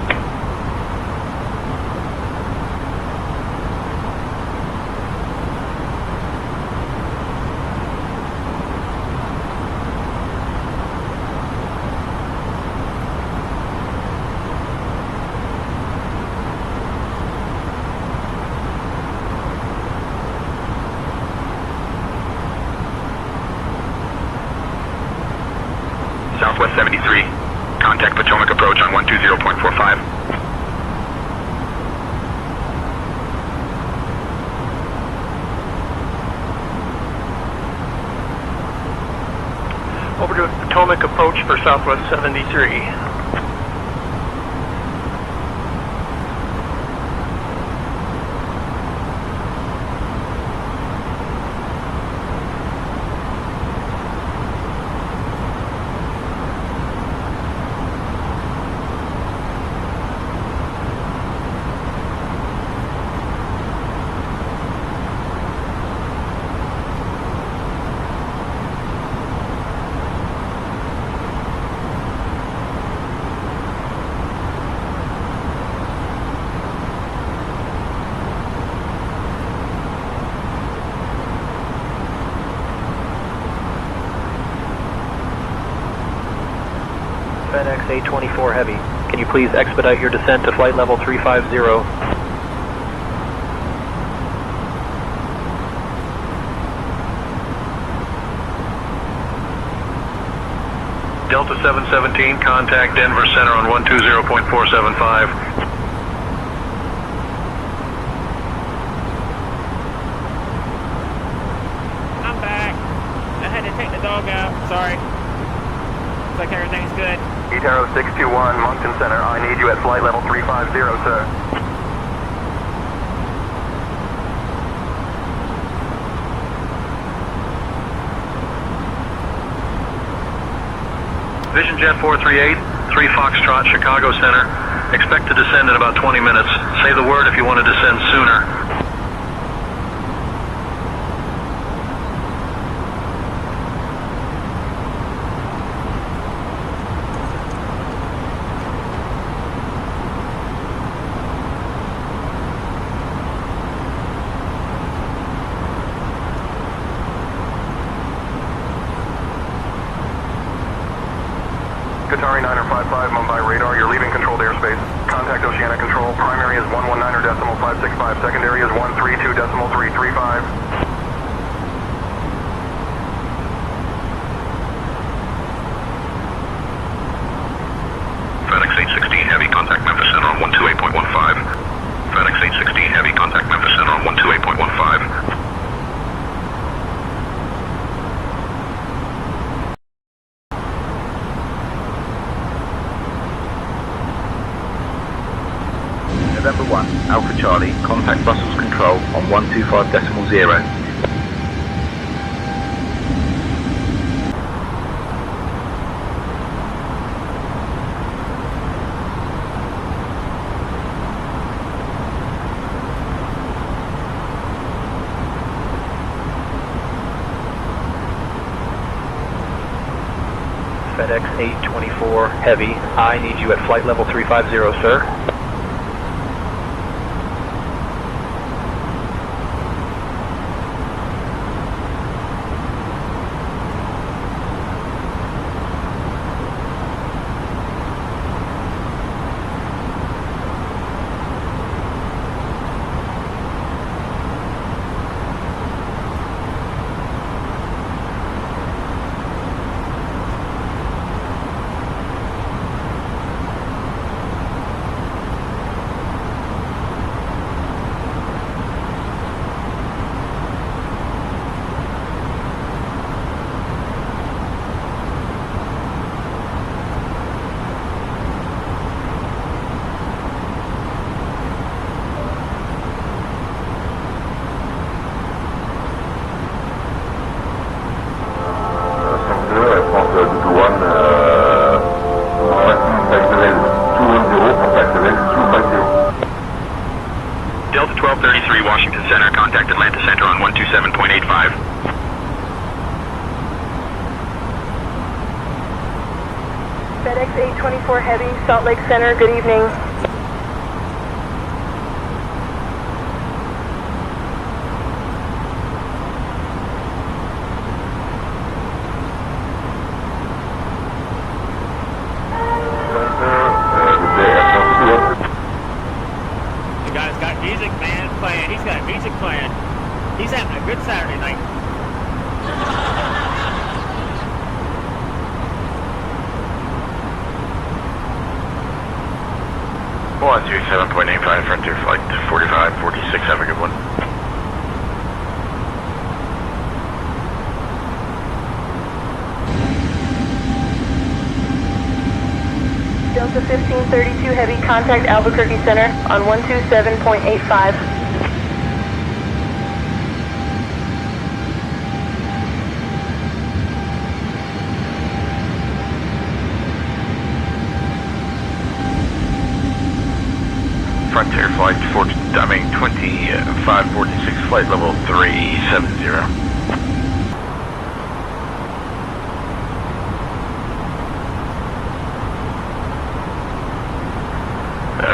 Southwest 73. Contact Potomac approach on 120.45. Over to Potomac approach for Southwest 73. FedEx 824 Heavy. Can you please expedite your descent to flight level 350? Delta 717, contact Denver Center on 120.475. I'm back. I had to take the dog out. Sorry. Looks like everything's good. Etaro 621, Moncton Center. I need you at flight level 350, sir. Vision Jet 438, 3 Foxtrot, Chicago Center. Expect to descend in about 20 minutes. Say the word if you want to descend sooner. Qatari 955, Mumbai radar, you're leaving controlled airspace. Contact Oceanic Control, primary is 119.565, secondary is 132.335. FedEx 816 Heavy, contact Memphis Center on 128.15. FedEx 816 Heavy, contact Memphis Center on 128.15. November 1, Alpha Charlie, contact Brussels Control on 125.0. FedEx 824 Heavy. I need you at flight level 350, sir. 24 Heavy, Salt Lake Center, good evening. The guy's got music, man, playing. He's got music playing. He's having a good Saturday night. One 7.85 Frontier Flight 4546. Have a good one. Delta 1532 Heavy, contact Albuquerque Center on 127.85. Frontier Flight 2546, flight level 370.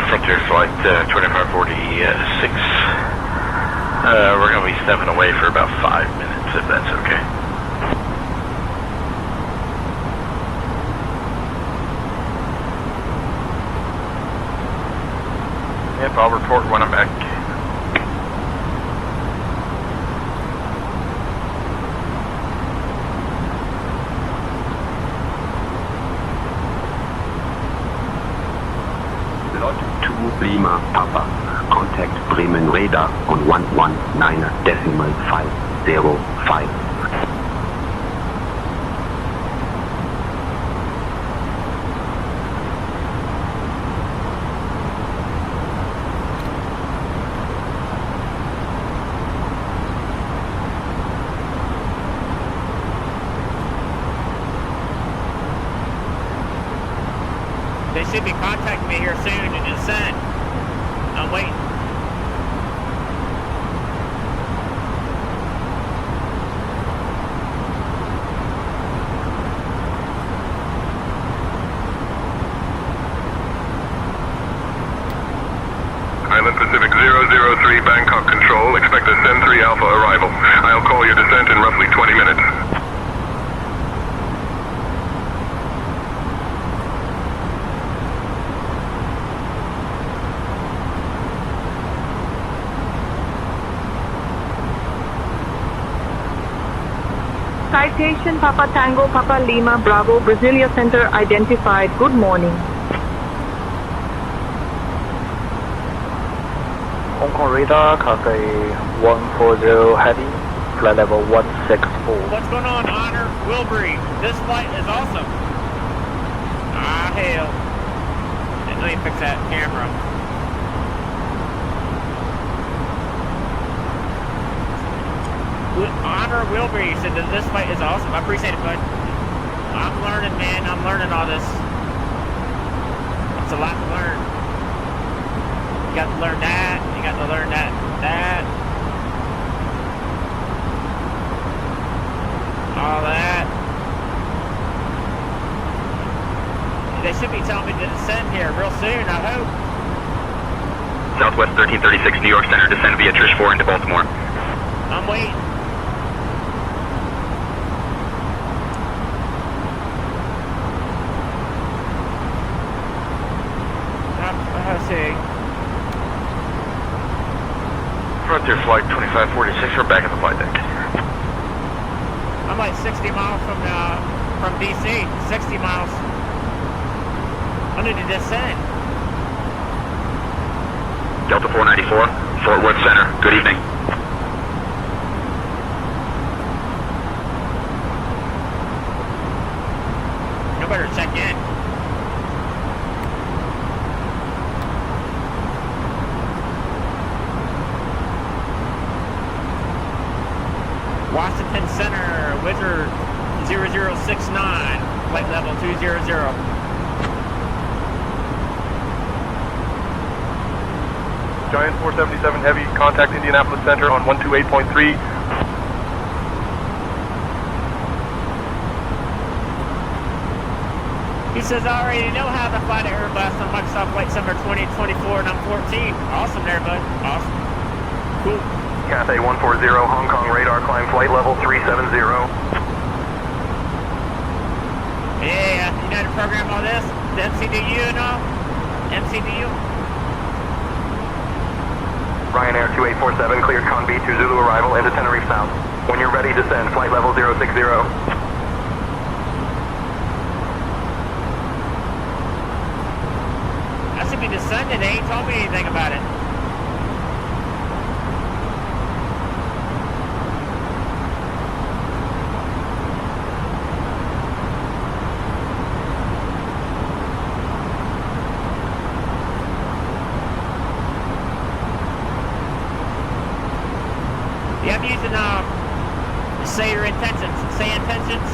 Frontier Flight 2546. We're going to be stepping away for about 5 minutes, if that's okay. Yep, I'll report when I'm back. Lot 2 Lima Papa. Contact Bremen Radar on 119.505. They should be contacting me here soon to descend. I'm waiting. Island Pacific 003 Bangkok Control. Expect a Zen 3 Alpha arrival. I'll call your descent in roughly 20 minutes. Citation Papa Tango Papa Lima Bravo Brasilia Center identified. Good morning. Hong Kong radar, Cathay 140 Heavy, flight level 164. What's going on, Honor? Wilbury, this flight is awesome. Ah, hell. Let me fix that camera. Honor Wilbury said that this flight is awesome. I appreciate it, bud. I'm learning, man. I'm learning all this. It's a lot to learn. You got to learn that. You got to learn that. All that. They should be telling me to descend here real soon, I hope. Southwest 1336 New York Center, descend via Trish 4 into Baltimore. I'm waiting. Let's see. Frontier Flight 2546, we're back at the flight deck. I'm like 60 miles from DC. 60 miles. I need to descend. Delta 494, Fort Worth Center, good evening. You better check in. Washington Center, Wizard 0069, flight level 200. Giant 477 Heavy, contact Indianapolis Center on 128.3. He's says, I already know how to fly to Airbus on Microsoft Flight Summer 2024, and I'm 14. Awesome there, bud. Awesome. Cool. Cathay 140, Hong Kong radar, climb flight level 370. Yeah, you know how to program all this? The MCDU and all? MCDU? Ryanair 2847, cleared Con B to Zulu arrival into Tenerife South. When you're ready, descend, flight level 060. I should be descending, they ain't told me anything about it. Yeah, I'm using, say your intentions. Say intentions.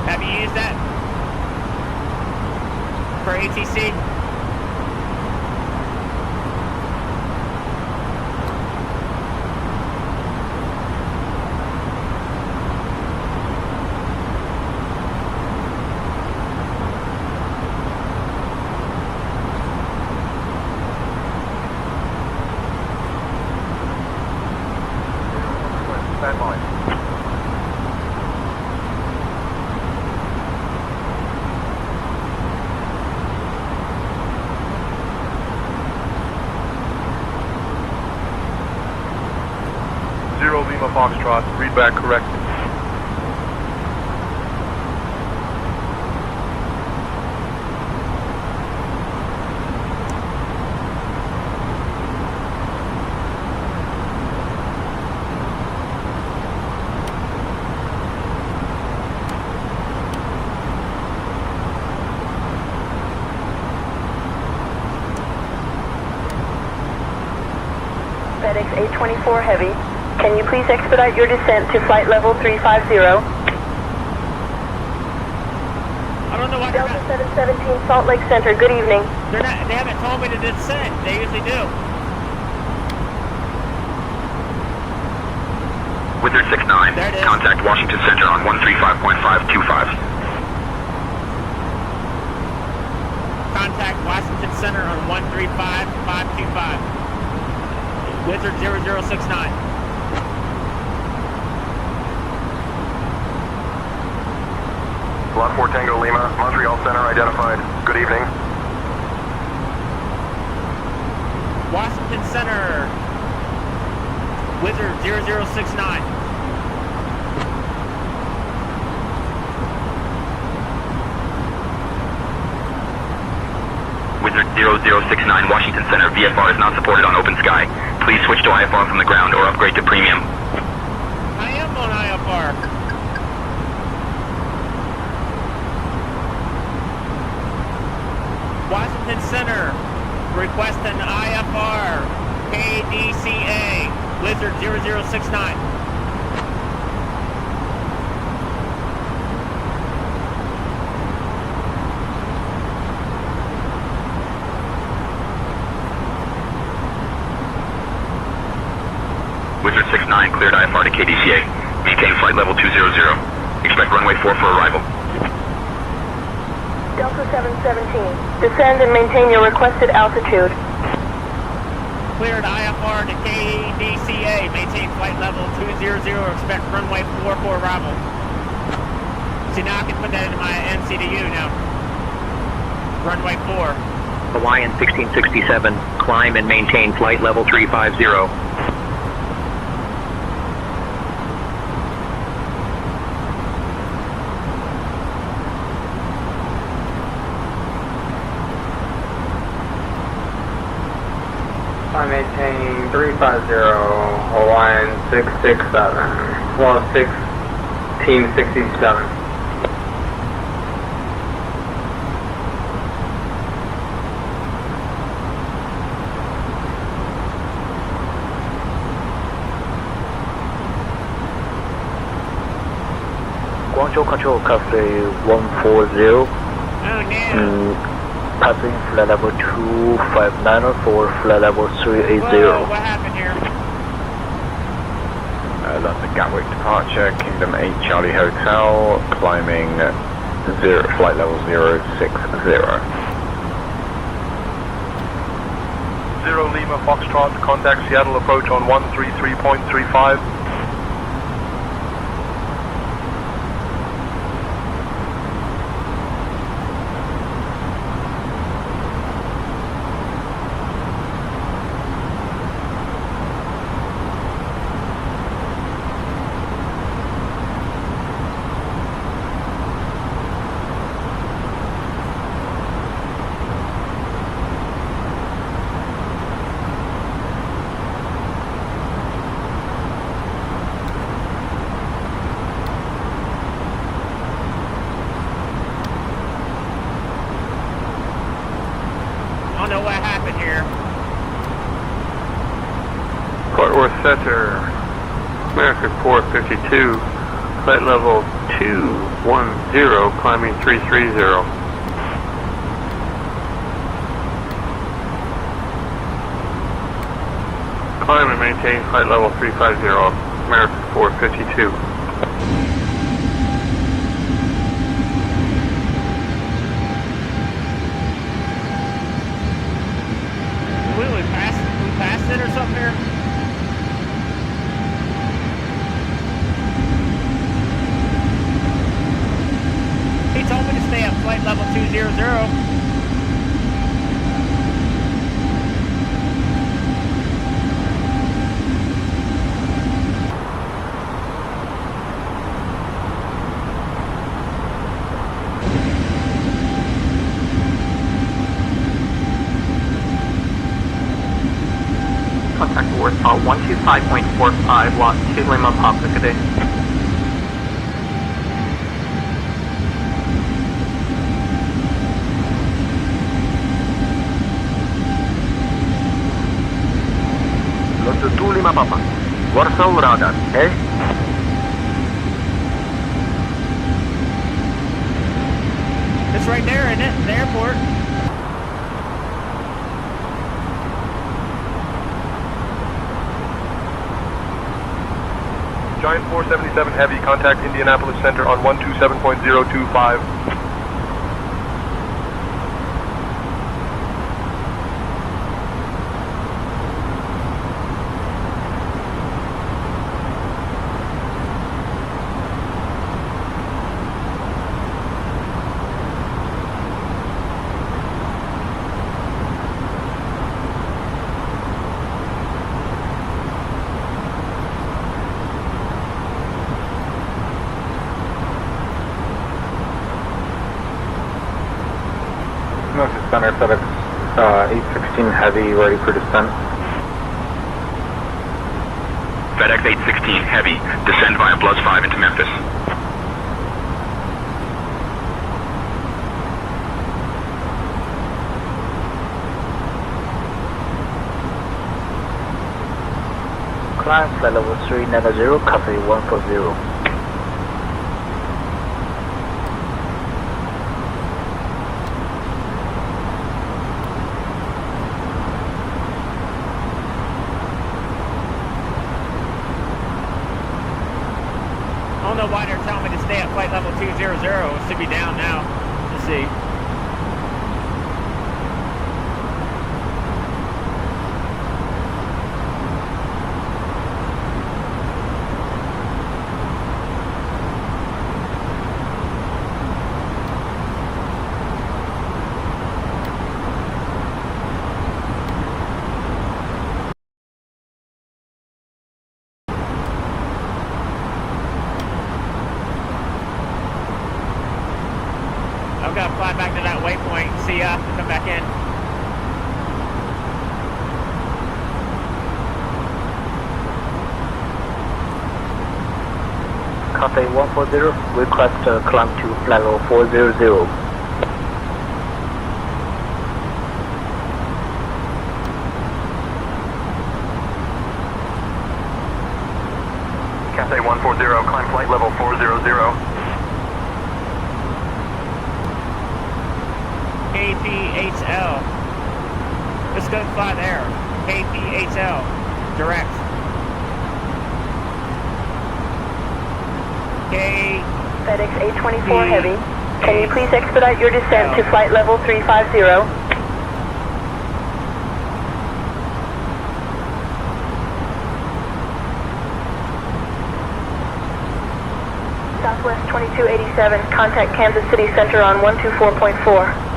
Have you used that? For ATC? Stand by. Zero Lima Foxtrot, read back correctly. FedEx 824 Heavy. Can you please expedite your descent to flight level 350? I don't know why Delta 717 Salt Lake Center, good evening. they haven't told me to descend. They usually do. Wizard 69, There it is. contact Washington Center on 135.525. Contact Washington Center on 135.525. Wizard 0069. Lot 4 Tango Lima, Montreal Center identified. Good evening. Washington Center. Wizard 0069. Wizard 0069, Washington Center, VFR is not supported on open sky. Please switch to IFR from the ground or upgrade to premium. I am on IFR. Washington Center, request an IFR, KDCA, Wizard 0069. Wizard 69, cleared IFR to KDCA. Maintain flight level 200. Expect runway 4 for arrival. Delta 717, descend and maintain your requested altitude. Cleared IFR to KDCA, maintain flight level 200, expect runway 4 for arrival. See, now I can put that into my MCDU now. Runway 4. Hawaiian 1667, climb and maintain flight level 350. I maintain 350, Hawaiian 667, well 1667. Guangzhou Control Cafe 140. Oh, no. Passing flight level 259 for flight level 380. Whoa, what happened here? London Gatwick departure, Kingdom 8 Charlie Hotel, climbing flight level 060. 0 Lima Foxtrot, contact Seattle approach on 133.35. I don't know what happened here. Fort Worth Center, American 452, flight level 210, climbing 330. Climb and maintain flight level 350, American 452. We passed it or something here? He told me to stay at flight level 200. Contact Warsaw 125.45, lot 2 Lima Papa, good day. Lot 2 Lima Papa, Warsaw radar, eh? It's right there, isn't it? The airport. Giant 477 Heavy, contact Indianapolis Center on 127.025. North Center, FedEx 816 Heavy, ready for descent. FedEx 816 Heavy, descend via Plus 5 into Memphis. Climb flight level 390, copy 140. I don't know why they're telling me to stay at flight level 200. It should be down now. Let's see. I've got to fly back to that waypoint. See ya. Come back in. Cathay 140, request climb to flight level 400. Cathay 140, climb flight level 400. KPHL. Let's go fly there. KPHL. Direct. FedEx 824 Heavy. Can you please expedite your descent to flight level 350? Southwest 2287, contact Kansas City Center on 124.4.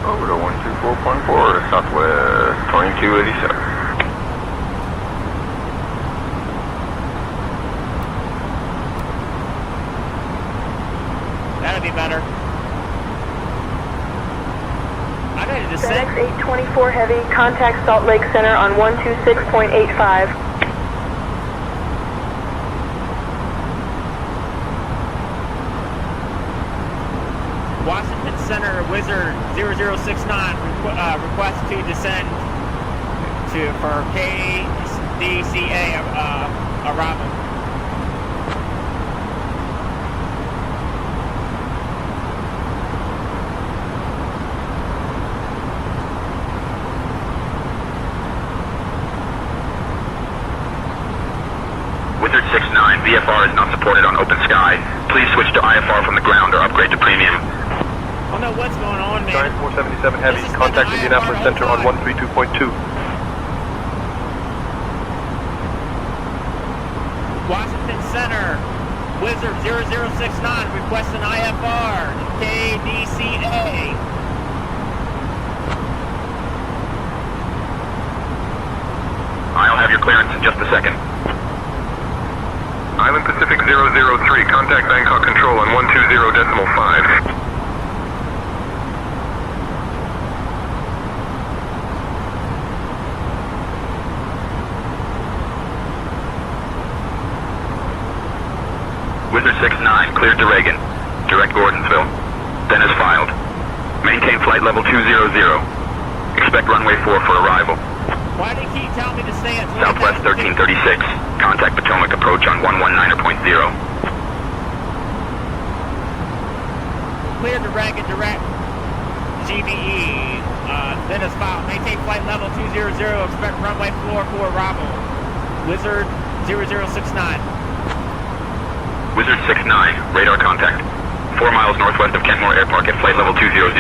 Over to 124.4, Southwest 2287. That'd be better. I got to descend. FedEx 824 Heavy, contact Salt Lake Center on 126.85. Washington Center, Wizard 0069 request to descend for KDCA arrival. Wizard 69, VFR is not supported on open sky. Please switch to IFR from the ground or upgrade to premium. I don't know what's going on, man. Giant 477 Heavy, contact Indianapolis Center on 132.2. Washington Center, Wizard 0069 request an IFR, KDCA. I'll have your clearance in just a second. Island Pacific 003, contact Bangkok Control on 120.5. Wizard 69, cleared to Reagan. Direct Gordonsville. Then as filed. Maintain flight level 200. Expect runway 4 for arrival. Why do you keep telling me to stay at Southwest 1336. Contact Potomac approach on 119.0. Clear to Reagan direct GBE. Then as filed. Maintain flight level 200. Expect runway 4 for arrival. Wizard 0069. Wizard 69, radar contact. 4 miles northwest of Kentmore Air Park at flight level 200.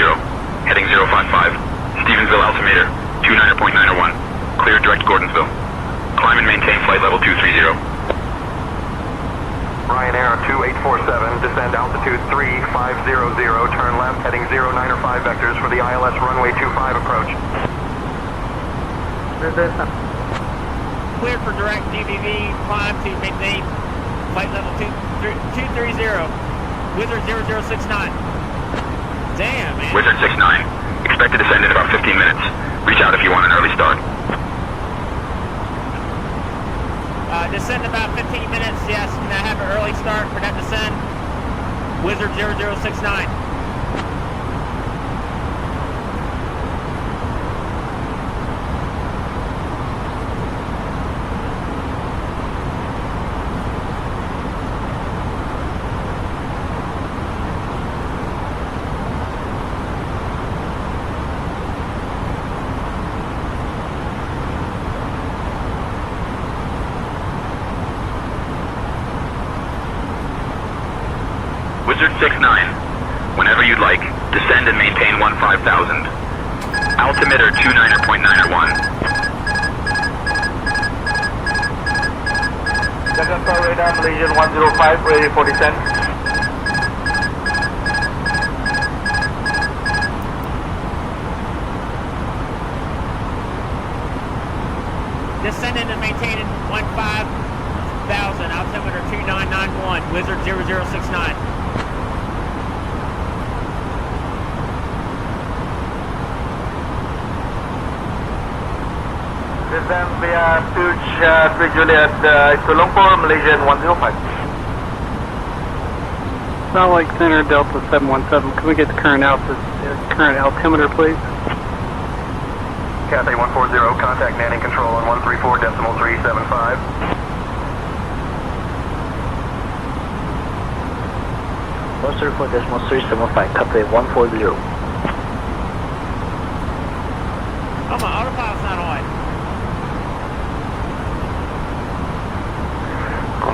Heading 055. Stevensville altimeter 29.901. Clear direct Gordonsville. Climb and maintain flight level 230. Ryanair 2847, descend altitude 3500, turn left, heading 095 vectors for the ILS runway 25 approach. Cleared for direct GBV, climb to maintain flight level 230. Wizard 0069. Damn, man. Wizard 69, expect to descend in about 15 minutes. Reach out if you want an early start. Descend about 15 minutes, yes. Can I have an early start for that descent? Wizard 0069. Wizard 69, whenever you'd like, descend and maintain 15,000. Altimeter 29.901. Second floor radar, Malaysian 105, ready for descent. Descending and maintaining 15,000. Altimeter 2991. Wizard 0069. Descend via Stooge 3 Juliet to Lumpur, Malaysian 105. Salt Lake Center, Delta 717. Can we get the current altimeter, please? Cathay 140, contact landing control on 134.375. 134.375, Cathay 140. Oh, my autopilot's not on.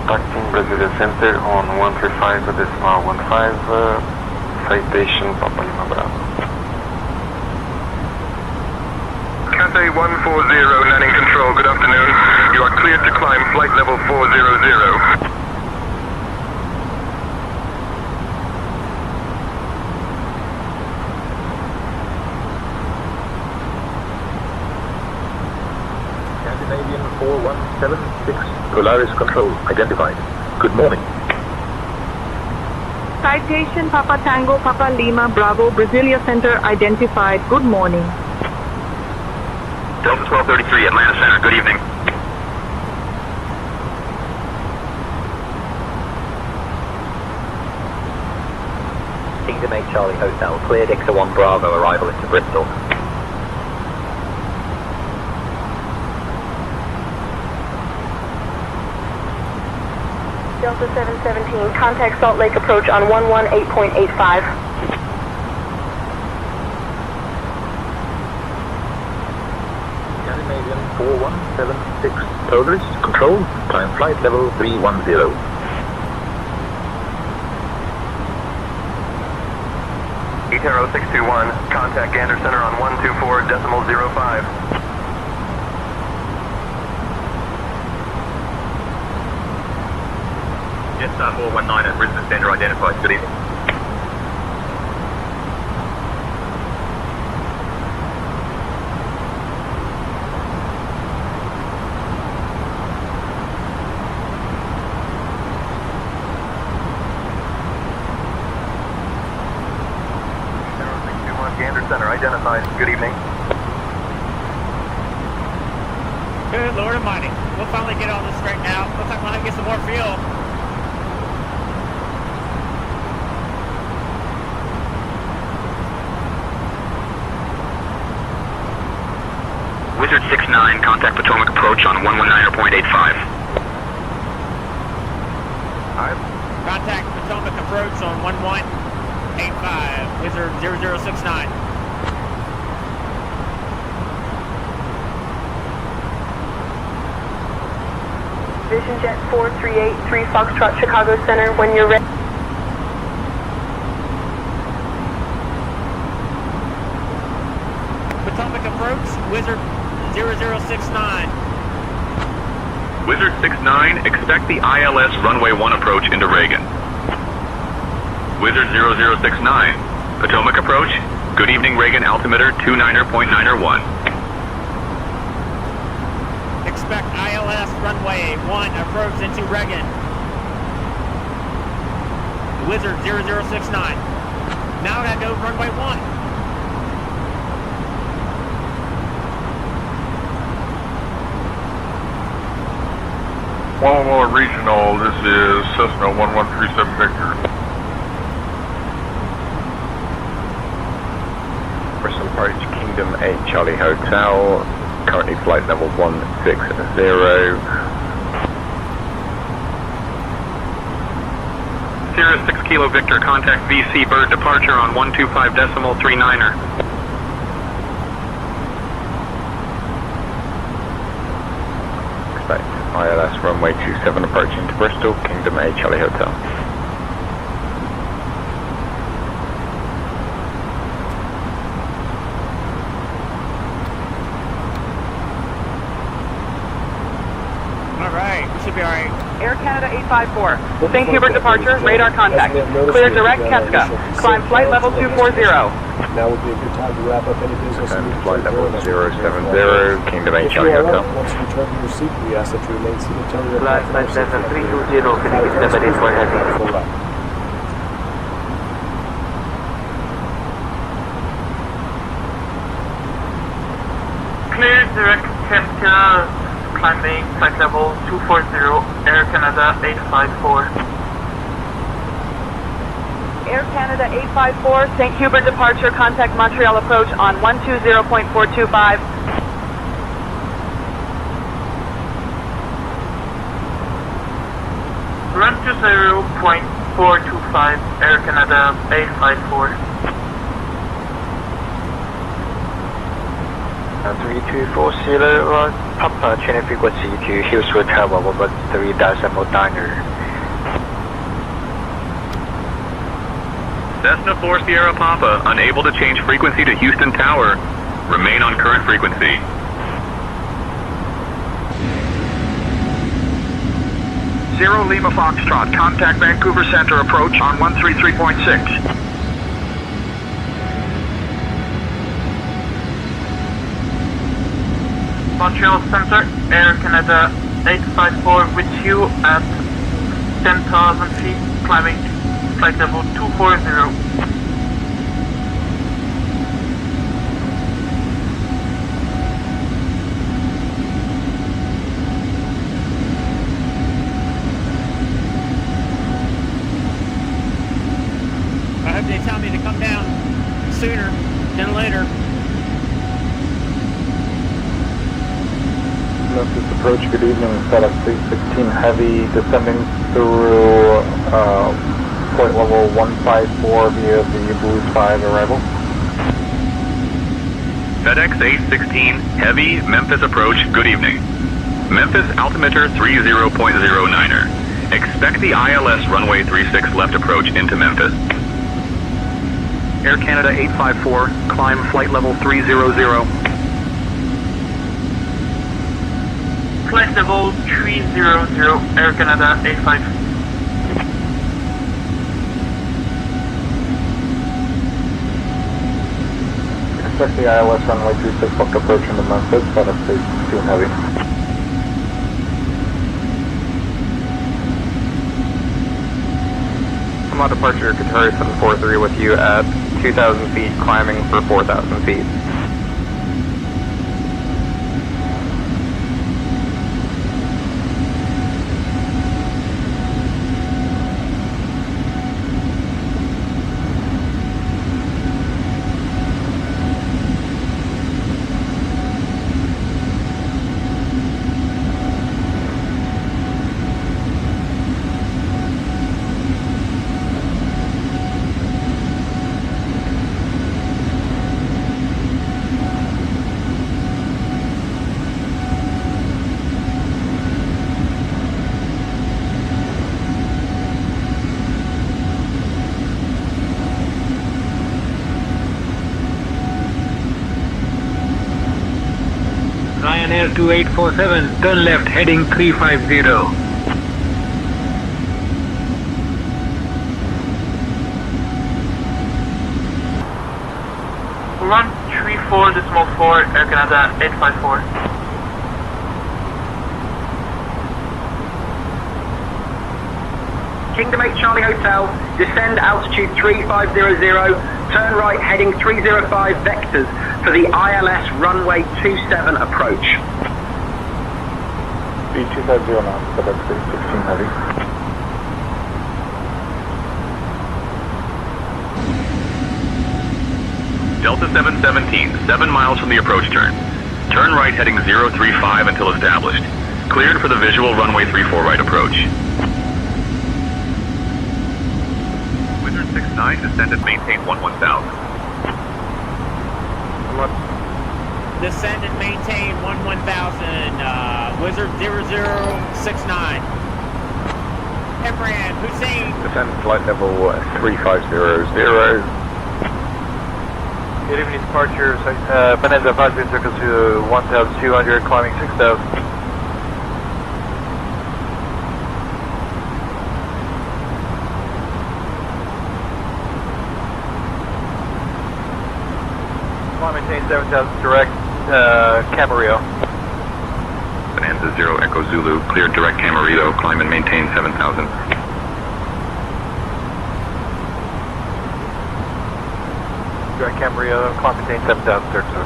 contacting Brasilia Center on 135.15, citation Papa Lima Bravo. Cathay 140, landing control, good afternoon. You are cleared to climb flight level 400. Scandinavian 4176, Polaris Control, identified. Good morning. Citation Papa Tango Papa Lima Bravo Brasilia Center identified. Good morning. Delta 1233, Atlanta Center, good evening. Kingdom 8 Charlie Hotel, cleared Ixer 1 Bravo, arrival into Bristol. Delta 717, contact Salt Lake approach on 118.85. Scandinavian 4176, Polaris Control, climb flight level 310. Etero 621, contact Gander Center on 124.05. Jetstar 419 at Brisbane Center, identified, good evening. Gander Center, identified. Good evening. Good Lord Almighty. We'll finally get all this straightened out. Looks like we'll have to get some more fuel. Wizard 69, contact Potomac approach on 119.85. Contact Potomac approach on 1185. Wizard 0069. Vision Jet 4383 Foxtrot Chicago Center when you're ready. Potomac approach, Wizard 0069. Wizard 69, expect the ILS runway 1 approach into Reagan. Wizard 0069, Potomac approach, good evening Reagan altimeter 29.901. Expect ILS runway 1 approach into Reagan. Wizard 0069. Now that goes runway 1. One more regional, this is Cessna 1137 Victor. Bristol approach, Kingdom 8 Charlie Hotel, currently flight level 160. Sierra 6 Kilo Victor, contact VC bird departure on 125.39er. Expect ILS runway 27 approaching to Bristol, Kingdom 8 Charlie Hotel. Alright, we should be alright. Air Canada 854. St. Hubert departure, radar contact. Clear direct Keska. Climb flight level 240. Now would be a good time to wrap up any business. Flight level 070, Kingdom 8 Charlie Hotel. Once you return to your seat, we ask that you remain seated until you're Flight 7320, Philippines 78 for heavy. Clear direct Keska, climbing flight level 240, Air Canada 854. Air Canada 854, St. Hubert departure, contact Montreal approach on 120.425. Run to 0.425, Air Canada 854. 3240, Papa, change frequency to Hills Hotel, Bravo 3.9er. Cessna 4 Sierra Papa, unable to change frequency to Houston Tower. Remain on current frequency. Zero Lima Foxtrot, contact Vancouver Center approach on 133.6. Montreal Center, Air Canada 854 with you at 10,000 feet, climbing flight level 240. I hope they tell me to come down sooner than later. Memphis approach, good evening. FedEx 316 Heavy descending through point level 154 via the Blue 5 arrival. FedEx 816 Heavy, Memphis approach, good evening. Memphis altimeter 30.09er. Expect the ILS runway 36 left approach into Memphis. Air Canada 854, climb flight level 300. Flight level 300, Air Canada 85. Expect the ILS runway 36 left approach into Memphis, FedEx 816 Heavy. I'm on departure, Qatari 743 with you at 2,000 feet, climbing for 4,000 feet. Ryanair 2847, turn left, heading 350. Run 34.4, Air Canada 854. Kingdom 8 Charlie Hotel, descend altitude 3500, turn right heading 305 vectors for the ILS runway 27 approach. B250 now, FedEx 316 Heavy. Delta 717, 7 miles from the approach turn. Turn right heading 035 until established. Cleared for the visual runway 34 right approach. Wizard 69, descend and maintain 11,000. Descend and maintain 11,000, Wizard 0069. Emran, Hussein. Descend flight level 3500. Good evening, departure, Bonanza 5 circle to 1,200, climbing 6,000. Maintain 7,000 direct, Camarillo. Bonanza 0 Echo Zulu, cleared direct Camarillo, climb and maintain 7,000. Direct Camarillo, climb maintain 7,000, third sir.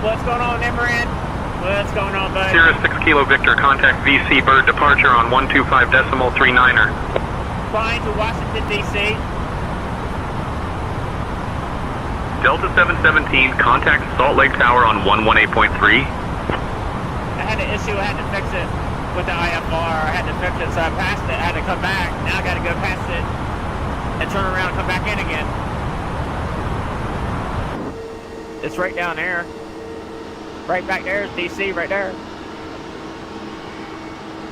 What's going on, Emran? What's going on, buddy? Sierra 6 Kilo Victor, contact VC bird departure on 125.39er. Flying to Washington, D.C. Delta 717, contact Salt Lake Tower on 118.3. I had an issue, I had to fix it with the IFR. I had to fix it, so I passed it. I had to come back. Now I got to go past it and turn around and come back in again. It's right down there. Right back there is DC, right there.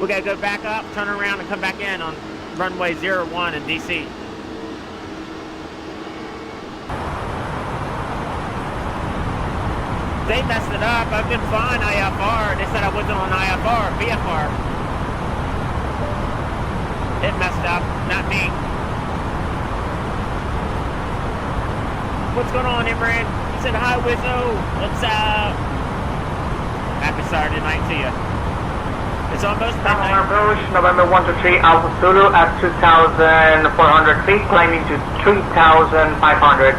We gotta go back up, turn around, and come back in on runway 01 in DC. They messed it up. I've been fine IFR. They said I wasn't on IFR, VFR. It messed up, not me. What's going on, Imran? He said, hi, Wizzo. What's up? Happy Saturday night to you. It's almost midnight. Approach, November 123, Alpha Zulu at 2,400 feet, climbing to 3,500.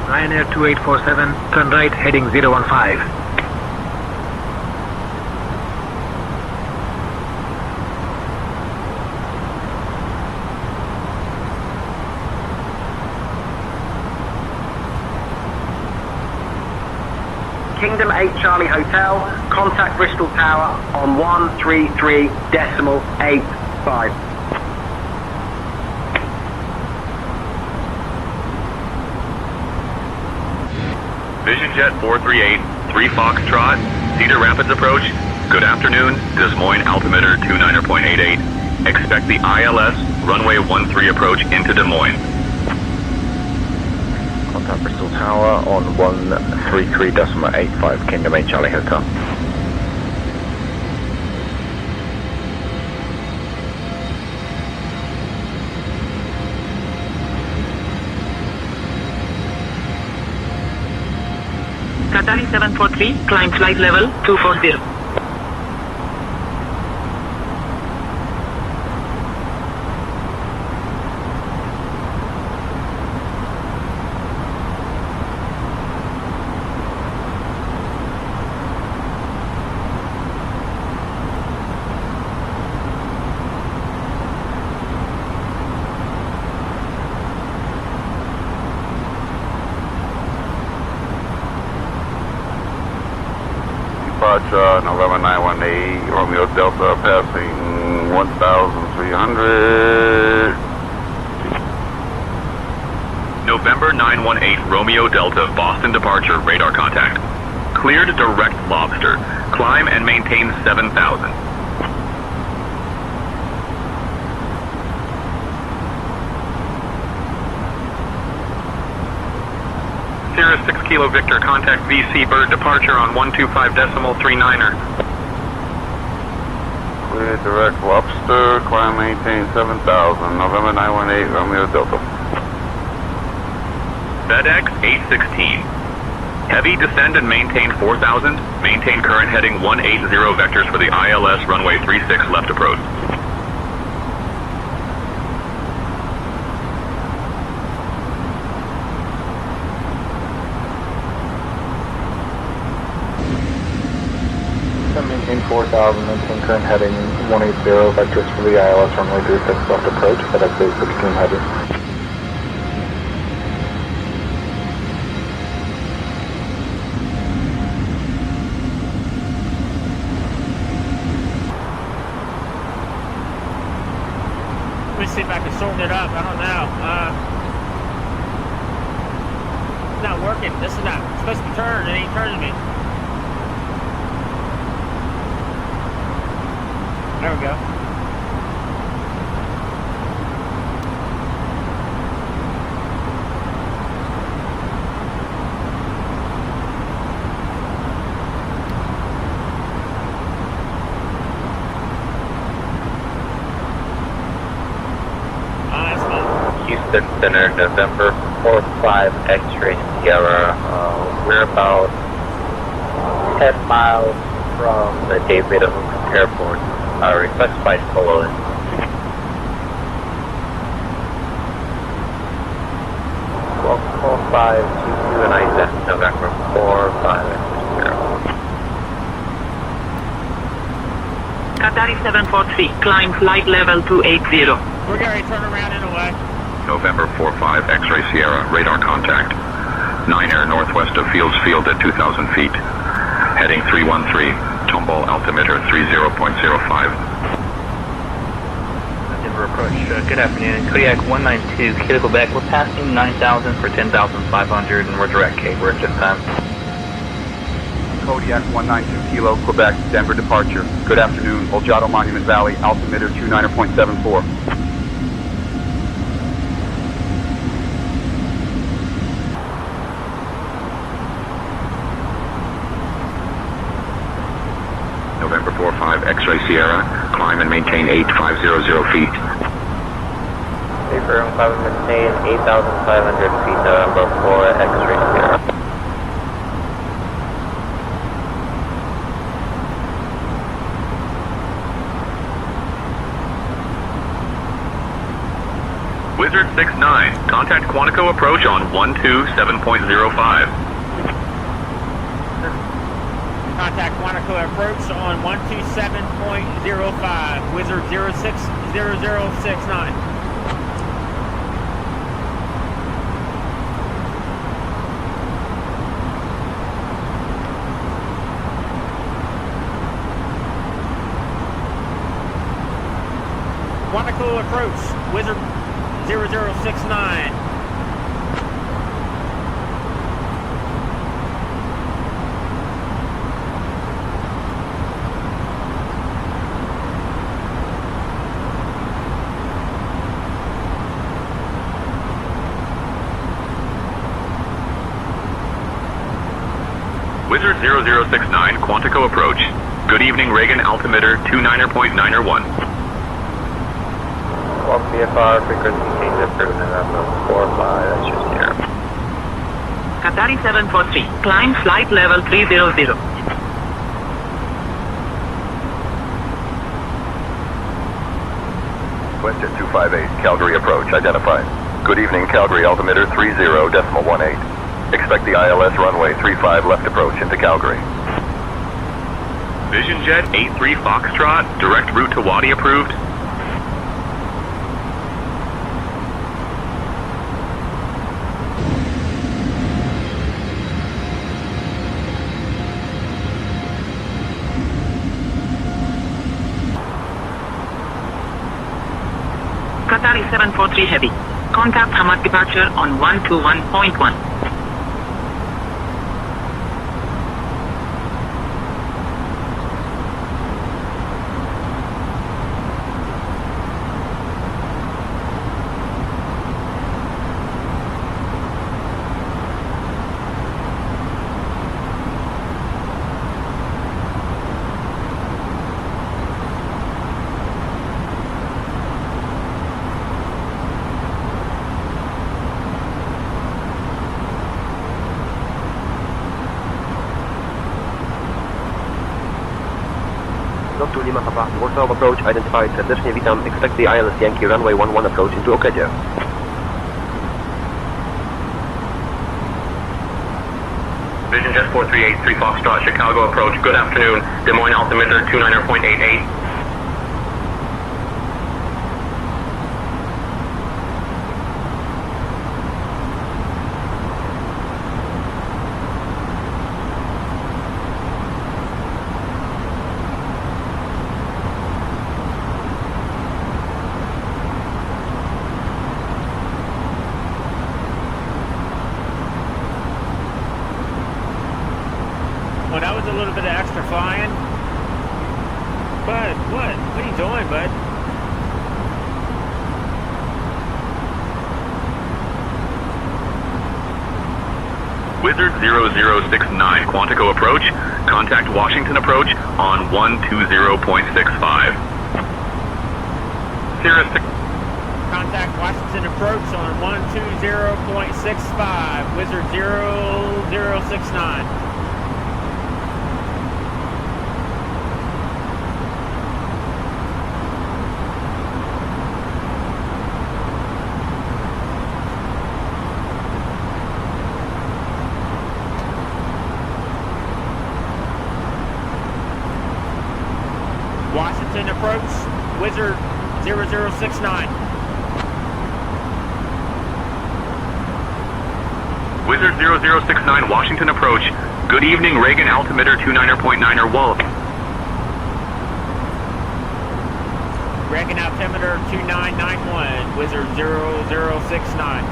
Ryanair 2847, turn right, heading 015. Kingdom 8 Charlie Hotel, contact Bristol Tower on 133.85. Vision Jet 438, 3 Foxtrot, Cedar Rapids approach. Good afternoon, Des Moines altimeter 29.88. Expect the ILS runway 13 approach into Des Moines. Contact Bristol Tower on 133.85, Kingdom 8 Charlie Hotel. Qatari 743, climb flight level 240. Departure, November 918, Romeo Delta, passing 1,300. November 918, Romeo Delta, Boston departure, radar contact. Cleared direct lobster. Climb and maintain 7,000. Sierra 6 Kilo Victor, contact VC Bird departure on 125.39er. Clear direct lobster, climb maintain 7,000, November 918, Romeo Delta. FedEx 816. Heavy descend and maintain 4,000. Maintain current heading 180 vectors for the ILS runway 36 left approach. Maintain 4,000, maintain current heading 180 vectors for the ILS runway 36 left approach, FedEx 816 heavy. Let me see if I can sort it up. I don't know. It's not working. This is not supposed to turn. It ain't turning me. There we go. Houston Center, November 45 X-ray Sierra. We're about 10 miles from the David Airport. Request flight follow in. Welcome 522 and IZ, November 45 X-ray. Qatari 743, climb flight level 280. We're going to turn around in a way. November 45 X-ray Sierra, radar contact. 9 Air northwest of Fields Field at 2,000 feet. Heading 313, Tomball altimeter 30.05. Denver approach. Good afternoon. Kodiak 192, Kilo Quebec. We're passing 9,000 for 10,500 and we're direct Cape. We're at this time. Kodiak 192 Kilo, Quebec, Denver departure. Good afternoon, Oljato Monument Valley, altimeter 29.74. November 45 X-Ray Sierra, climb and maintain 8500 feet. Confirm, climb and maintain 8,500 feet, November 4 X-Ray Sierra. Wizard 69, contact Quantico approach on 127.05. Contact Quantico approach on 127.05, Wizard 060069. Quantico approach, Wizard 0069. Wizard 0069, Quantico approach. Good evening, Reagan, altimeter 29.901. Walk VFR, frequency change approved, November 45, X-Ray Sierra. Qatari 743, climb flight level 300. Question 258, Calgary approach, identified. Good evening, Calgary, altimeter 30.18. Expect the ILS runway 35 left approach into Calgary. Vision Jet 83 Foxtrot, direct route to Wadi approved. Qatari 743 Heavy. Contact Hamad departure on 121.1. Dr. Lima Papa, Warsaw approach identified. Serdecznie witam. Expect the ILS Yankee runway 11 approach into Okecie. Vision Jet 4383 Foxtrot, Chicago approach. Good afternoon, Des Moines altimeter 29.88. Well, that was a little bit of extra flying. Bud, what? What are you doing, bud? Wizard 0069, Quantico approach. Contact Washington approach on 120.65. Sierra 6. Contact Washington approach on 120.65, Wizard 0069. Washington approach, Wizard 0069. Wizard 0069, Washington approach. Good evening, Reagan, altimeter 29.9 Wall. Reagan altimeter 2991, Wizard 0069.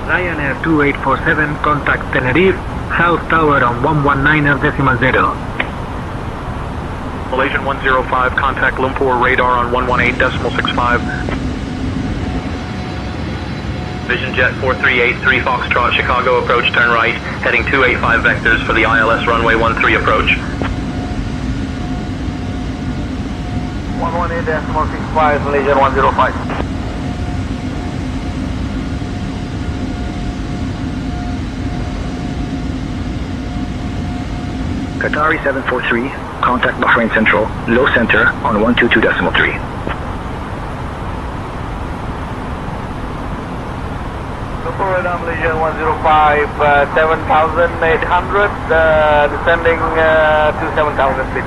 Ryanair 2847, contact Tenerife, South Tower on 119.0. Malaysian 105, contact Lumpur radar on 118.65. Vision Jet 4383 Foxtrot, Chicago approach, turn right, heading 285 vectors for the ILS runway 13 approach. 118.65, Malaysian 105. Qatari 743, contact Bahrain Central, low center on 122.3. Radar Malaysian 105, 7,800, descending to 7,000 feet.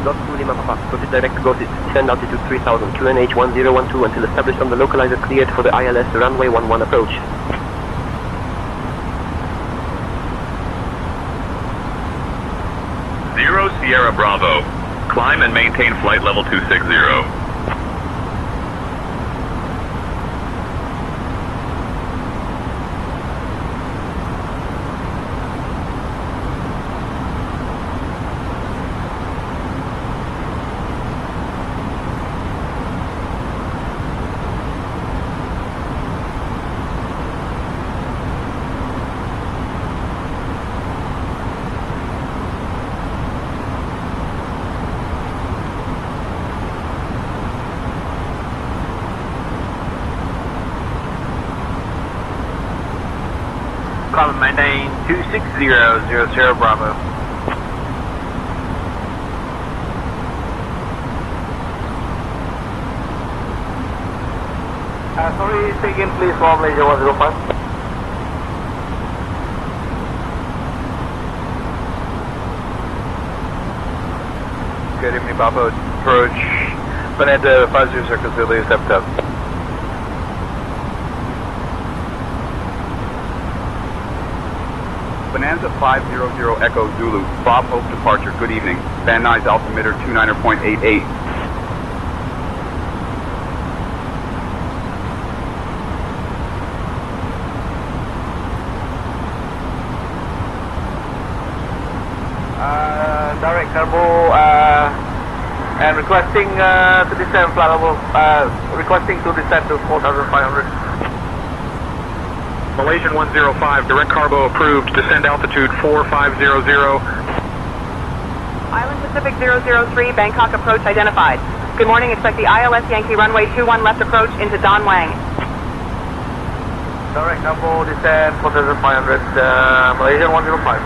Lot 2 Lima Papa, proceed direct go descend altitude 3000, QNH 1012 until established on the localizer cleared for the ILS runway 11 approach. Zero Sierra Bravo. Climb and maintain flight level 260. Climb and maintain 260, 00 Bravo. Sorry, take in please from Malaysia 105. Good evening, Bravo. Approach. Bonetta 50 circles, Lily, stepped up. Bonanza 500 Echo Zulu, Bob Hope departure, good evening. Van Nuys altimeter 29.88. Direct turbo, and requesting to descend flight level, requesting to descend to 4,500. Malaysian 105, direct carbo approved, descend altitude 4500. Island Pacific 003, Bangkok approach identified. Good morning, expect the ILS Yankee runway 21 left approach into Don Wang. Direct turbo, descend 4,500, Malaysian 105.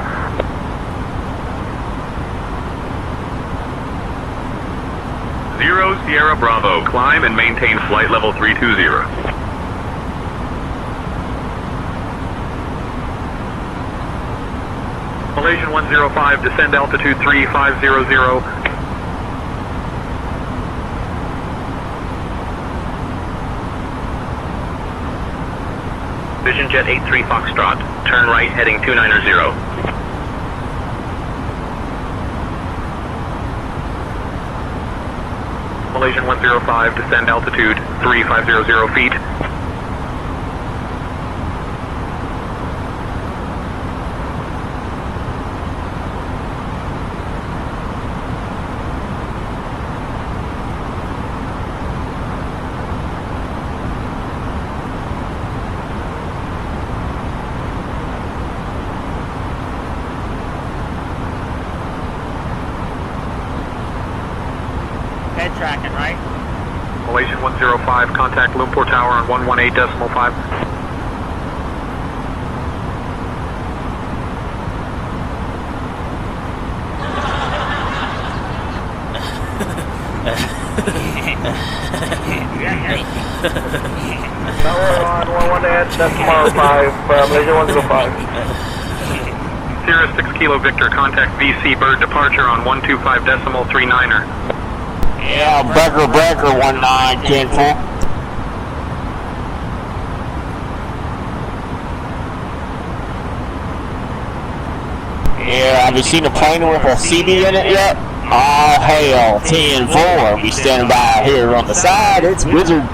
Zero Sierra Bravo. Climb and maintain flight level 320. Malaysian 105, descend altitude 3500. Vision Jet 83 Foxtrot, turn right heading 290. Malaysian 105, descend altitude 3500 feet. Head tracking, right? Malaysian 105, contact Lumpur Tower on 118.5. Tower on 118.5, Malaysia 105. Sierra 6 Kilo Victor, contact VC Bird departure on 125.39er. Yeah, breaker 1910-4. Yeah, have you seen a plane with a CD in it yet? Oh hell, 10-4. We standing by here on the side. It's Wizard.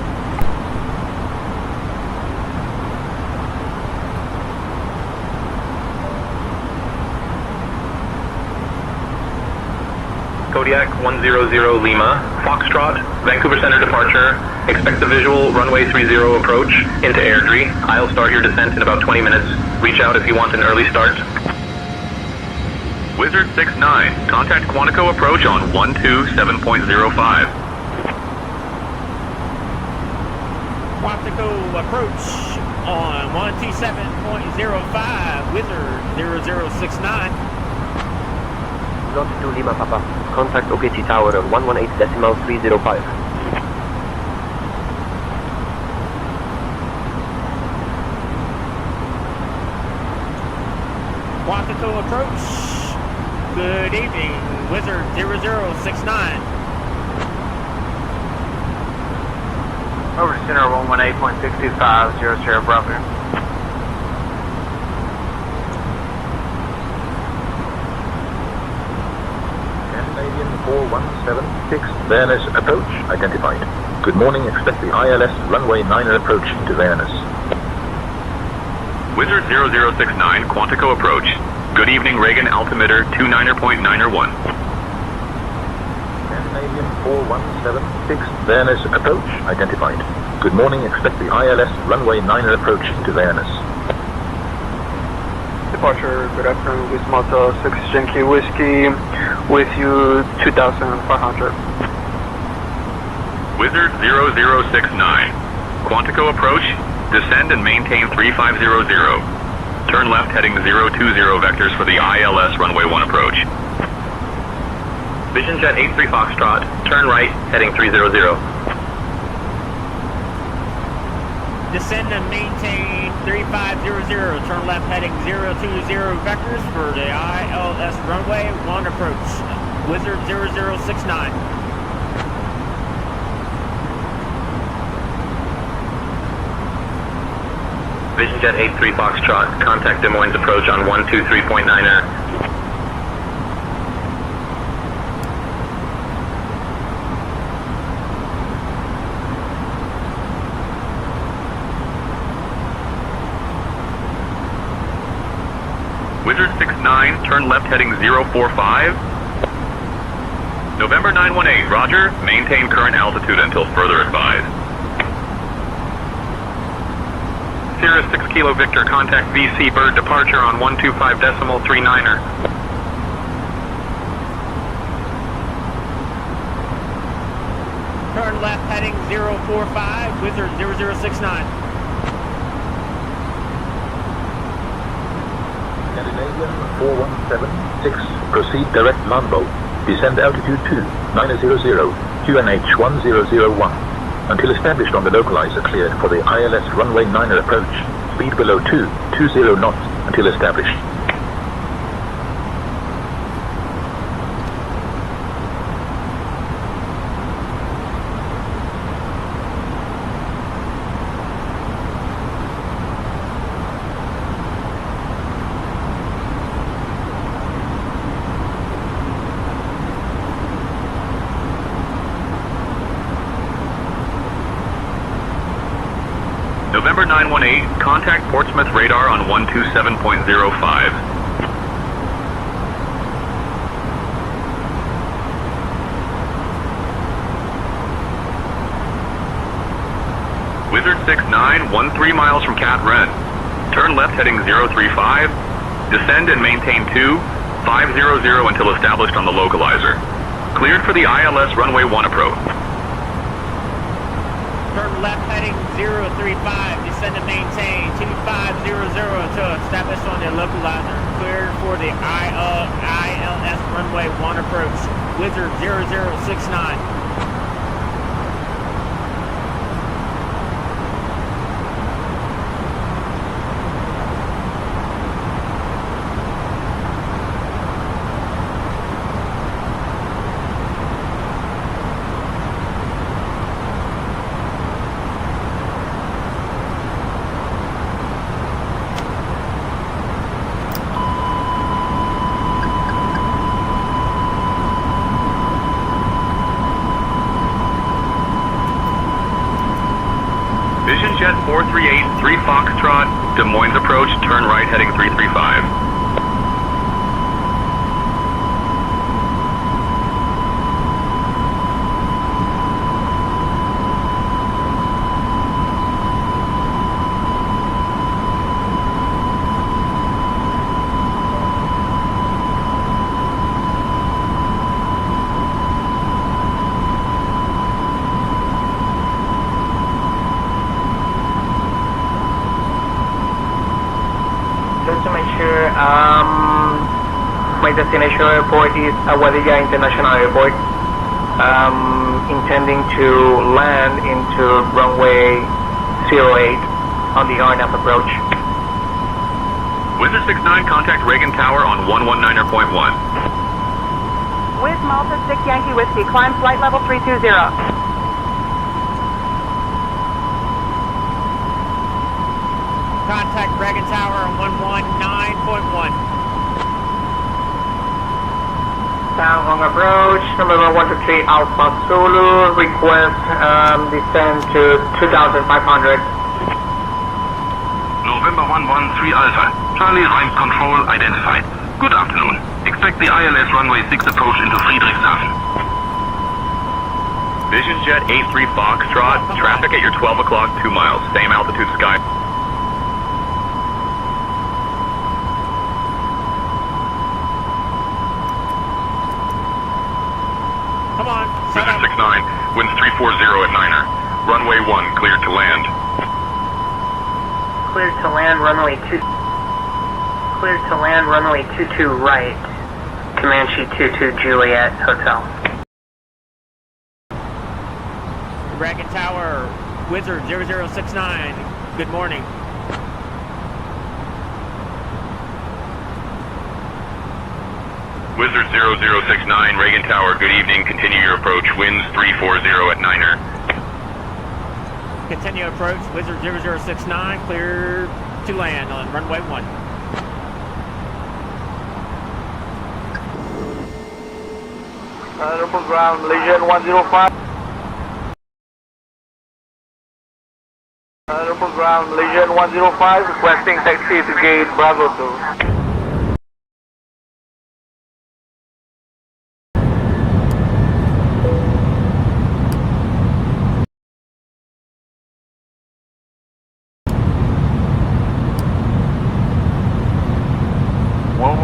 Kodiak 100 Lima, Foxtrot, Vancouver Center departure. Expect the visual runway 30 approach into Airdrie. I'll start your descent in about 20 minutes. Reach out if you want an early start. Wizard 69, contact Quantico approach on 127.05. Quantico approach on 127.05, Wizard 0069. Longitude 2 Lima Papa, contact OKT Tower on 118.305. Quantico approach. Good evening, Wizard 0069. Over to center 118.625, 00 Bravo. Canadian 4176, Varennes approach identified. Good morning, expect the ILS runway 9er approach into Varennes. Wizard 0069, Quantico approach. Good evening, Reagan altimeter 29.901. Canadian 4176, Varennes approach identified. Good morning, expect the ILS runway 9er approach into Varennes. Departure, good afternoon, with Malta 6 Yankee Whiskey, with you 2,500. Wizard 0069, Quantico approach. Descend and maintain 3500. Turn left heading 020 vectors for the ILS runway 1 approach. Vision Jet 83 Foxtrot, turn right heading 300. Descend and maintain 3500. Turn left heading 020 vectors for the ILS runway 1 approach. Wizard 0069. Vision Jet 83 Foxtrot, contact Des Moines approach on 123.9er. Wizard 69, turn left heading 045. November 918, roger. Maintain current altitude until further advised. Sierra 6 Kilo Victor, contact VC Bird departure on 125.39er. Turn left heading 045, Wizard 0069. Scandinavian 4176, proceed direct Lambo. Descend altitude 2900, QNH 1001. Until established on the localizer cleared for the ILS runway 9er approach. Speed below 220 knots until established. November 918, contact Portsmouth radar on 127.05. Wizard 69, 13 miles from Cat Ren. Turn left heading 035. Descend and maintain 2500 until established on the localizer. Cleared for the ILS runway 1 approach. left heading 035, descend and maintain 2500 to establish on the localizer. Clear for the ILS runway 1 approach. Wizard 0069. Vision Jet 438, 3 Foxtrot, Des Moines approach, turn right heading 335. Just to make sure, my destination airport is Aguadilla International Airport. Intending to land into runway 08 on the RNAP approach. Wizard 69, contact Reagan Tower on 119.1. Wiz Malta 6 Yankee Whiskey, climb flight level 320. Contact Reagan Tower on 119.1. Down approach, number 123 Alpha Zulu, request descend to 2,500. November 113 Alpha. Charlie Rhyme Control identified. Good afternoon. Expect the ILS runway 6 approach into Friedrichshafen. Vision Jet 83 Foxtrot, traffic at your 12 o'clock, 2 miles, same altitude sky. Come on, Wizard 69, winds 340 at Niner. Runway 1, cleared to land. Cleared to land runway 2. Cleared to land runway 22 right. Comanche 22 Juliet Hotel. Reagan Tower, Wizard 0069. Good morning. Wizard 0069, Reagan Tower, good evening. Continue your approach. Winds 340 at Niner. Continue approach, Wizard 0069, clear to land on runway 1. Airport ground, Legion 105. Airport ground, Legion 105, requesting taxi to gate Bravo 2.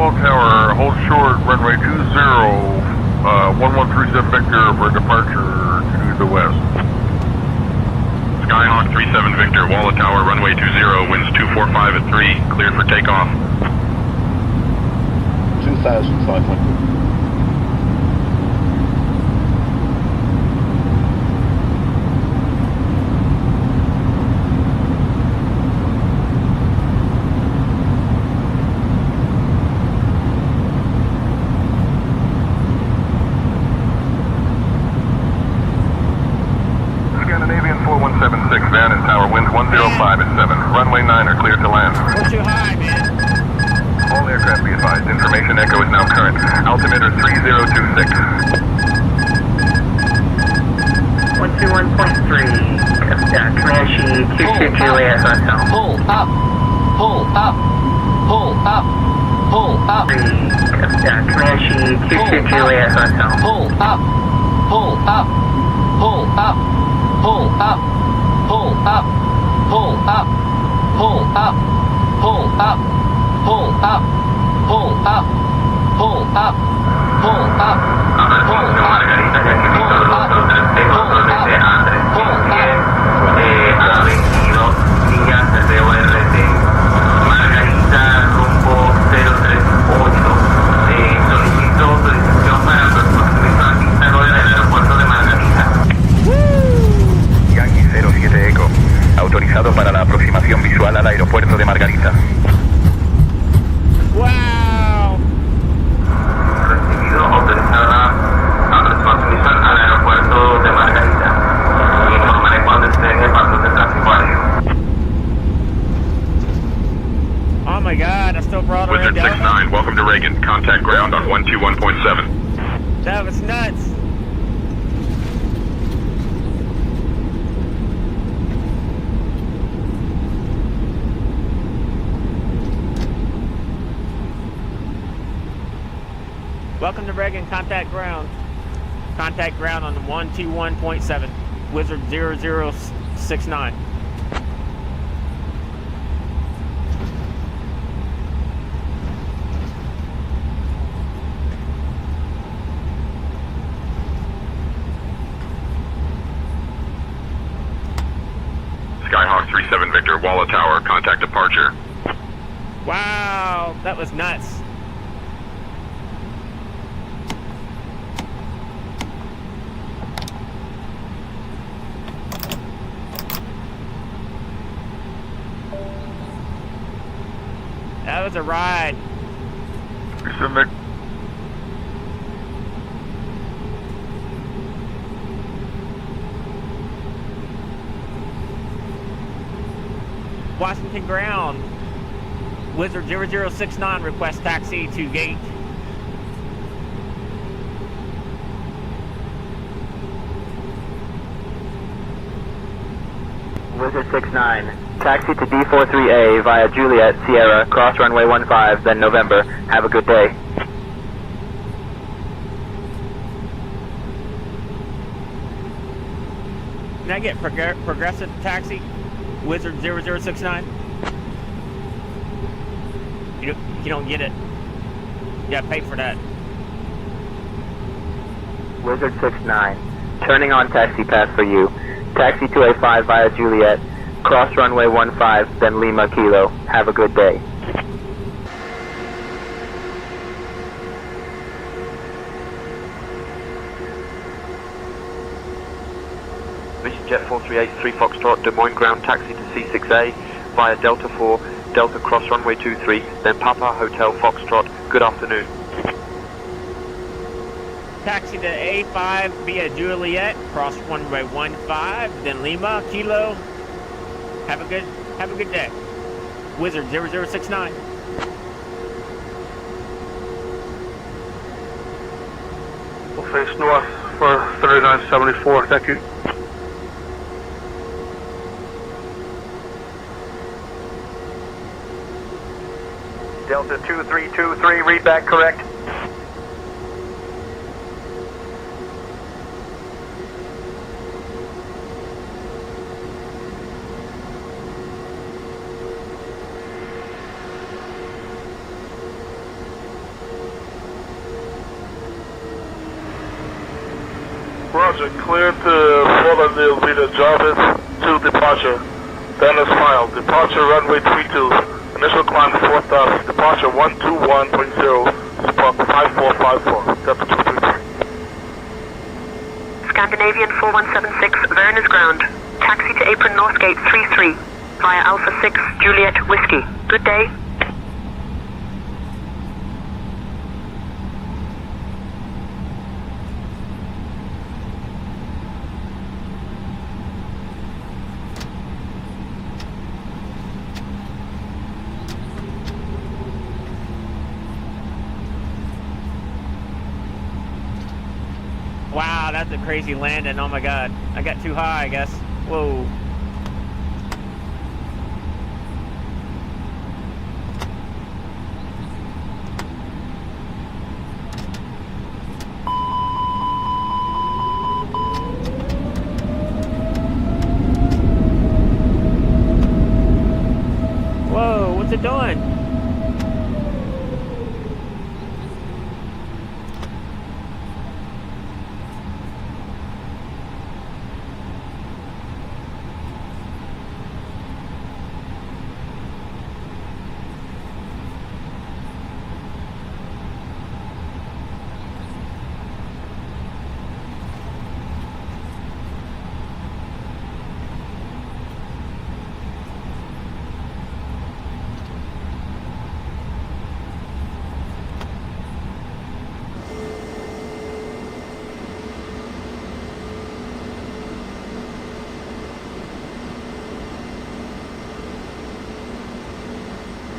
Tower, hold short, runway 20, 1137 Victor for departure to the west. Skyhawk 37 Victor, Walla Tower, runway 20, winds 245 at 3, cleared for takeoff. 2,500. Van and Tower, winds 105 at 7. Runway 9 are cleared to land. We're too high, man. All aircraft be advised. Information echo is now current. Altimeter 3026. 121.3. Comanche 22 Juliet Hotel. Pull up. Pull up. Pull up. Pull up. Comanche 22 Juliet Hotel. Pull up. Pull up. Pull up. Pull up. Pull up, pull up, pull up, pull up, pull up, pull up, pull up, pull up, pull up, pull up, pull up, pull up, Welcome to Reagan, contact ground. Contact ground on the 121.7, Wizard 0069. Skyhawk 37 Victor, Walla Tower, contact departure. Wow, that was nuts. That was a ride. Washington ground. Wizard 0069 request taxi to gate. Wizard 69. Taxi to D43A via Juliet, Sierra, cross runway 15, then November. Have a good day. Can I get progressive taxi? Wizard 0069? You don't get it. You gotta pay for that. Wizard 69. Turning on taxi pass for you. Taxi to A5 via Juliet. Cross runway 15, then Lima Kilo. Have a good day. Jet 4383 Foxtrot, Des Moines ground taxi to C6A via Delta 4, Delta cross runway 23, then Papa Hotel Foxtrot. Good afternoon. Taxi to A5 via Juliet, cross runway 15, then Lima Kilo. Have a good day. Wizard 0069. We'll face north for 3974. Thank you. Delta 2323, read back correct. Roger, clear to Fort Vita Jarvis to departure. Dennis Smile, departure runway 32. Initial climb 4,000, departure 121.0, spark 5454, Delta 233. Scandinavian 4176, Verena's ground. Taxi to apron North Gate 33 via Alpha 6, Juliet Whiskey. Good day. Wow, that's a crazy landing. Oh my god. I got too high, I guess. Whoa. Whoa, what's it doing?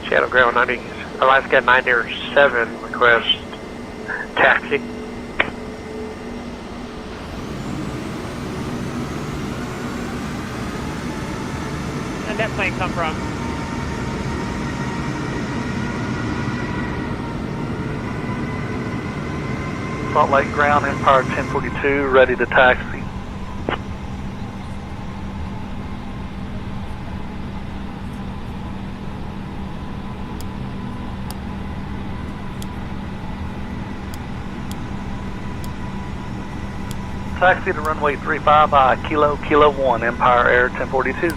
Shadow Ground 90, Alaska 907, request taxi. Where'd that plane come from? Salt Lake ground, Empire 1042, ready to taxi. Taxi to runway 35 Kilo 1, Empire Air 1042.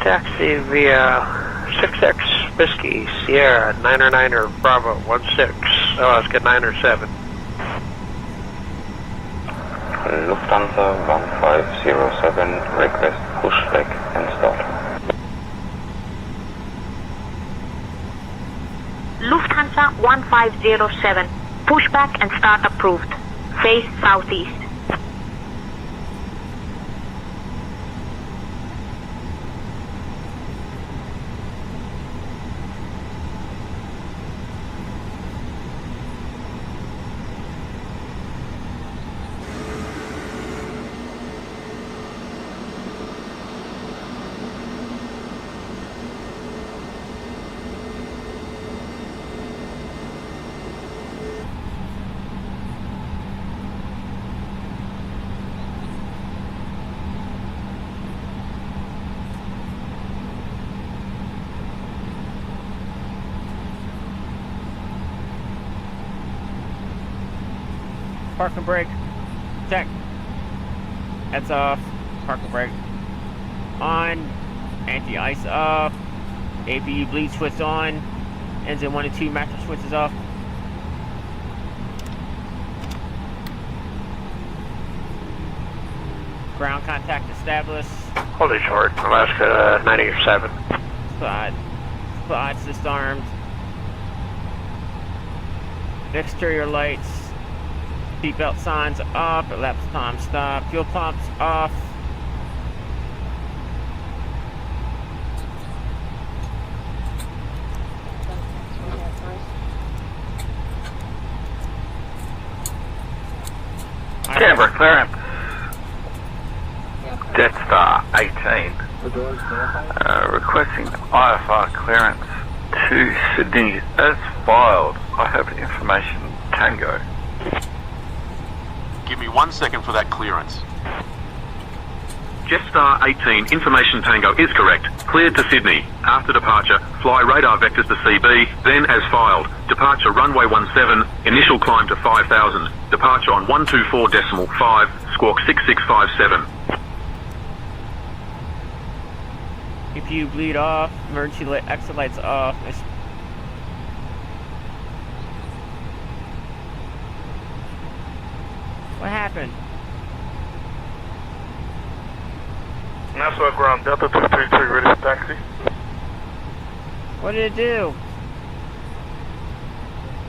Taxi via 6X Whiskey, Sierra, 9er Bravo, 16. Oh, let's get 9 or 7. Lufthansa 1507, request pushback and start. Lufthansa 1507, pushback and start approved. Face southeast. Park and brake. Check. Heads off. Park and brake. On. Anti-ice off. APU bleed switch on. Engine 1 and 2 master switches off. Ground contact established. Holding short, Alaska 97. Spots disarmed. Exterior lights. Seatbelt signs off. Elapsed time stop. Fuel pumps off. Canberra clearance. Jetstar 18. Requesting IFR clearance to Sydney. As filed, I have information Tango. Give me 1 second for that clearance. Jetstar 18, information Tango is correct. Cleared to Sydney. After departure, fly radar vectors to CB, then as filed. Departure runway 17, initial climb to 5,000. Departure on 124.5, squawk 6657. If you bleed off, emergency exit lights off. What happened? Nassau ground, Delta 233, ready for taxi. What did it do?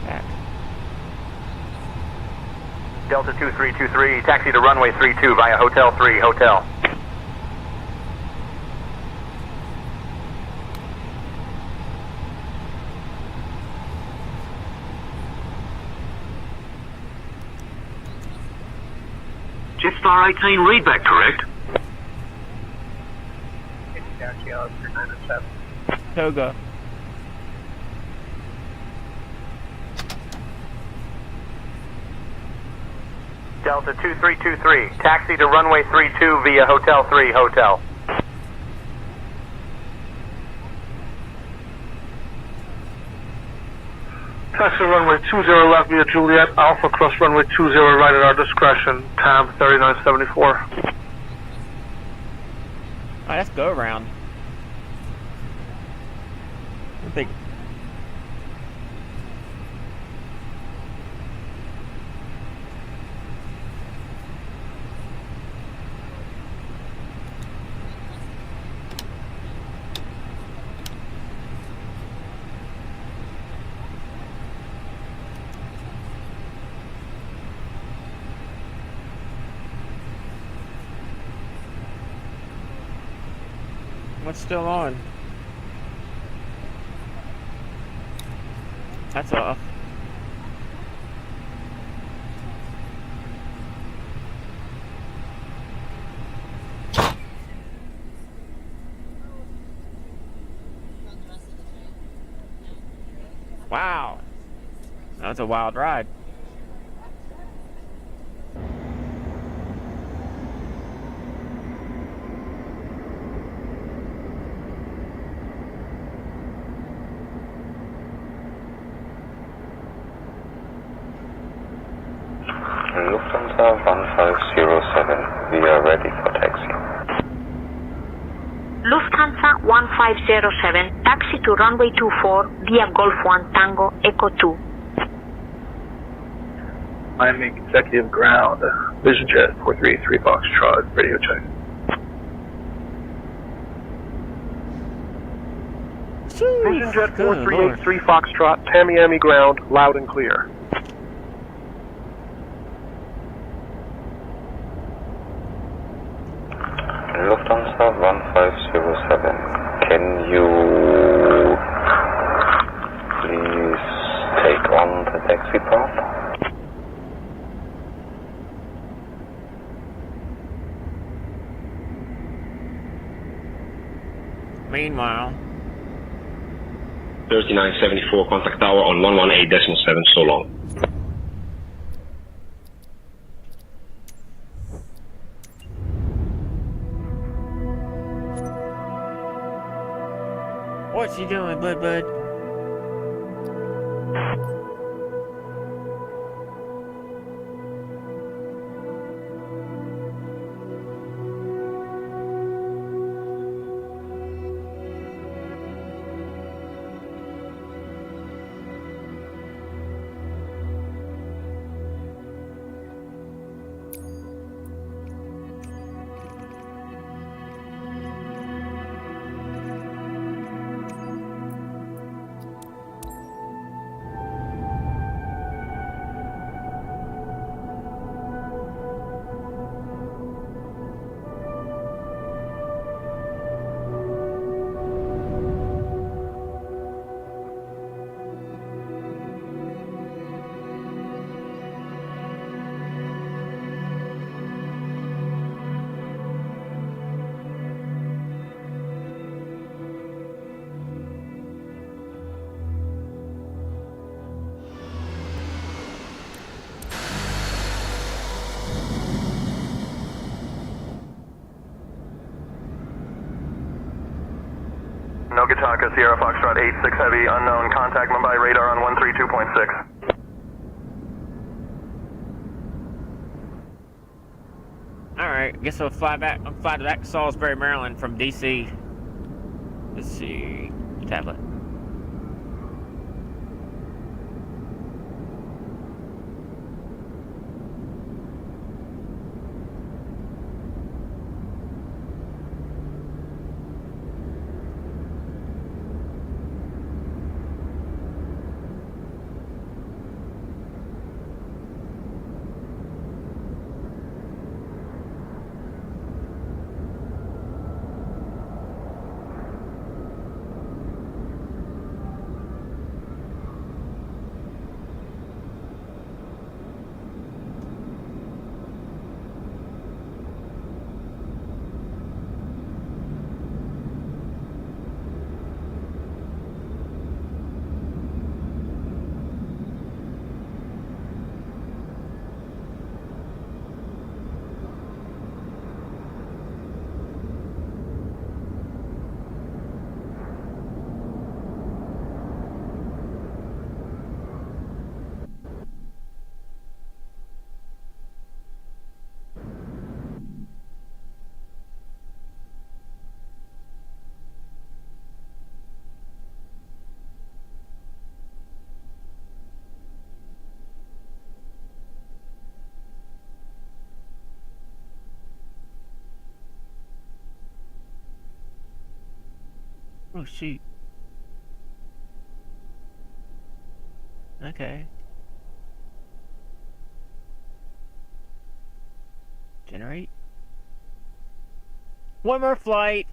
Back. Delta 2323, taxi to runway 32 via Hotel 3, Hotel. Jetstar 18, readback correct. Toga. Delta 2323, taxi to runway 32 via Hotel 3, Hotel. Taxi runway 20 left via Juliet, Alpha cross runway 20 right at our discretion, tab 3974. Oh, let's go around. I think. What's still on? That's off. Wow. That was a wild ride. Lufthansa 1507, we are ready for taxi. Lufthansa 1507, taxi to runway 24 via Golf 1 Tango Echo 2. Miami Executive Ground, VisionJet 433 Foxtrot, radio check. VisionJet 4383 Foxtrot, Tamiami Ground, loud and clear. Lufthansa 1507, can you please take on the taxi path? Meanwhile, 3974, contact tower on 118.7, so long. what's he doing, bud? Nogataka, Sierra Foxtrot 86 Heavy, unknown, contact Mumbai radar on 132.6. Alright, guess I'll fly back to Salisbury, Maryland from DC. Let's see. Tablet. Oh, shoot. Okay. Generate. One more flight.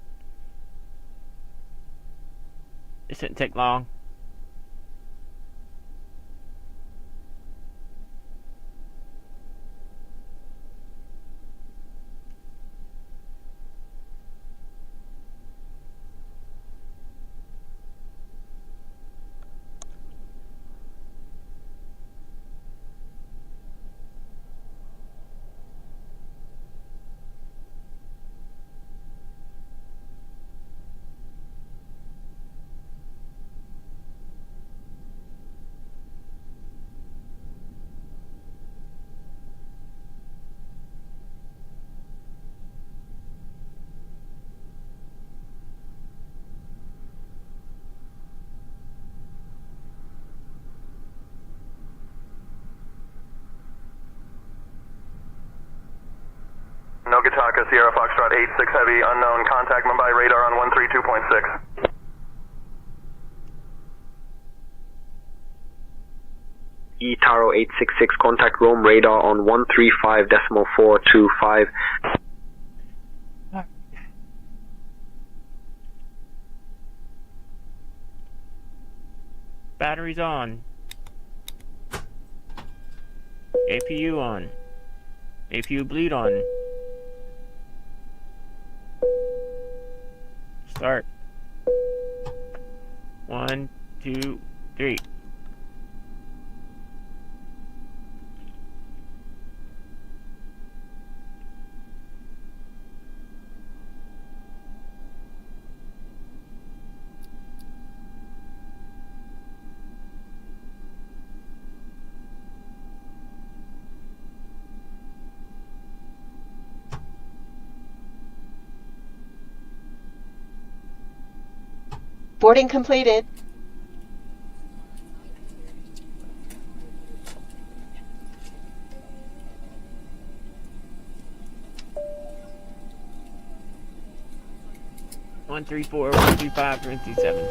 It shouldn't take long. Nogataka, Sierra Foxtrot 86 Heavy, unknown, contact Mumbai radar on 132.6. Taro 866, contact Rome radar on 135.425. Batteries on. APU on. APU bleed on. Start. 1, 2, 3. Boarding completed. One, 3, 4, 1, 3, 5, 1, 3, 7.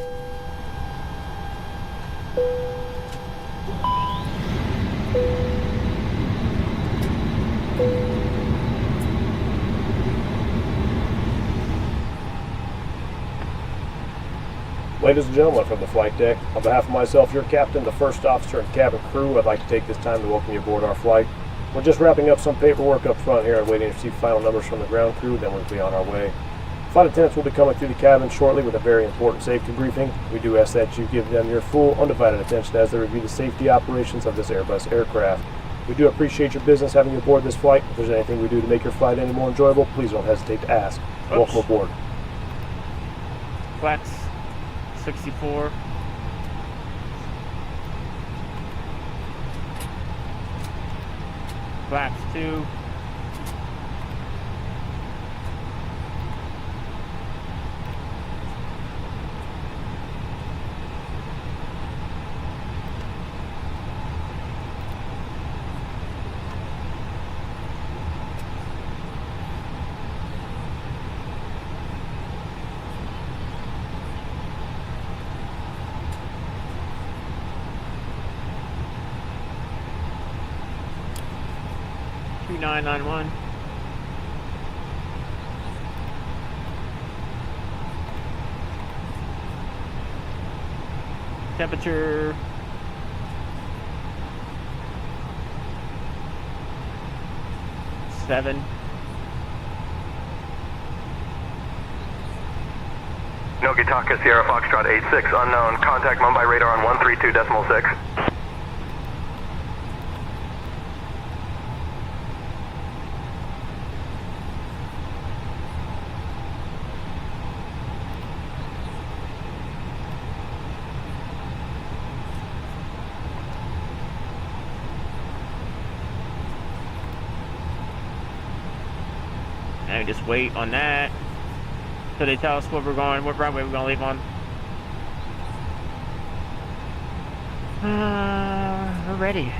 Ladies and gentlemen from the flight deck, on behalf of myself, your captain, the first officer, and cabin crew, I'd like to take this time to welcome you aboard our flight. We're just wrapping up some paperwork up front here and waiting to receive final numbers from the ground crew, then we'll be on our way. Flight attendants will be coming through the cabin shortly with a very important safety briefing. We do ask that you give them your full, undivided attention as they review the safety operations of this Airbus aircraft. We do appreciate your business having you aboard this flight. If there's anything we do to make your flight any more enjoyable, please don't hesitate to ask. Welcome aboard. Flex 64. Flaps 2. Two 991. Temperature 7. Nogataka, Sierra Foxtrot 86, unknown, contact Mumbai radar on 132.6. And just wait on that till they tell us what we're going, what runway we're going to leave on. We're ready.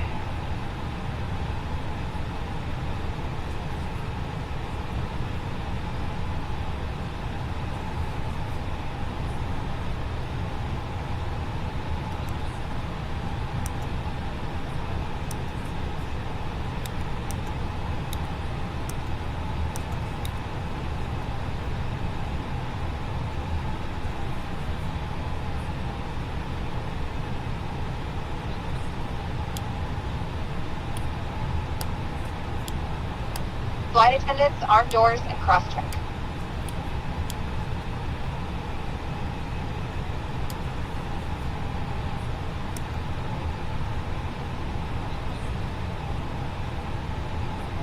Flight attendants, arm doors, and cross-check.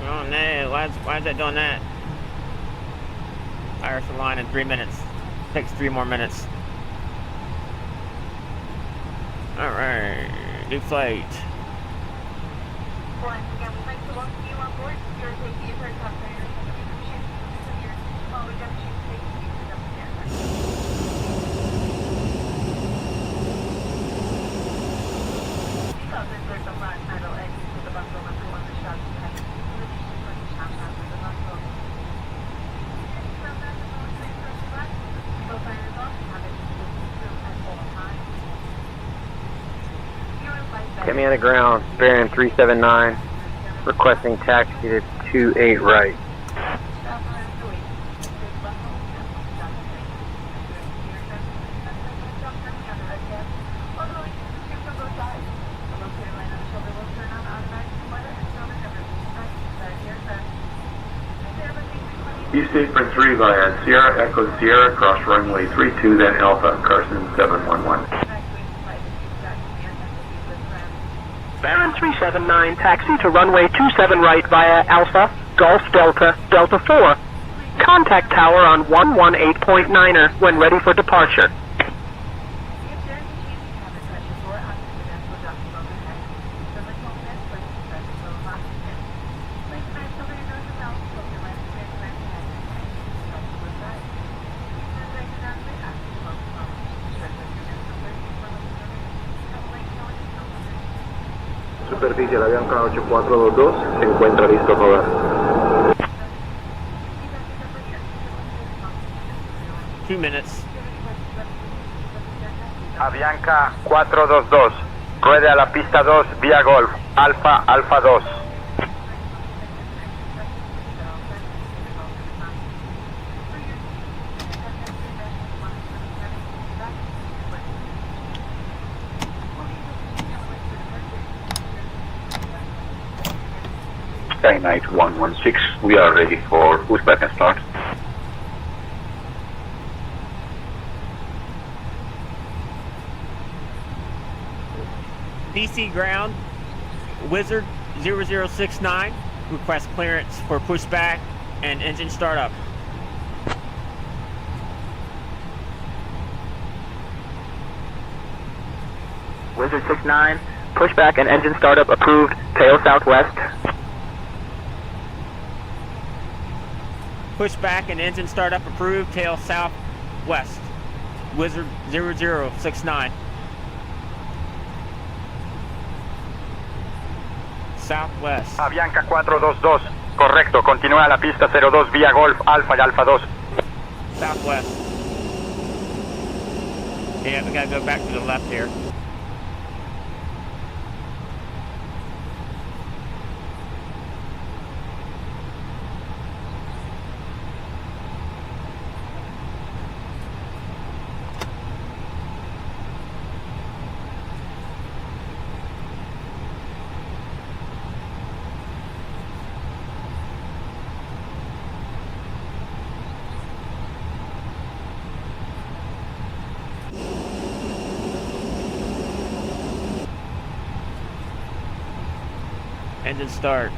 Oh no, why is that doing that? Fires the line in 3 minutes. Takes 3 more minutes. Alright, new flight. Get me on the ground, bearing 379, requesting taxi to 28 right. East Apron 3 via Sierra Echo Sierra, cross runway 32, then Alpha, Carson 711. Baron 379, taxi to runway 27 right via Alpha, Golf Delta, Delta 4. Contact tower on 118.9er when ready for departure. Superficie, la Avianca 8422, se encuentra listo a rodar. Minutes. Avianca 422, ruede a la pista 2 vía Golf, Alfa, Alfa 2. Skynight 116, we are ready for pushback and start. DC ground, Wizard 0069, request clearance for pushback and engine startup. Wizard 69, pushback and engine startup approved, tail southwest. Pushback and engine startup approved, tail southwest. Wizard 0069. Southwest. Avianca 422, correcto, continúa la pista 02 vía Golf, Alfa y Alfa 2. Southwest. Yeah, we gotta go back to the left here. Engine start.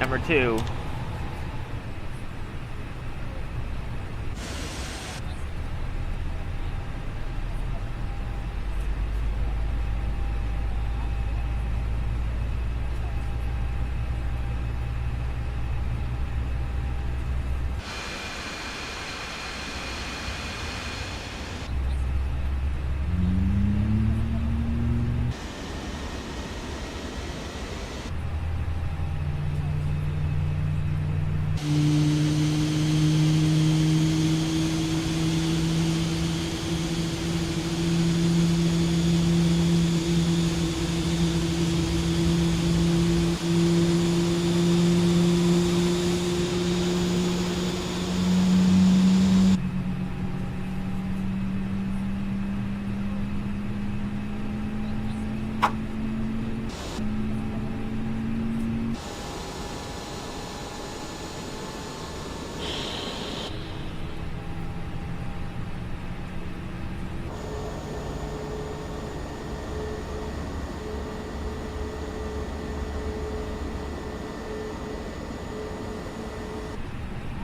Number 2.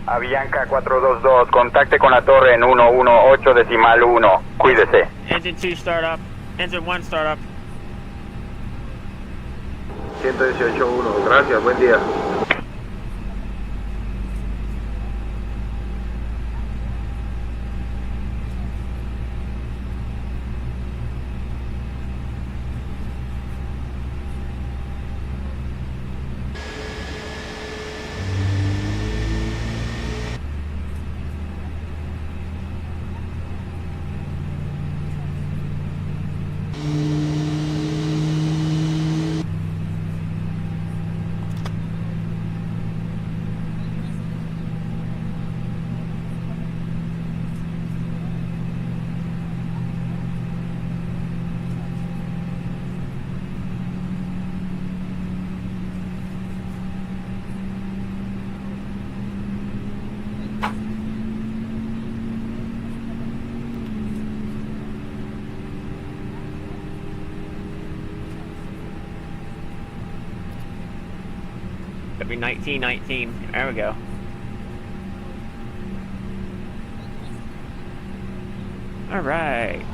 Avianca 422, contacte con la torre en 118.1, cuídese. Engine 2 startup. Engine 1 startup. 118.1, gracias, buen día. That'd be 1919. There we go. Alright.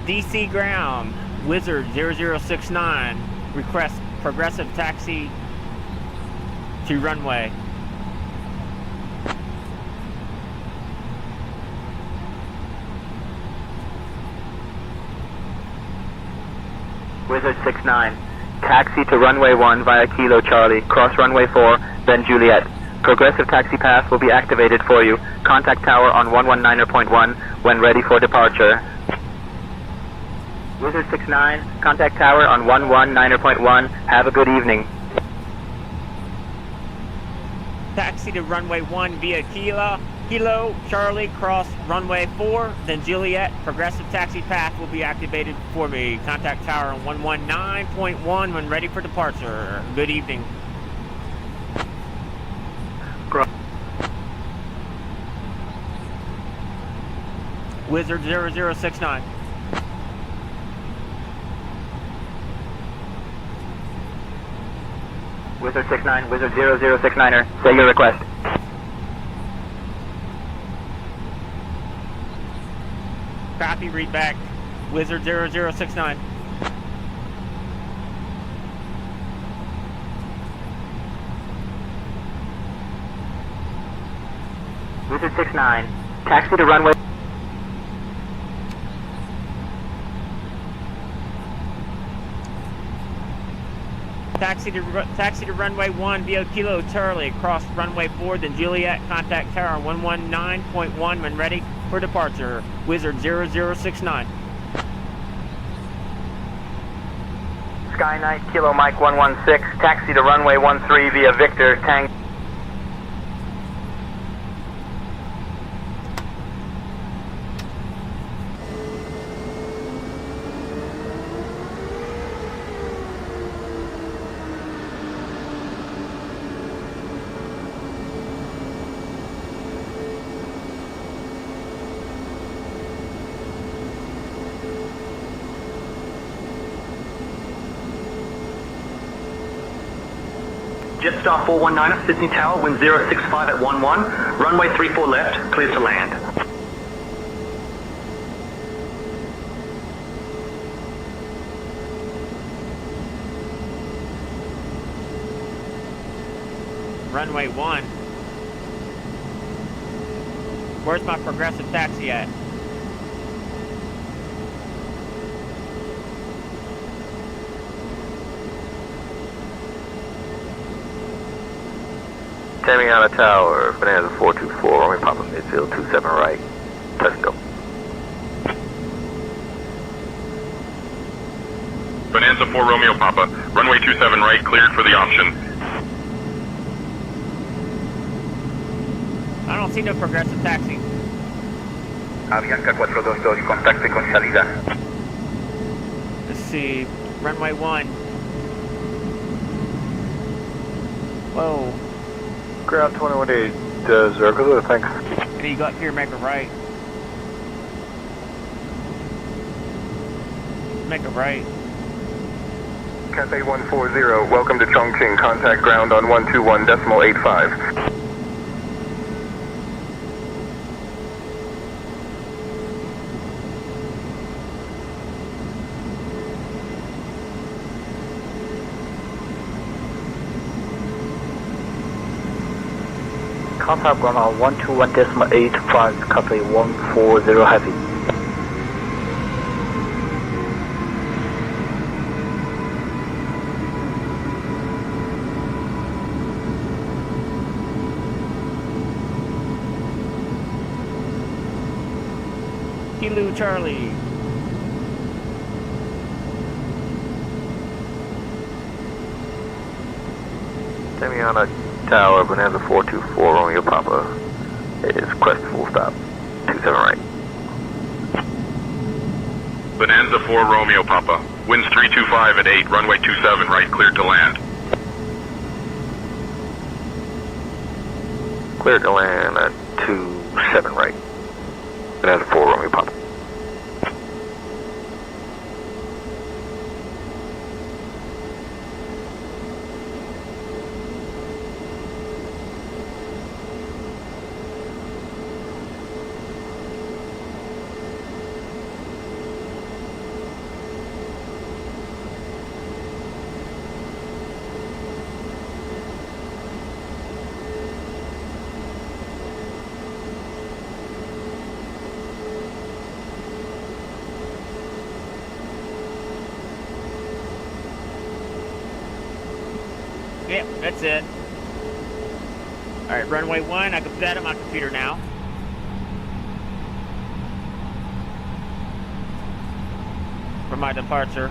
DC ground, Wizard 0069, request progressive taxi to runway. Wizard 69, taxi to runway 1 via Kilo Charlie, cross runway 4, then Juliet. Progressive taxi path will be activated for you. Contact tower on 119.1 when ready for departure. Wizard 69, contact tower on 119.1. Have a good evening. Taxi to runway 1 via Kilo Charlie, cross runway 4, then Juliet. Progressive taxi path will be activated for me. Contact tower on 119.1 when ready for departure. Good evening. Wizard 0069. Wizard 69, Wizard 0069er, say your request. Copy, read back. Wizard 0069. Wizard 69, taxi to runway. Taxi to runway 1 via Kilo Charlie, cross runway 4, then Juliet. Contact tower 119.1 when ready for departure. Wizard 0069. Sky Knight, Kilo Mike 116, taxi to runway 13 via Victor, Tang. Jetstar 419, Sydney Tower, wind 065 at 11, runway 34 left, clear to land. Runway 1. Where's my progressive taxi at? Tamiana Tower, Bonanza 424, runway Papa midfield 27 right, touch and go. Bonanza 4 Romeo Papa, runway 27 right, cleared for the option. I don't see no progressive taxi. Avianca 422, contacte con salida. Let's see, runway 1. Whoa. Ground 21-8, Zergo, thanks. And you go up here, make a right. Make a right. Cathay 140, welcome to Chongqing, contact ground on 121.85. Contact ground on 121.85, Cathay 140 heavy. Kilo Charlie. Tamiana Tower, Bonanza 424, Romeo Papa, is crest full stop, 27 right. Bonanza 4 Romeo Papa, winds 325 at 8, runway 27 right, cleared to land. Cleared to land at 27 right. Bonanza 4 Romeo Papa. Yep, that's it. Alright, runway 1, I can put that on my computer now. For my departure.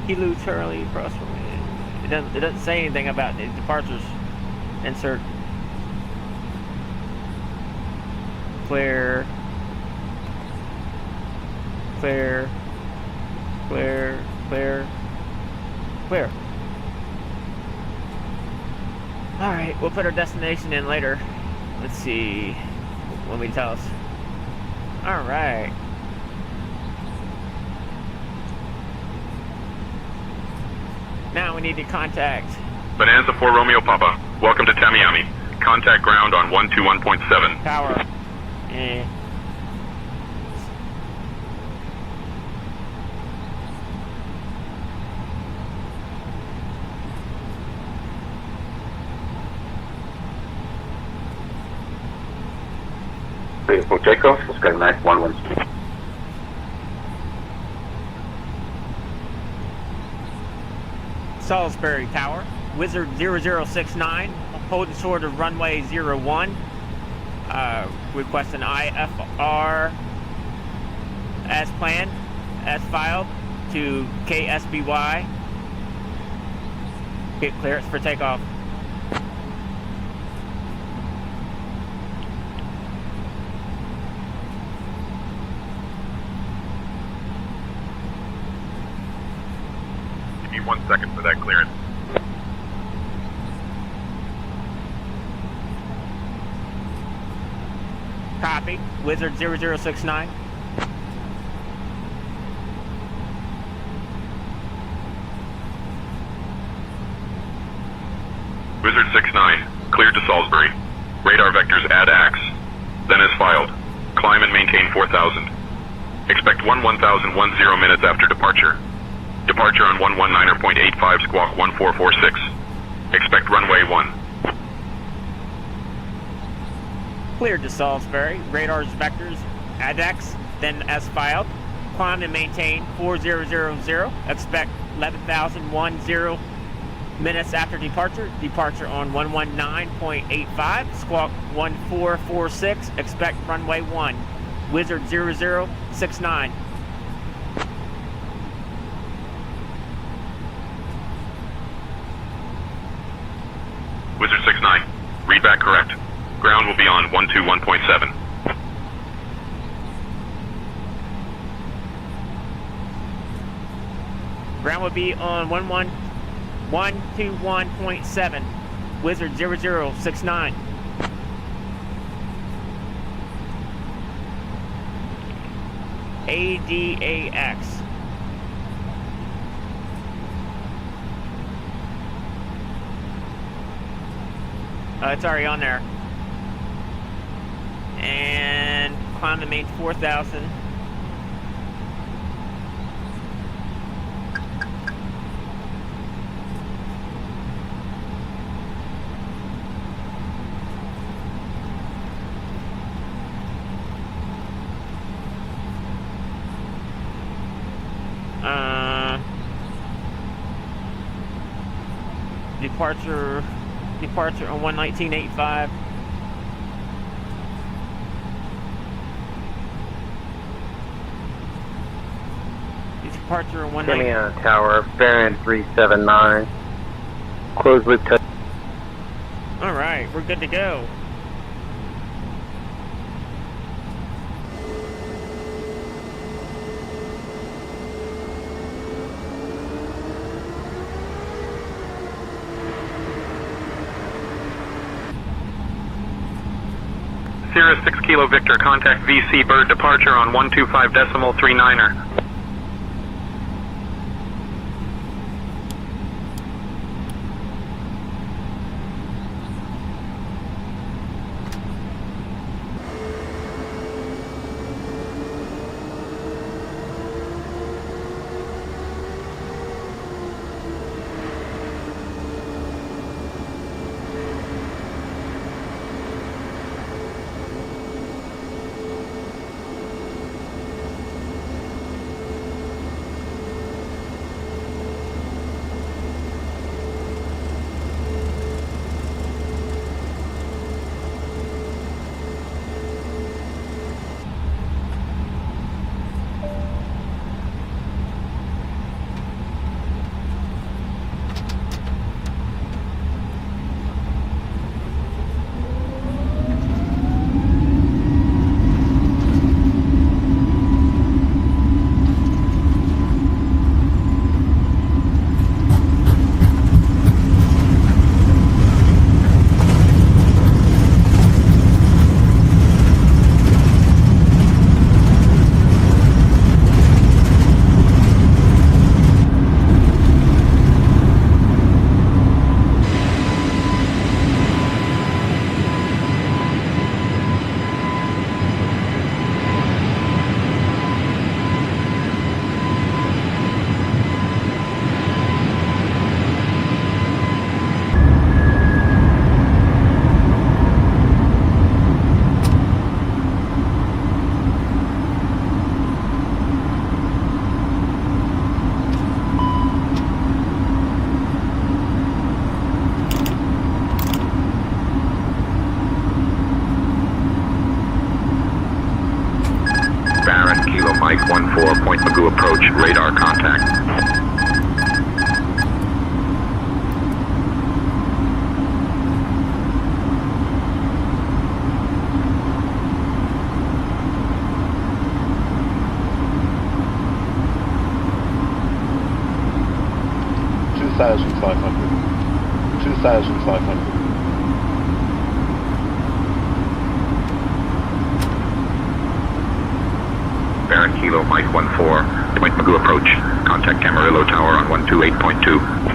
Kilo Charlie cross. It doesn't say anything about the departures. Insert. Clear. Clear. Clear. Clear. Clear. Alright, we'll put our destination in later. Let's see. When we tell us. Alright. Now we need to contact Bonanza 4 Romeo Papa. Welcome to Tamiami. Contact ground on 121.7. Power. For takeoff, let's go 911. Salisbury Tower, Wizard 0069, holding short of runway 01. Request an IFR as planned, as filed to KSBY. Get clearance for takeoff. Give me 1 second for that clearance. Copy. Wizard 0069. Wizard 69, cleared to Salisbury. Radar vectors add ax. Then as filed. Climb and maintain 4,000. Expect 1010 minutes after departure. Departure on 119.85 squawk 1446. Expect runway 1. Cleared to Salisbury. Radars vectors ADX, then as filed. Climb and maintain 4000. Expect 11,010 minutes after departure. Departure on 119.85 squawk 1446. Expect runway 1. Wizard 0069. Wizard 69, read back correct. Ground will be on 121.7. Ground will be on 121.7. Wizard 0069. ADAX. It's already on there. And climb to main 4,000. Departure on 119.85. Departure on 119. Tamiami Tower, Baron 379. Closed loop touch. Alright, we're good to go. Sierra 6 Kilo Victor, contact VC Bird departure on 125.39er. Kilo Mike 14, Point Magoo approach, radar contact. Baron Kilo Mike 14, Point Magoo approach. Contact Camarillo Tower on 128.2.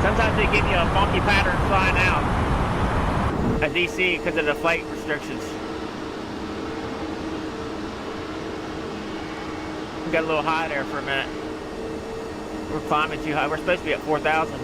Sometimes they give you a funky pattern flying out at DC because of the flight restrictions. We got a little high there for a minute. We're climbing too high. We're supposed to be at 4,000.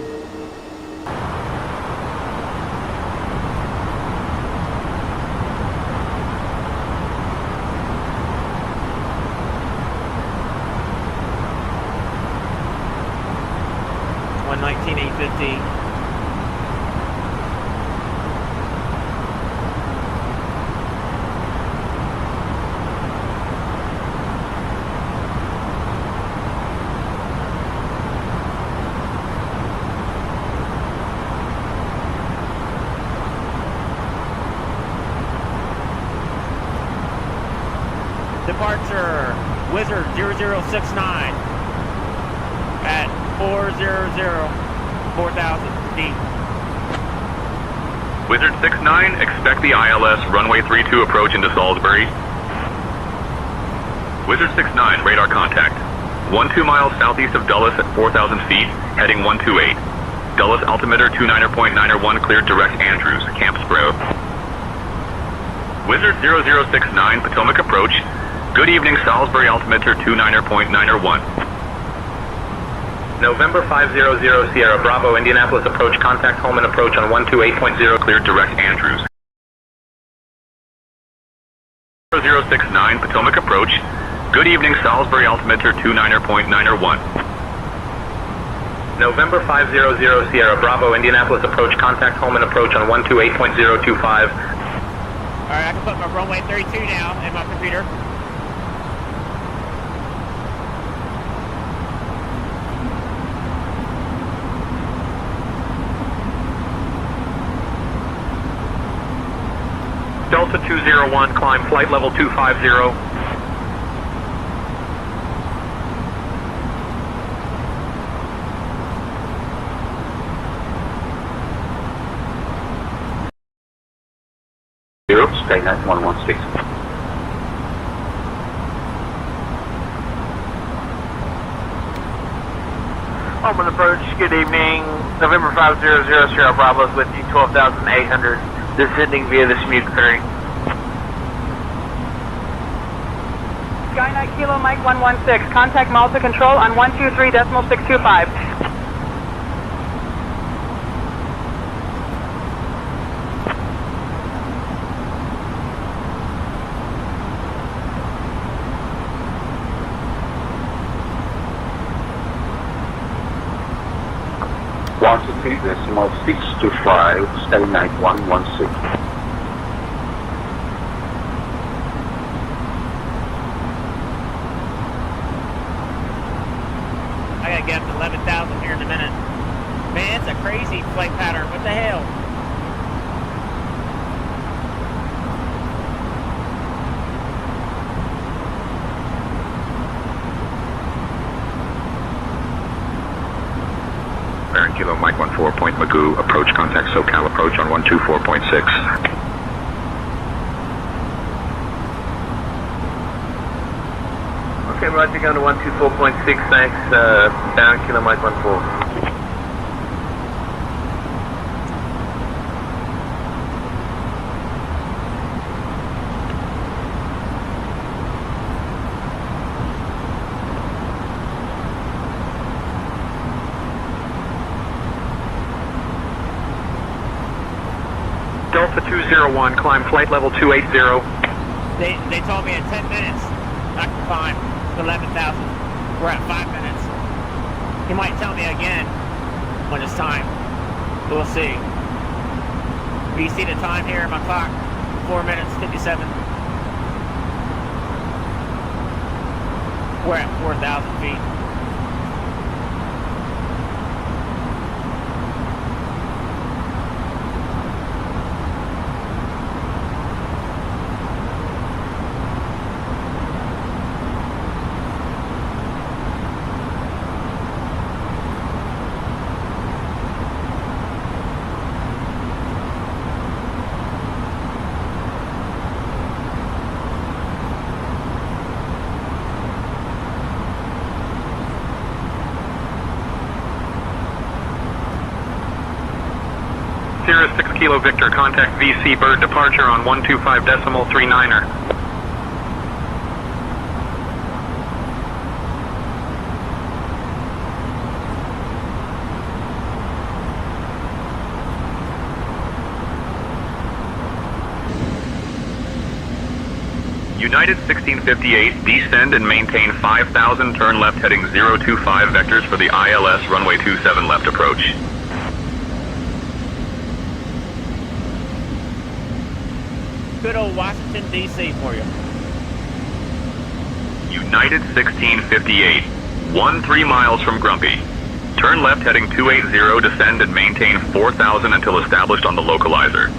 Departure, Wizard 0069 at 4,000 feet. Wizard 69, expect the ILS runway 32 approach into Salisbury. Wizard 69, radar contact. 12 miles southeast of Dulles at 4,000 feet, heading 128. Dulles altimeter 29.901 cleared direct Andrews, Camp Sprout. Wizard 0069, Potomac approach. Good evening, Salisbury altimeter 29.901. November 500 Sierra Bravo, Indianapolis approach, contact home and approach on 128.0, cleared direct Andrews. 0069, Potomac approach. Good evening, Salisbury altimeter 29.901. November 500 Sierra Bravo, Indianapolis approach, contact home and approach on 128.025. Alright, I can put my runway 32 now in my computer. Delta 201, climb flight level 250. Skyline 116. Open approach, good evening. November 500 Sierra Bravo's with you, 12,800. Descending via the Smoot Ferry. Skynight Kilo Mike 116. Contact Malta Control on 123.625. Decimal 625, Skynight 116. I gotta get up to 11,000 here in a minute. Man, it's a crazy flight pattern. What the hell? Baron Kilo Mike 14, Point Magoo, approach contact SoCal approach on 124.6. Okay, Roger, going to 124.6, thanks. Baron Kilo Mike 14. Delta 201, climb flight level 280. They told me in 10 minutes I can climb 11,000. We're at 5 minutes. He might tell me again when it's time. We'll see. Do you see the time here on my clock? 4 minutes, 57. We're at 4,000 feet. Sierra 6 Kilo Victor, contact VC Bird departure on 125.39er. United 1658, descend and maintain 5,000, turn left heading 025 vectors for the ILS runway 27 left approach. Good old Washington, D.C. for you. United 1658, 13 miles from Grumpy. Turn left heading 280, descend and maintain 4,000 until established on the localizer.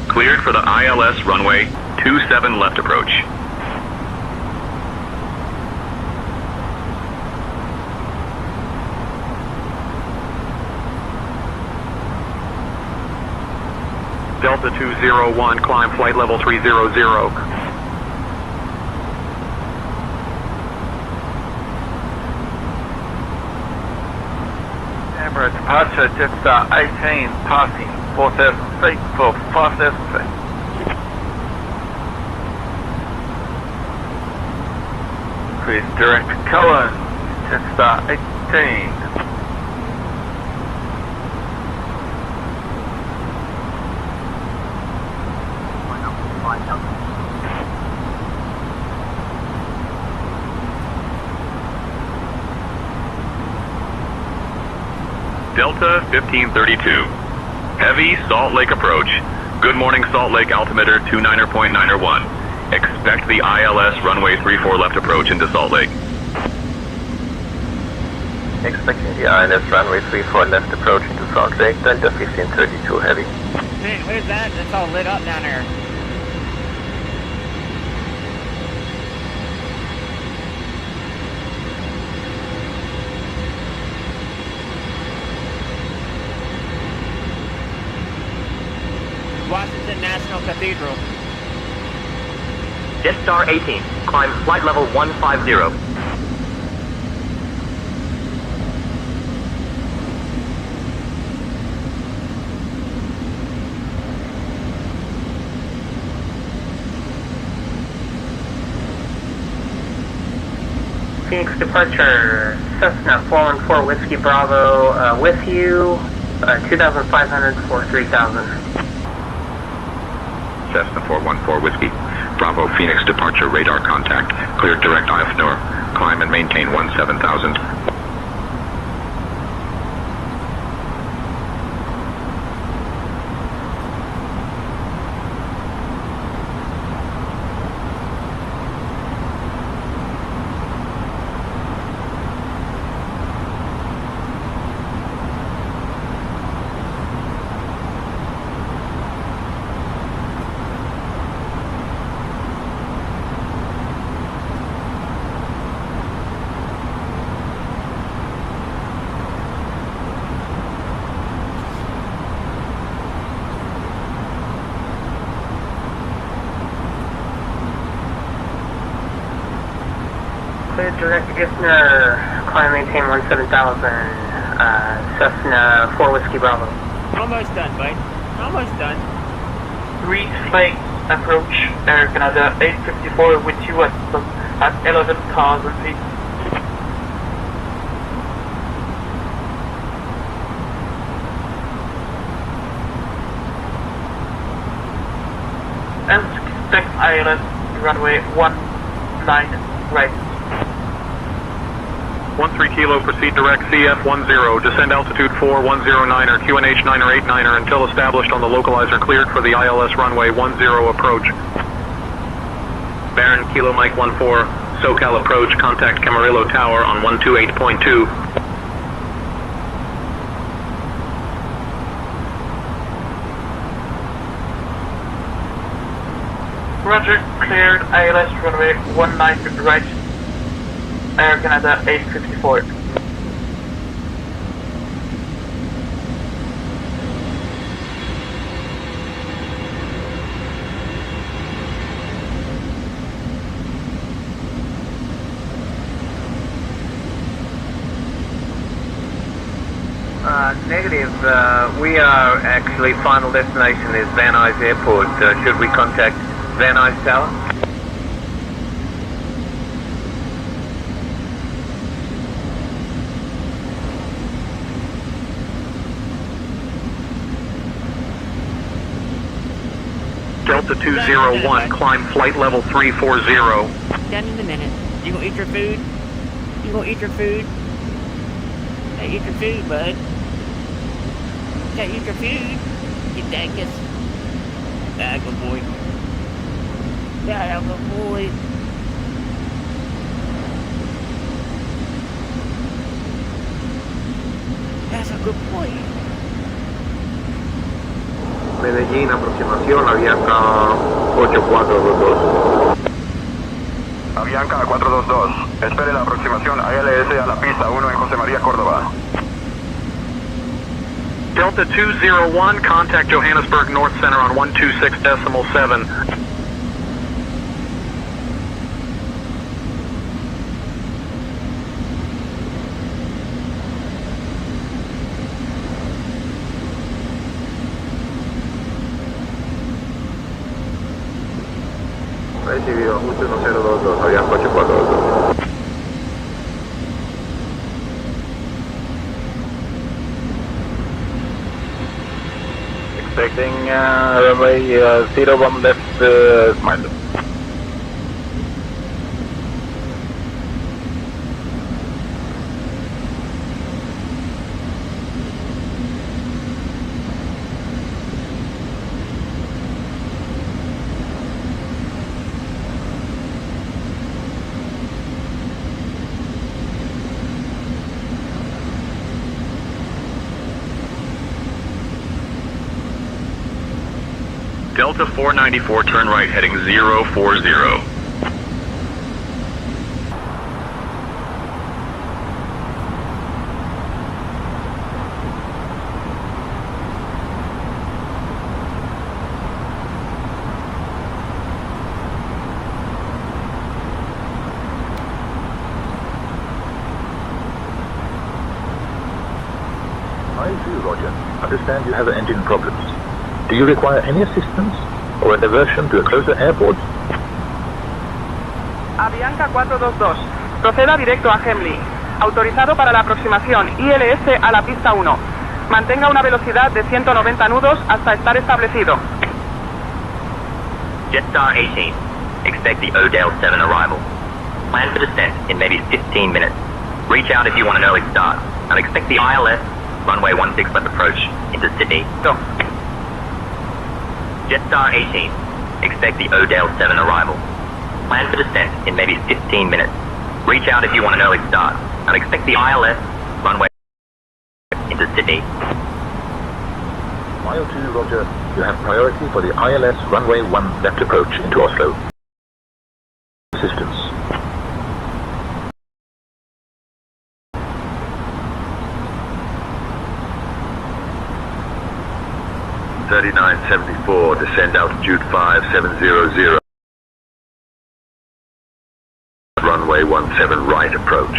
Cleared for the ILS runway 27 left approach. Delta 201, climb flight level 300. Emirates departure, Jetstar 18, passing 4,000 feet for 5,000 feet. Increase direct Cullen, Jetstar 18. Delta 1532. Heavy Salt Lake approach. Good morning, Salt Lake altimeter 29.901. Expect the ILS runway 34 left approach into Salt Lake. Expecting the ILS runway 34 left approach into Salt Lake, Delta 1532 heavy. Man, where's that? It's all lit up down there. Washington National Cathedral. Jetstar 18, climb flight level 150. Phoenix departure, Cessna 414 Whiskey Bravo, with you, 2,500 for 3,000. Cessna 414 Whiskey Bravo Phoenix departure radar contact. Cleared direct IFNOR. Climb and maintain 17,000. Cleared direct IFNOR, climb maintain 17,000, Cessna 4 Whiskey Bravo. Almost done, bud. Almost done. Reed Lake approach, Air Canada 854 with you at 11,000 feet. And expect ILS runway 19 right. 13 Kilo, proceed direct CF10, descend altitude 4109er, QNH 9er 89er until established on the localizer cleared for the ILS runway 10 approach. Baron Kilo Mike 14, SoCal approach, contact Camarillo Tower on 128.2. Roger, cleared ILS runway 19 right, Air Canada 854. Negative. We are actually, final destination is Van Nuys Airport. Should we contact Van Nuys Tower? Delta 201, climb flight level 340. Done in a minute. You gonna eat your food? You gonna eat your food? Gotta eat your food, bud. Gotta eat your food. You dankus. That's a good boy. That's a good boy. That's a good boy. Medellín, aproximación, Avianca 8422. Avianca 422. Espere la aproximación ILS a la pista 1 en José María, Córdoba. Delta 201, contact Johannesburg North Center on 126.7. Recibido, 1022, Avianca 8422. Expecting runway 01 left, smile. Delta 494, turn right heading 040. I do, Roger. Understand you have engine problems. Do you require any assistance or a diversion to a closer airport? Avianca 422, Proceda directo a Hemley. Autorizado para la aproximación ILS a la pista 1. Mantenga una velocidad de 190 nudos hasta estar establecido. Jetstar 18. Expect the Odell 7 arrival. Plan for descent in maybe 15 minutes. Reach out if you want an early start. And expect the ILS, runway 16 left approach, into Sydney. Go. Jetstar 18. Expect the Odell 7 arrival. Plan for descent in maybe 15 minutes. Reach out if you want an early start. And expect the ILS, runway into Sydney. Mile 2, Roger. You have priority for the ILS runway 1 left approach into Oslo. Assistance. $39.74, descend altitude 5700. Runway 17 right approach.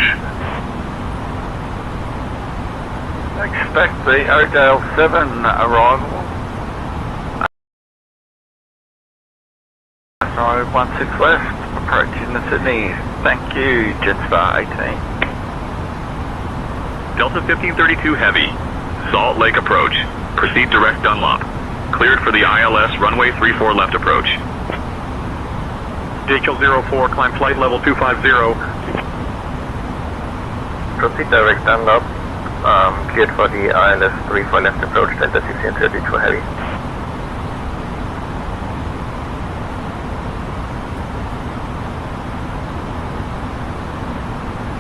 Expect the Odell 7 arrival. Runway 16 left, approaching the Sydney. Thank you, Jetstar 18. Delta 1532 Heavy, Salt Lake approach. Proceed direct Dunlop. Cleared for the ILS runway 34 left approach. Vehicle 04, climb flight level 250. Proceed direct Dunlop. Cleared for the ILS 34 left approach, Delta 1632 Heavy.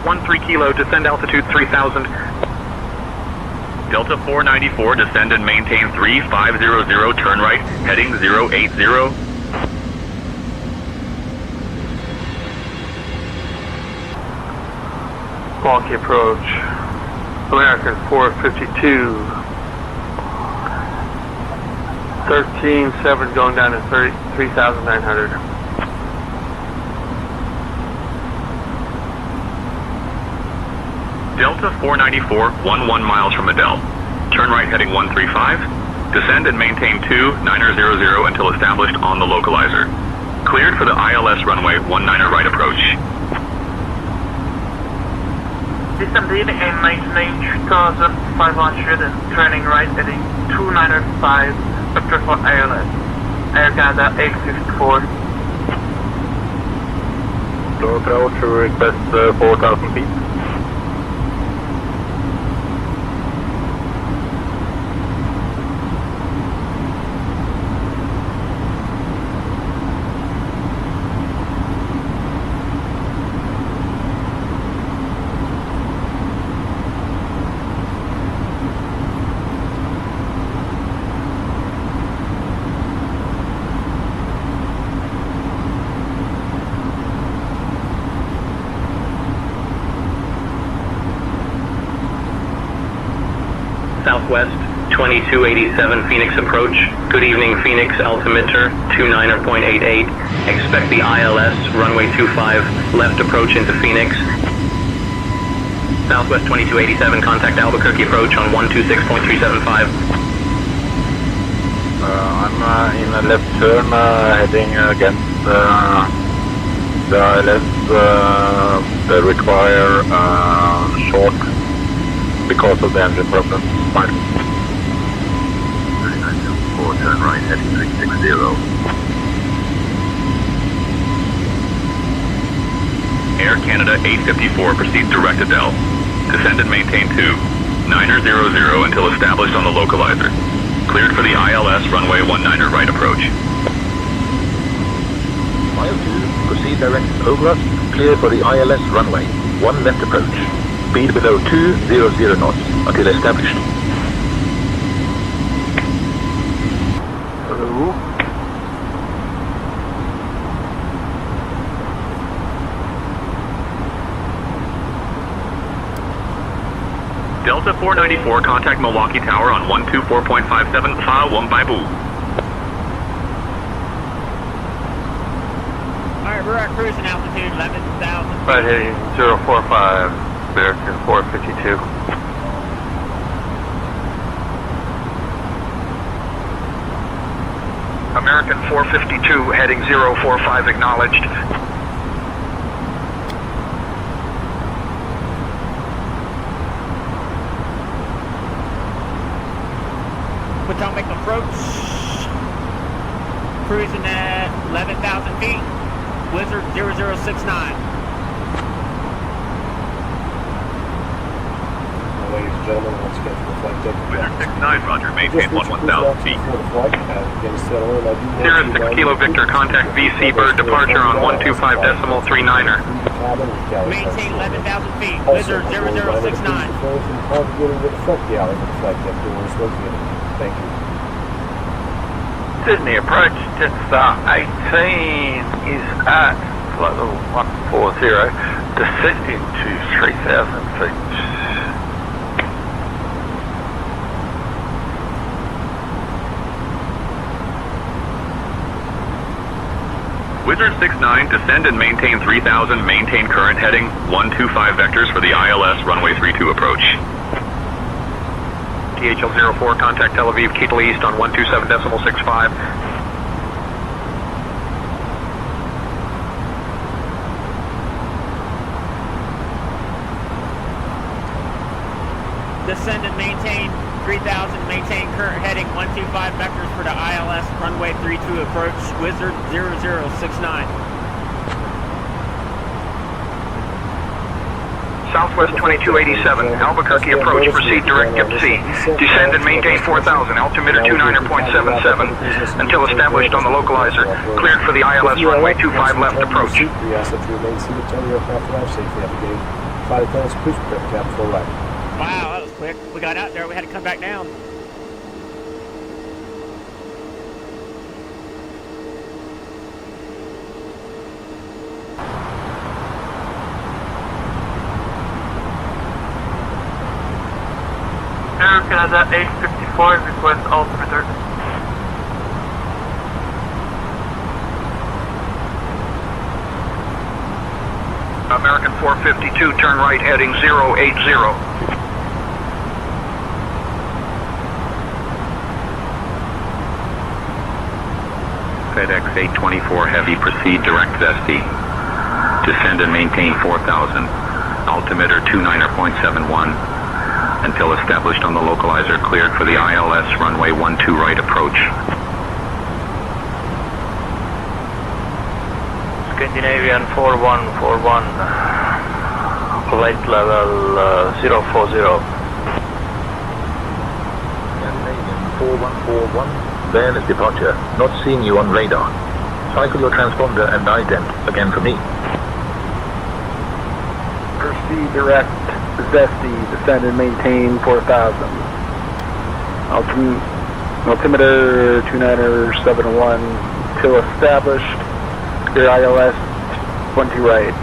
13 kilo, descend altitude 3000. Delta 494, descend and maintain 3500, turn right, heading 080. Wonky approach. American 452. 13.7 going down to 3,900. Delta 494, 11 miles from Adele. Turn right heading 135. Descend and maintain 2900 until established on the localizer. Cleared for the ILS runway 19 right approach. Descending and maintaining 2,500 and turning right heading 295 vector for ILS. Air Canada 854. Low approach to request 4,000 feet. Southwest 2287 Phoenix approach. Good evening, Phoenix, altimeter 29.88. Expect the ILS, runway 25, left approach into Phoenix. Southwest 2287, contact Albuquerque approach on 126.375. I'm in a left turn, heading against the ILS. They require short because of the engine problems. Fine. 3904, turn right, heading 360. Air Canada 854, proceed direct Adele. Descend and maintain 2900 until established on the localizer. Cleared for the ILS runway 19 right approach. Mile 2, proceed direct over us, clear for the ILS runway, 1 left approach. Speed below 200 knots until established. Hello. Delta 494, contact Milwaukee Tower on 124.57, file 1 by Boo. Alright, we're at cruising altitude 11,000. Right heading 045, American 452. American 452, heading 045, acknowledged. Potomac approach. Cruising at 11,000 feet. Wizard 0069. Ladies and gentlemen, once again from the flight deck. Wizard 69, roger, maintain 11,000 feet. Nearest 6 Kilo Victor, contact VC Bird departure on 125.39er. Maintain 11,000 feet. Wizard 0069. Congregating with the front galley of the flight deck doors located. Thank you. Sydney approach, Jetstar 18 is at flight level 140, descending to 3,000 feet. Wizard 69, descend and maintain 3,000, maintain current heading, 125 vectors for the ILS runway 32 approach. THL 04, contact Tel Aviv, Ketel East on 127.65. Descend and maintain 3,000, maintain current heading 125 vectors for the ILS runway 32 approach. Wizard 0069. Southwest 2287, Albuquerque approach, proceed direct dip C. Descend and maintain 4,000, altimeter 29.77 until established on the localizer. Cleared for the ILS runway 25 left approach. We ask that you remain seated until your aircraft arrives safely at the gate. Flight attendants, please prepare the cabin for arrival. Wow, that was quick. We got out there, we had to come back down. Air Canada 854, request altimeter. American 452, turn right heading 080. FedEx 824 Heavy, proceed direct Vesti. Descend and maintain 4,000. Altimeter 29.71 until established on the localizer. Cleared for the ILS runway 12 right approach. Scandinavian 4141, flight level 040. Scandinavian 4141, then is departure. Not seeing you on radar. Cycle your transponder and ident again for me. Proceed direct Zesty, descend and maintain 4,000. Altimeter 2971 till established. Your ILS 20 right.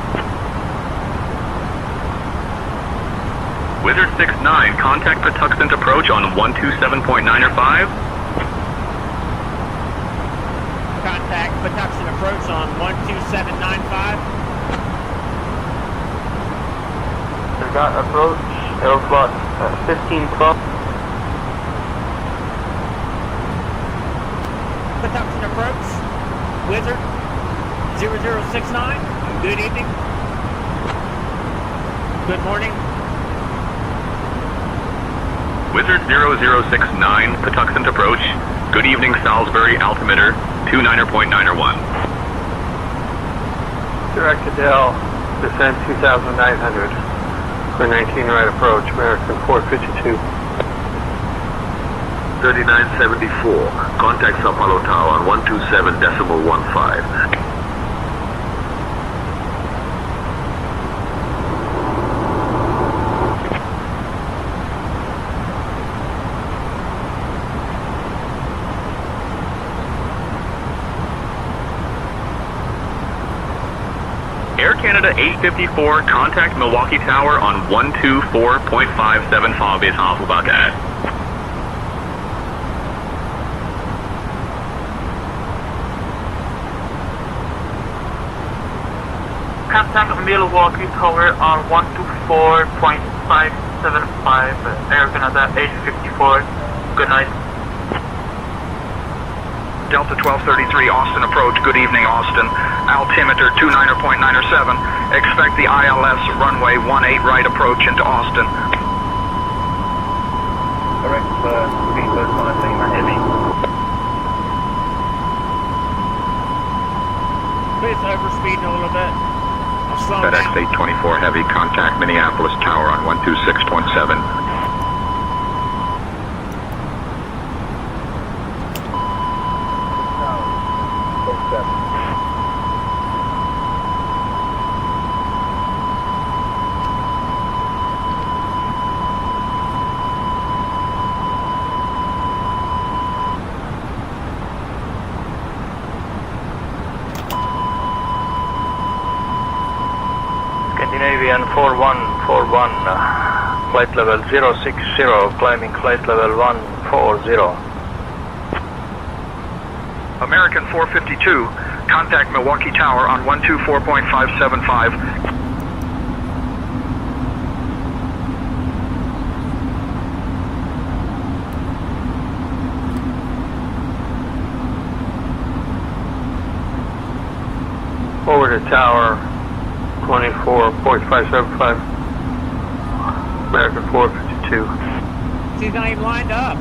Wizard 69, contact Patuxent approach on 127.905. Contact Patuxent approach on 12795. Got approach, airflot 1512. Patuxent approach. Wizard 0069. Good evening. Good morning. Wizard 0069, Patuxent approach. Good evening, Salisbury, altimeter 29.901. Direct to Dell, descend 2,900. For 19 right approach, American 452. 3974, contact Sao Paulo Tower on 127.15. Air Canada 854, contact Milwaukee Tower on 124.57 Fabis Havelbakat. Contact Milwaukee Tower on 124.575, Air Canada 854. Good night. Delta 1233, Austin approach. Good evening, Austin. Altimeter 29.97. Expect the ILS runway 18 right approach into Austin. Direct, reverse 19 Heavy. over speeding a little bit. I'll slow FedEx down. 824 Heavy, contact Minneapolis Tower on 126.7. Scandinavian 4141, flight level 060, climbing flight level 140. American 452, contact Milwaukee Tower on 124.575. Over the tower, 24.575. American 452. He's not even lined up.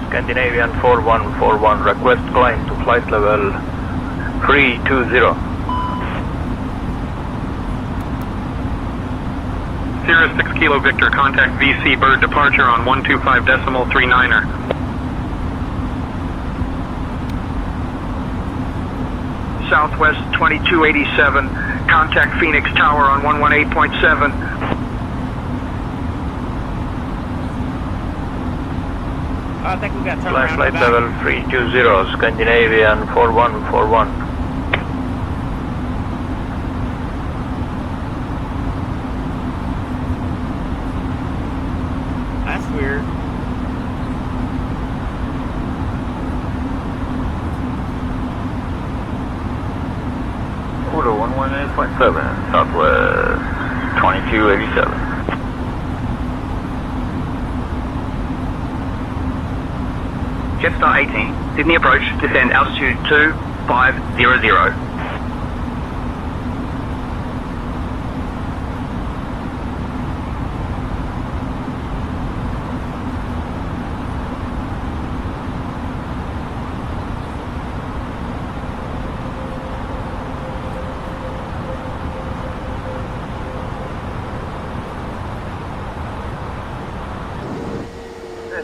Scandinavian 4141, request climb to flight level 320. Sierra 6 Kilo Victor, contact VC Bird departure on 125.39er. Southwest 2287, contact Phoenix Tower on 118.7. I think we got to turn Flash around. flight and go level 320, Scandinavian 4141. back. That's weird. Order 118.7, Southwest 2287. Jetstar 18, Sydney approach, descend altitude 2500.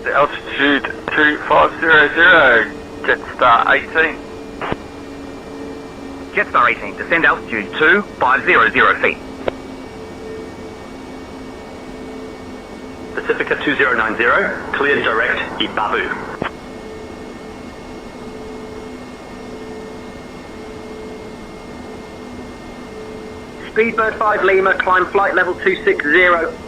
Altitude 2500, Jetstar 18. Jetstar 18, descend altitude 2500 feet. Pacifica 2090, cleared direct Ibabu. Speedbird 5 Lima, climb flight level 260.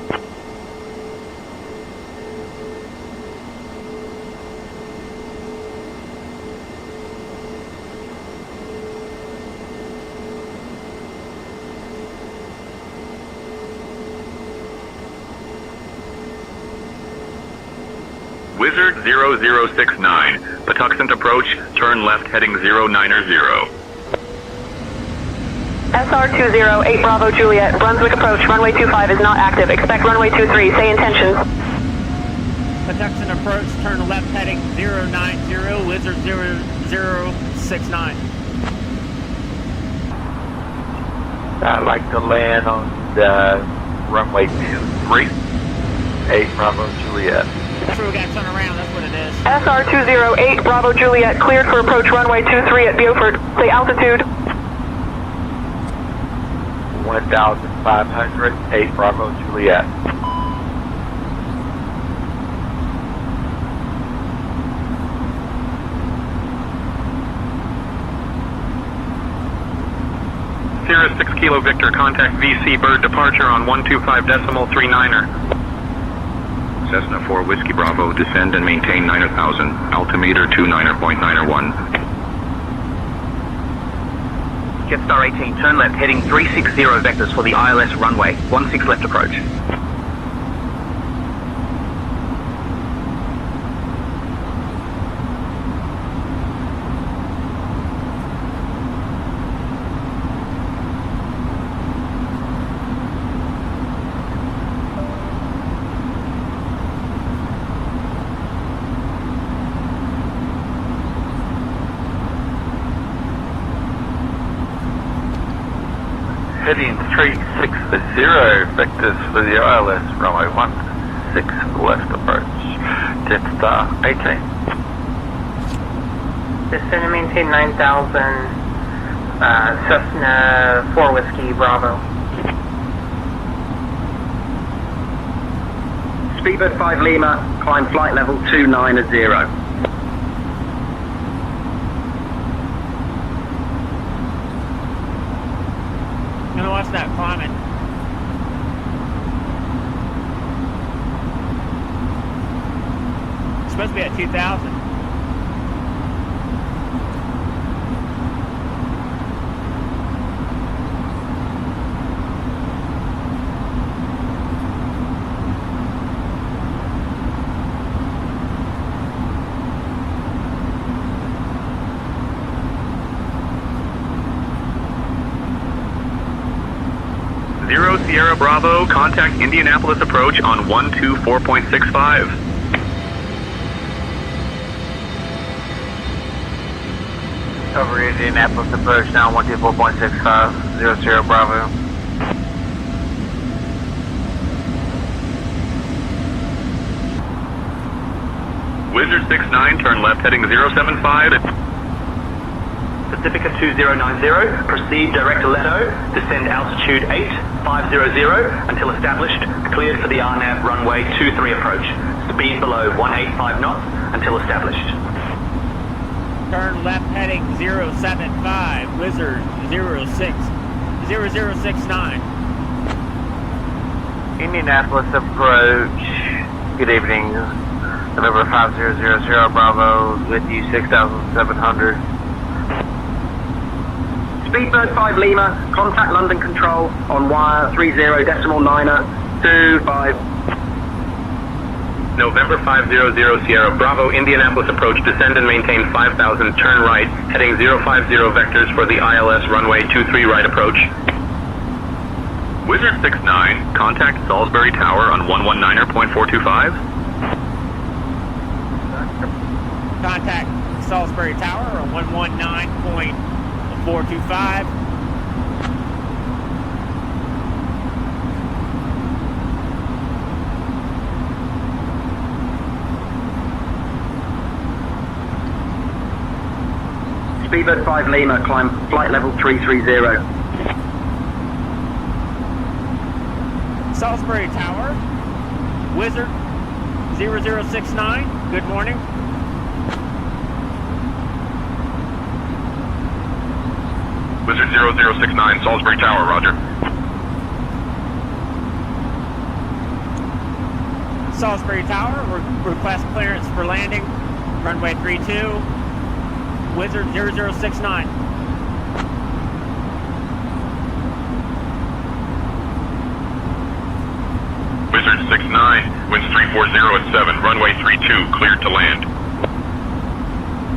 Wizard 0069, Patuxent approach, turn left heading 090. SR20, 8 Bravo Juliet, Brunswick approach, runway 25 is not active. Expect runway 23, say intentions. Patuxent approach, turn left heading 090, Wizard 0069. I'd like to land on the runway 23, 8 Bravo Juliet. That's where we got to turn around, that's what it is. SR20, 8 Bravo Juliet, cleared for approach runway 23 at Beaufort. Say altitude. 1,500, 8 Bravo Juliet. Sierra 6 Kilo Victor, contact VC Bird departure on 125.39er. Cessna 4 Whiskey Bravo, descend and maintain 9,000, altimeter 29.901. Jetstar 18, turn left heading 360 vectors for the ILS runway, 16 left approach. heading 360, vectors for the ILS runway 16 left approach. Jetstar 18. Descend and maintain 9,000, Cessna 4 Whiskey Bravo. Speedbird 5 Lima, climb flight level 290. I'm gonna watch that climbing. It's supposed to be at 2,000. Zero Sierra Bravo, contact Indianapolis approach on 124.65. Over Indianapolis approach now 124.65, 0 Sierra Bravo. Wizard 69, turn left heading 075. Pacifica 2090, proceed direct to Leto, descend altitude 8500 until established, cleared for the RNAV runway 23 approach. Speed below 185 knots until established. Turn left heading 075, Wizard 0069. Indianapolis approach. Good evening. November 5000 Bravo with you 6,700. Speedbird 5 Lima, contact London Control on wire 30.925. November 500 Sierra Bravo, Indianapolis approach, descend and maintain 5,000, turn right, heading 050 vectors for the ILS runway 23 right approach. Wizard 69, contact Salisbury Tower on 119.425. Contact Salisbury Tower on 119.425. Speedbird 5 Lima, climb flight level 330. Salisbury Tower, Wizard 0069, good morning. Wizard 0069, Salisbury Tower, roger. Salisbury Tower, request clearance for landing, runway 32, Wizard 0069. Wizard 69, winds 340 at 7, runway 32, cleared to land.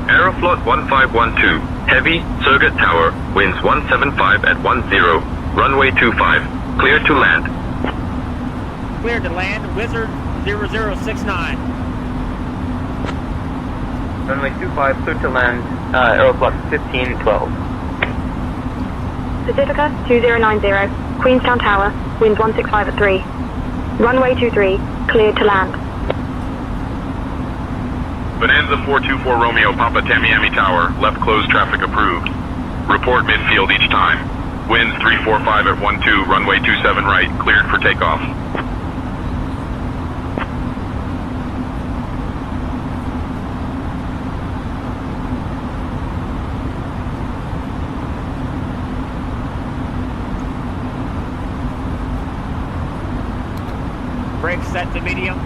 Aeroflot 1512, heavy, Circuit Tower, winds 175 at 10, runway 25, cleared to land. Cleared to land, Wizard 0069. Runway 25, cleared to land, Aeroflot 1512. Pacifica 2090, Queenstown Tower, winds 165 at 3. Runway 23, cleared to land. Bonanza 424 Romeo, Papa Tamiami Tower, left closed traffic approved. Report midfield each time. Winds 345 at 12, runway 27 right, cleared for takeoff. Brakes set to medium.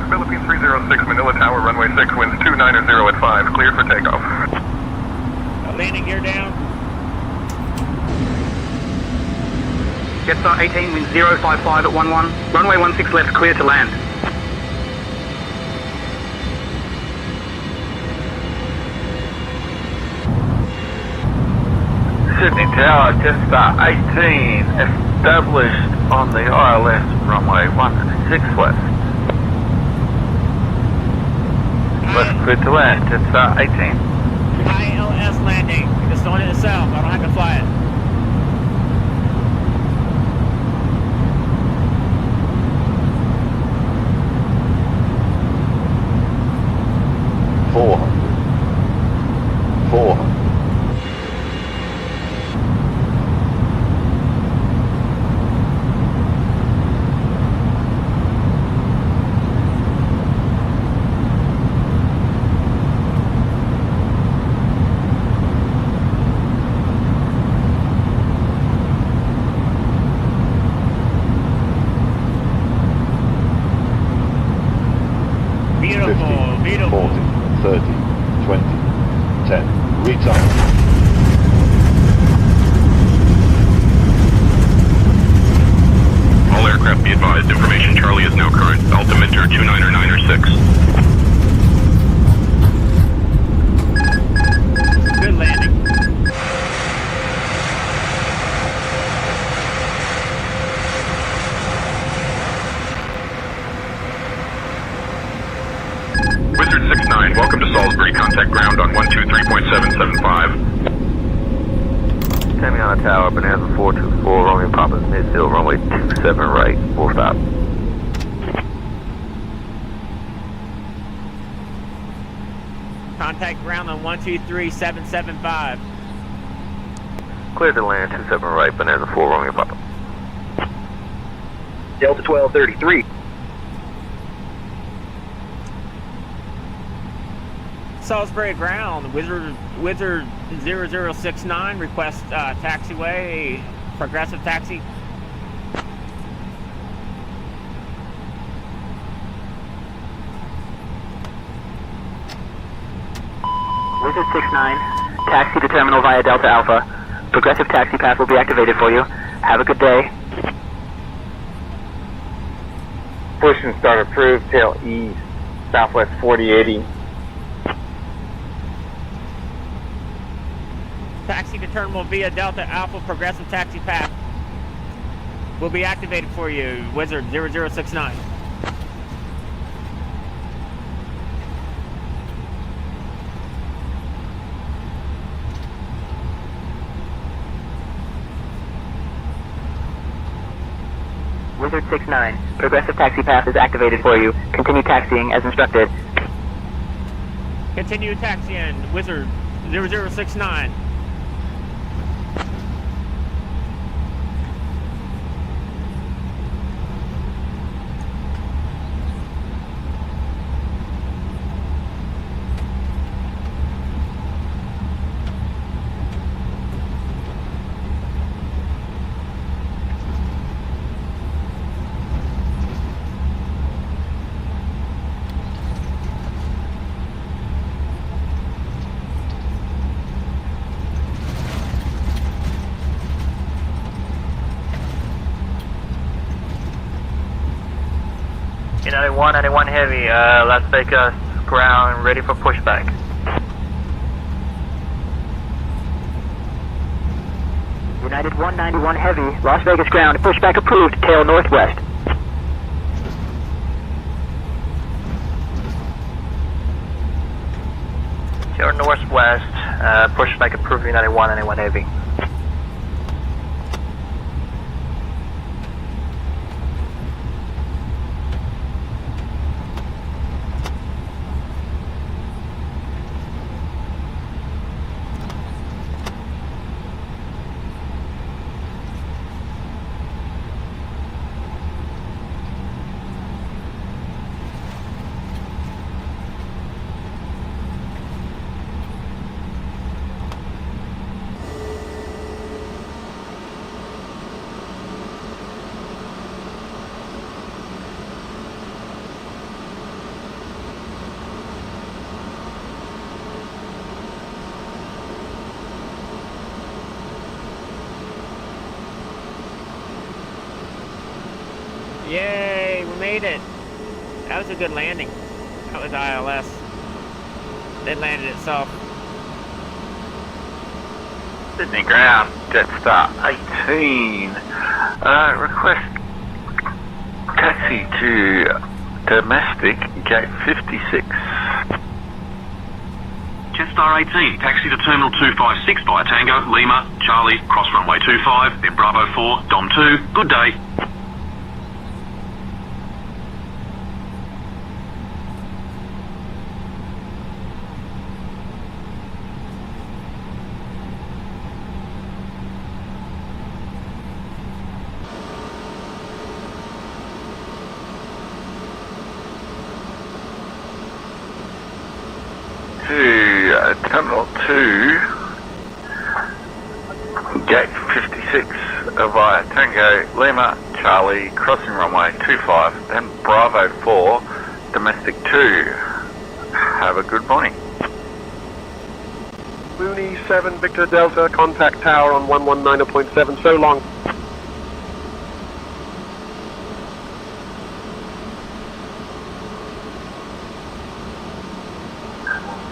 Philippine 306 Manila Tower, runway 6, winds 290 at 5, cleared for takeoff. Landing gear down. Jetstar 18, wind 055 at 11, runway 16 left, clear to land. Sydney Tower, just 18, established on the ILS runway 16 west. West clear to land, just 18. ILS landing. Just on it itself. I don't have to fly it. Beautiful, beautiful. 40, 30, 20, 10. Retard. All aircraft be advised, information Charlie is now current. Altimeter 29906. Good landing. Wizard 69, welcome to Salisbury. Contact ground on 123.775. Tamiana Tower, Bonanza 424, Romeo Papa's midfield, runway 27 right, full stop. Contact ground on 123.775. Clear to land 27 right, Bonanza 4, Romeo Papa. Delta 1233. Salisbury ground, Wizard 0069, request taxiway, progressive taxi. Wizard 69, taxi to terminal via Delta Alpha. Progressive taxi path will be activated for you. Have a good day. Push and start approved, tail east, southwest 4080. Taxi to terminal via Delta Alpha, progressive taxi path will be activated for you, Wizard 0069. Wizard 69, progressive taxi path is activated for you. Continue taxiing as instructed. Continue taxiing, Wizard 0069. United 191 Heavy, Las Vegas ground, ready for pushback. United 191 Heavy, Las Vegas ground, pushback approved, tail northwest. Tail northwest, pushback approved, United 191 Heavy. Yay, we made it. That was a good landing. That was ILS. It landed itself. Sydney ground, Jetstar 18. Request taxi to domestic gate 56. Jetstar 18, taxi to Terminal 256 via Tango, Lima, Charlie, cross runway 25, then Bravo 4, Dom 2. Good day. To Terminal 2, Gate 56 via Tango, Lima, Charlie, crossing runway 25, then Bravo 4, domestic 2. Have a good morning. Mooney 7, Victor Delta, contact tower on 119.7, so long.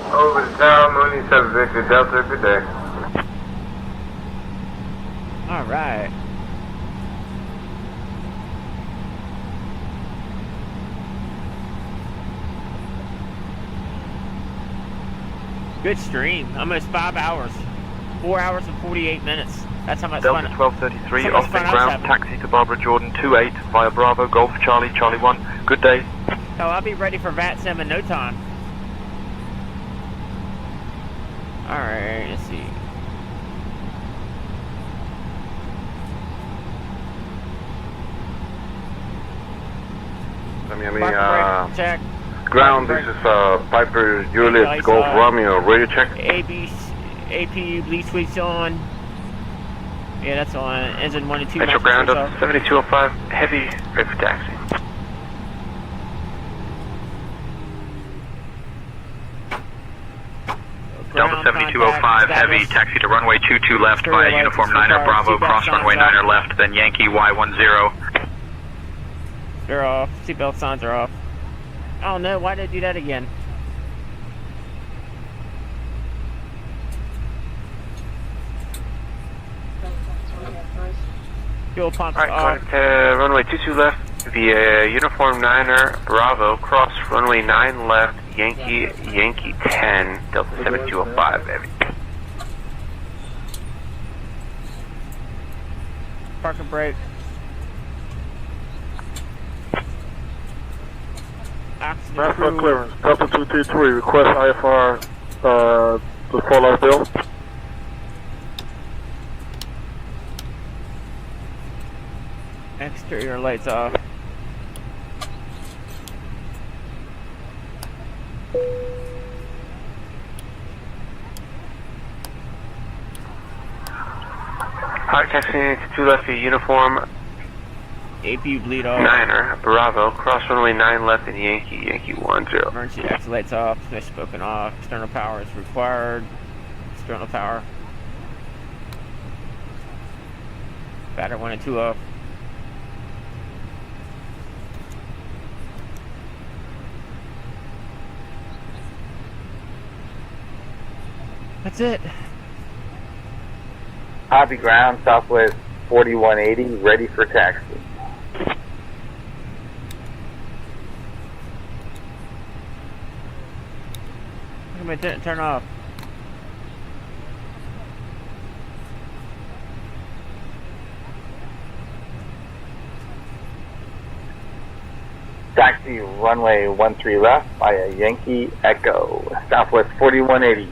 Over the tower, Mooney 7, Victor Delta, good day. Alright. Good stream. Almost 5 hours. 4 hours and 48 minutes. That's how much Delta fun. 1233, Austin Austin ground, taxi to Barbara Jordan 28 via Bravo, Golf, Charlie, Charlie 1. Good day. Oh, I'll be ready for VATSIM in no time. Alright, let's see. Check. Ground, this is Piper Juliet Golf Romeo, radio check. APU bleed switch on. Yeah, that's on. Engine 1 and 2. Metro ground up 7205, heavy, ready for taxi. Delta 7205, heavy, taxi to runway 22 left via Uniform 9er Bravo, cross runway 9er left, then Yankee Y10. They're off. Seatbelt signs are off. Oh no, why did I do that again? Fuel pumps off. Alright, runway 22 left via Uniform 9er Bravo, cross runway 9 left, Yankee 10, Delta 7205, heavy. Park and brake. Master clearance, Delta 223, request IFR, the fallout bill. Exterior lights off. Alright, taxi 2 left via Uniform APU bleed off. 9er Bravo, cross runway 9 left in Yankee 10. Emergency exit lights off. Smash spoken off. External power is required. External power. Battery 1 and 2 off. That's it. Copy ground, Southwest 4180, ready for taxi. Come on, turn off. Taxi runway 13 left via Yankee Echo, Southwest 4180.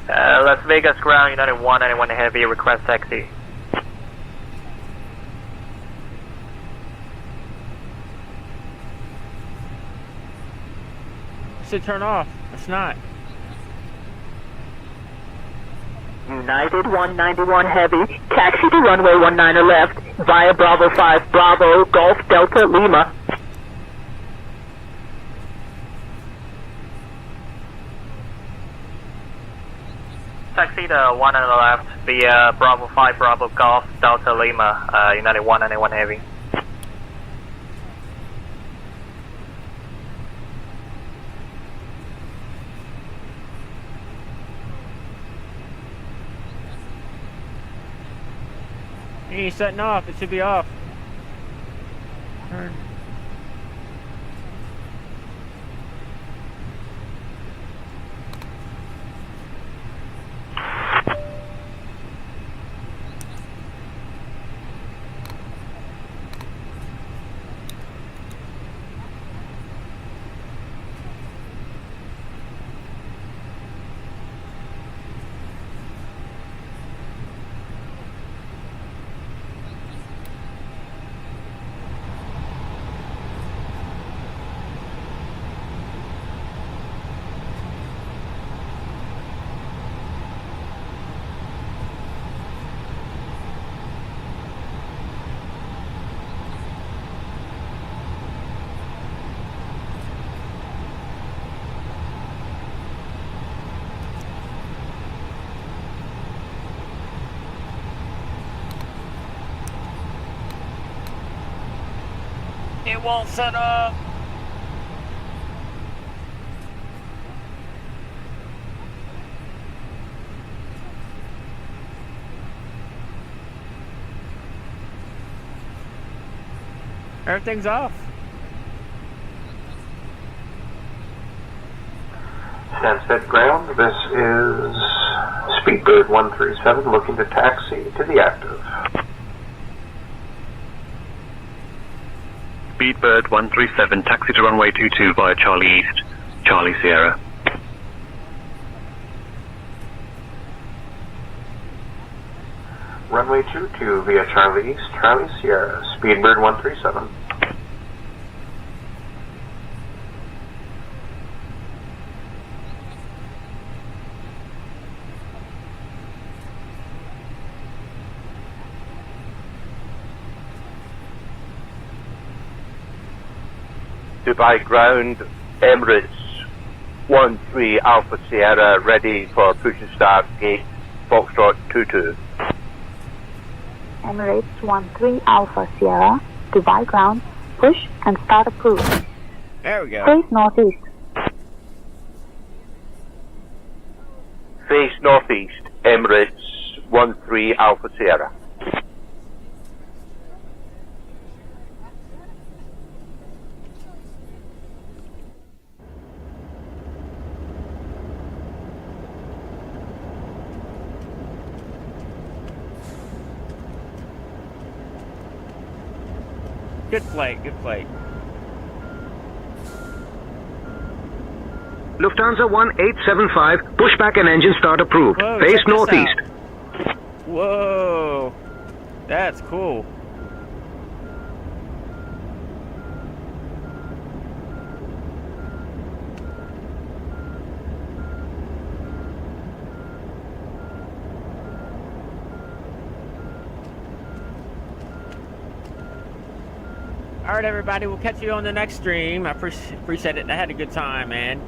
Las Vegas ground, United 1, 91 heavy, request taxi. Should turn off. It's not. United 191 heavy, taxi to runway 19er left via Bravo 5, Bravo, Golf, Delta, Lima. Taxi to 1 on the left via Bravo 5, Bravo, Golf, Delta, Lima, United 191 heavy. He ain't setting off. It should be off. Turn. It won't set up. Everything's off. Stansted ground, this is Speedbird 137 looking to taxi to the active. Speedbird 137, taxi to runway 22 via Charlie East, Charlie Sierra. Runway 22 via Charlie East, Charlie Sierra, Speedbird 137. Dubai ground, Emirates 13 Alpha Sierra, ready for push and start, gate Foxtrot 22. Emirates 13 Alpha Sierra, Dubai ground, push and start approved. There we go. Face northeast. Face northeast, Emirates 13 Alpha Sierra. Good flight, good flight. Lufthansa 1875, pushback and engine start approved. Whoa, Face check this northeast. out. Whoa, that's cool. All right, everybody, we'll catch you on the next stream. I appreciate it. I had a good time, man.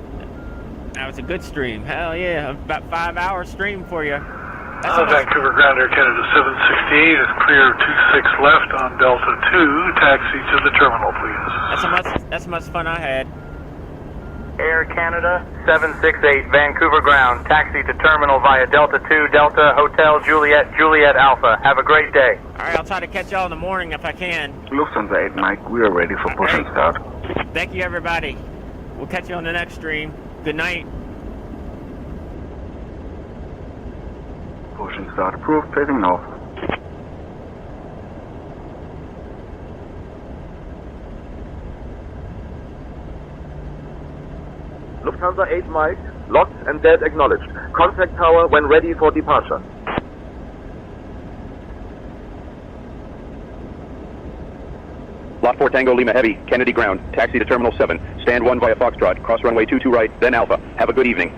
That was a good stream. Hell yeah, about 5 hour stream for you. Vancouver ground, Air Canada 768 is clear 26 left on Delta 2. Taxi to the terminal, please. That's how much fun I had. Air Canada 768 Vancouver ground, taxi to terminal via Delta 2 Delta Hotel Juliet Juliet Alpha. Have a great day. All right, I'll try to catch y'all in the morning if I can. Lufthansa 8 Mike, we are ready for push and start. Thank you, everybody. We'll catch you on the next stream. Good night. Push and start approved, facing north. Lufthansa 8 Mike, locked and dead acknowledged. Contact tower when ready for departure. Lot 4 Tango Lima Heavy, Kennedy ground, taxi to Terminal 7. Stand 1 via Foxtrot, cross runway 22 right, then Alpha. Have a good evening.